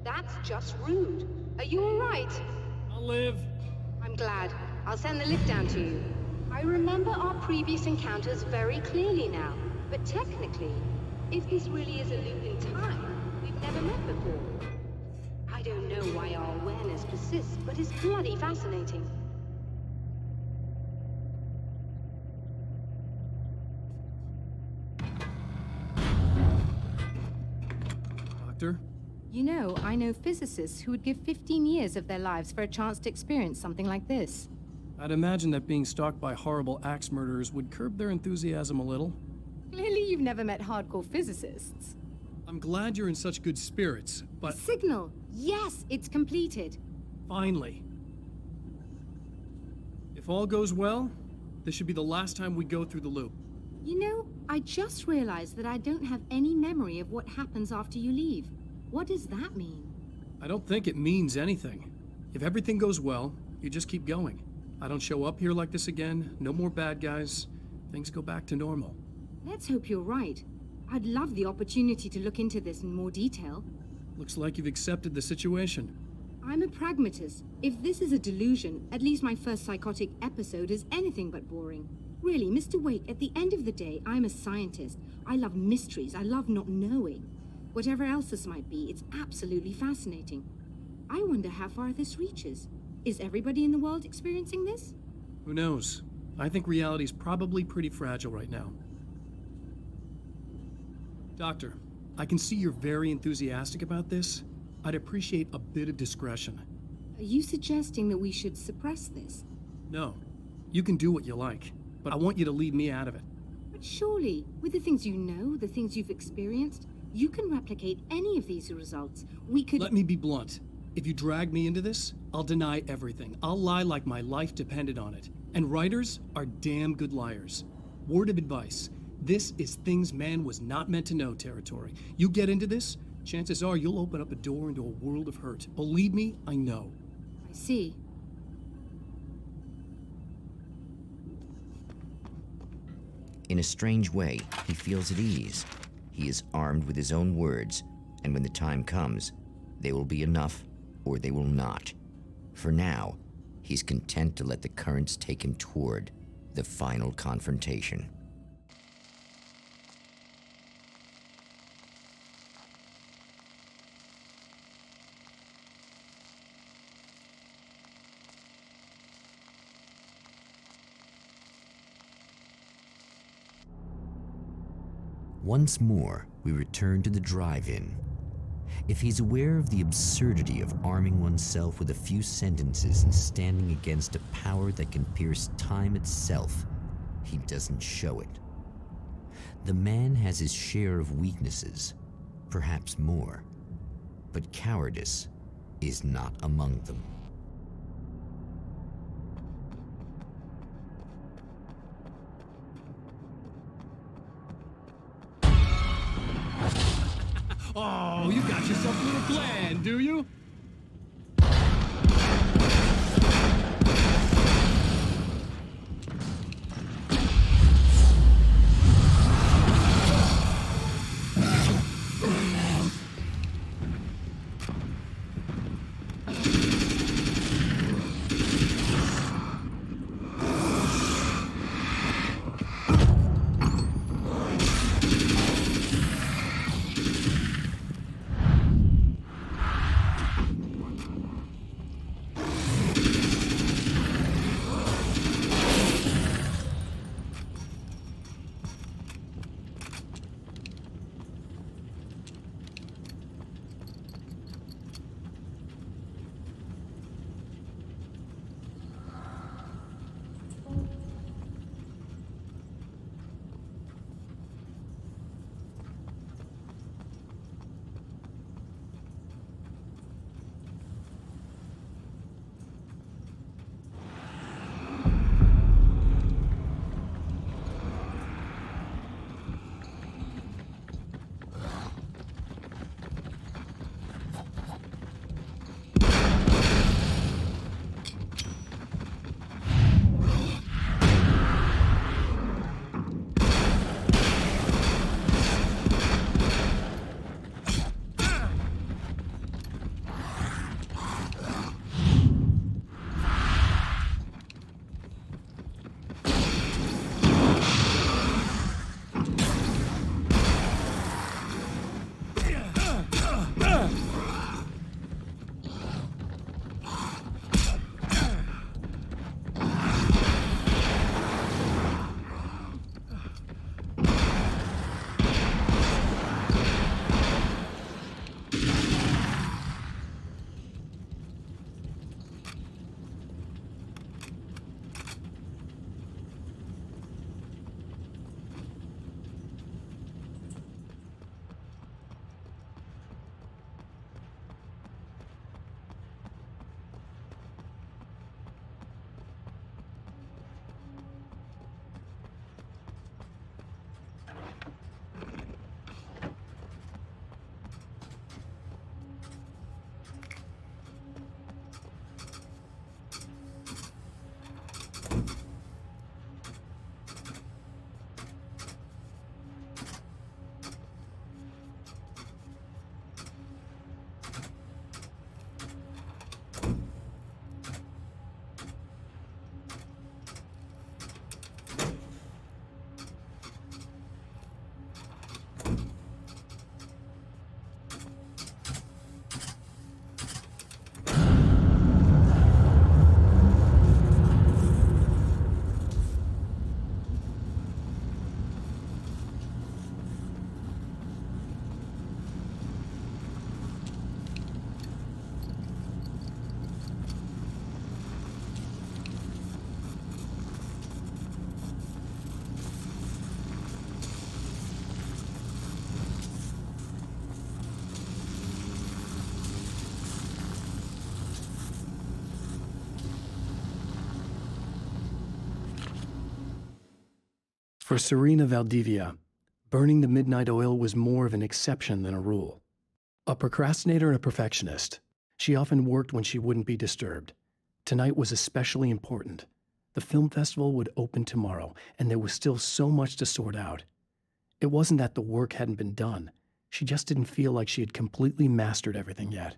That's just rude. Are you all right? I'll live. I'm glad. I'll send the lift down to you. I remember our previous encounters very clearly now, but technically, if this really is a loop in time, we've never met before. I don't know why our awareness persists, but it's bloody fascinating. You know, I know physicists who would give 15 years of their lives for a chance to experience something like this. I'd imagine that being stalked by horrible axe murderers would curb their enthusiasm a little. Clearly you've never met hardcore physicists. I'm glad you're in such good spirits, but... Signal! Yes, it's completed. Finally. If all goes well, this should be the last time we go through the loop. You know, I just realized that I don't have any memory of what happens after you leave. What does that mean? I don't think it means anything. If everything goes well, you just keep going. I don't show up here like this again, no more bad guys. Things go back to normal. Let's hope you're right. I'd love the opportunity to look into this in more detail. Looks like you've accepted the situation. I'm a pragmatist. If this is a delusion, at least my first psychotic episode is anything but boring. Really, Mr. Wake, at the end of the day, I'm a scientist. I love mysteries. I love not knowing. Whatever else this might be, it's absolutely fascinating. I wonder how far this reaches. Is everybody in the world experiencing this? Who knows? I think reality's probably pretty fragile right now. Doctor, I can see you're very enthusiastic about this. I'd appreciate a bit of discretion. Are you suggesting that we should suppress this? No. You can do what you like, but I want you to leave me out of it. But surely, with the things you know, the things you've experienced, you can replicate any of these results. We could— Let me be blunt. If you drag me into this, I'll deny everything. I'll lie like my life depended on it. And writers are damn good liars. Word of advice. This is things man was not meant to know territory. You get into this, chances are you'll open up a door into a world of hurt. Believe me, I know. I see. In a strange way, he feels at ease. He is armed with his own words, and when the time comes, they will be enough or they will not. For now, he's content to let the currents take him toward the final confrontation. Once more, we return to the drive-in. If he's aware of the absurdity of arming oneself with a few sentences and standing against a power that can pierce time itself, he doesn't show it. The man has his share of weaknesses, perhaps more, but cowardice is not among them. Oh, you got yourself a little plan, do you? For Serena Valdivia, burning the midnight oil was more of an exception than a rule. A procrastinator and a perfectionist, she often worked when she wouldn't be disturbed. Tonight was especially important. The film festival would open tomorrow, and there was still so much to sort out. It wasn't that the work hadn't been done. She just didn't feel like she had completely mastered everything yet.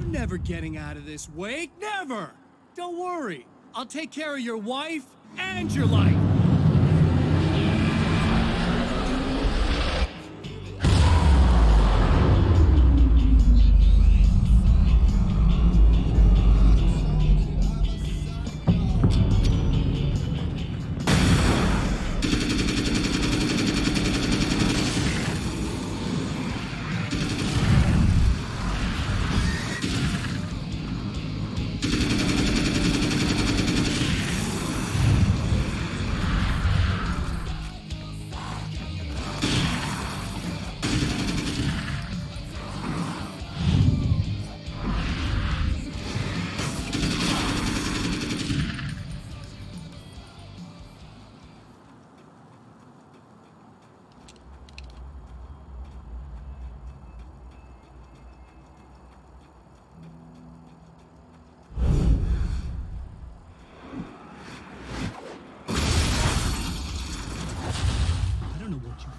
Never getting out of this, Wake. Never! Don't worry. I'll take care of your wife and your life.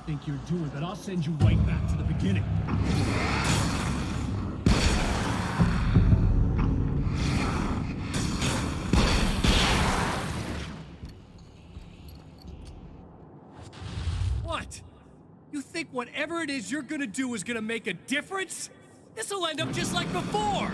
Think you're doing, but I'll send you right back to the beginning. What? You think whatever it is you're gonna do is gonna make a difference? This'll end up just like before!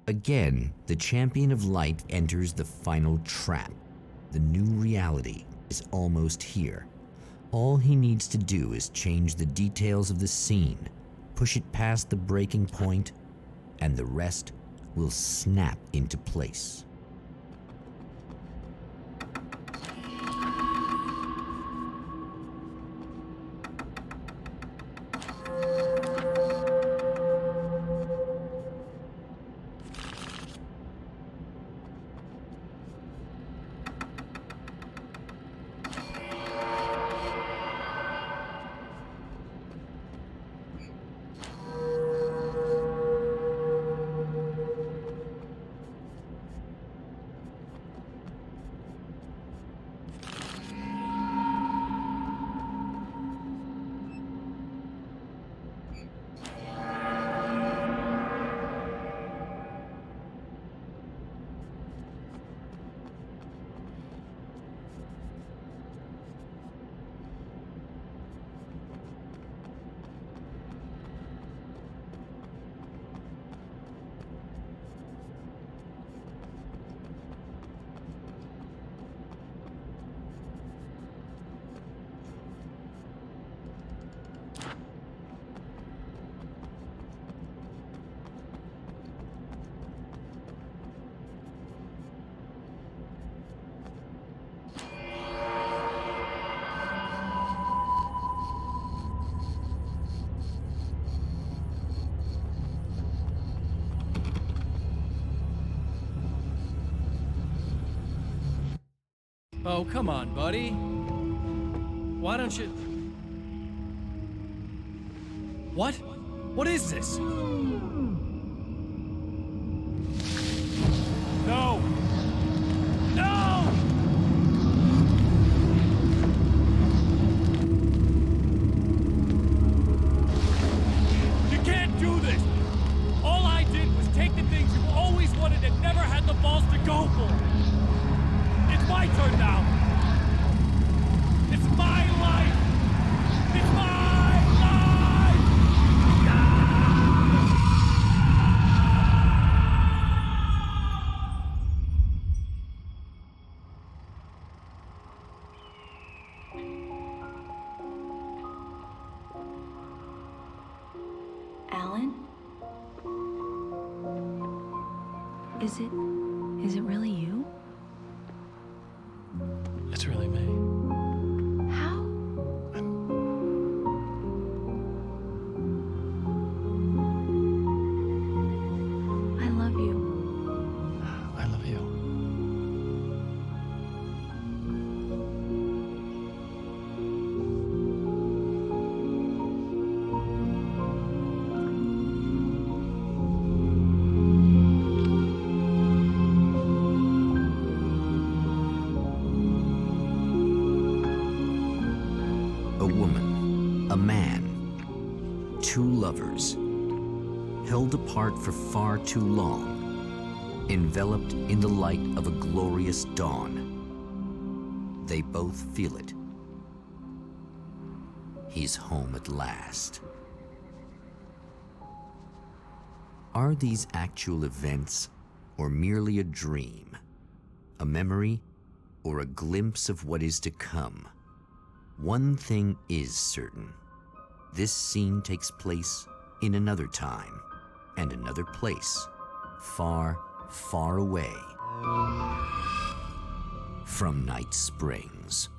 Again, the champion of light enters the final trap. The new reality is almost here. All he needs to do is change the details of the scene, push it past the breaking point, and the rest will snap into place. Oh, come on, buddy. Why don't you... What? What is this? No! No! You can't do this! All I did was take the things you always wanted and never had the balls to go for. It's my turn now. It's my life. It's my life! Alan? Is it really you? It's really me. How? I love you. I love you. A woman, a man, two lovers, held apart for far too long, enveloped in the light of a glorious dawn. They both feel it. He's home at last. Are these actual events, or merely a dream, a memory, or a glimpse of what is to come? One thing is certain. This scene takes place in another time and another place, far, far away from Night Springs.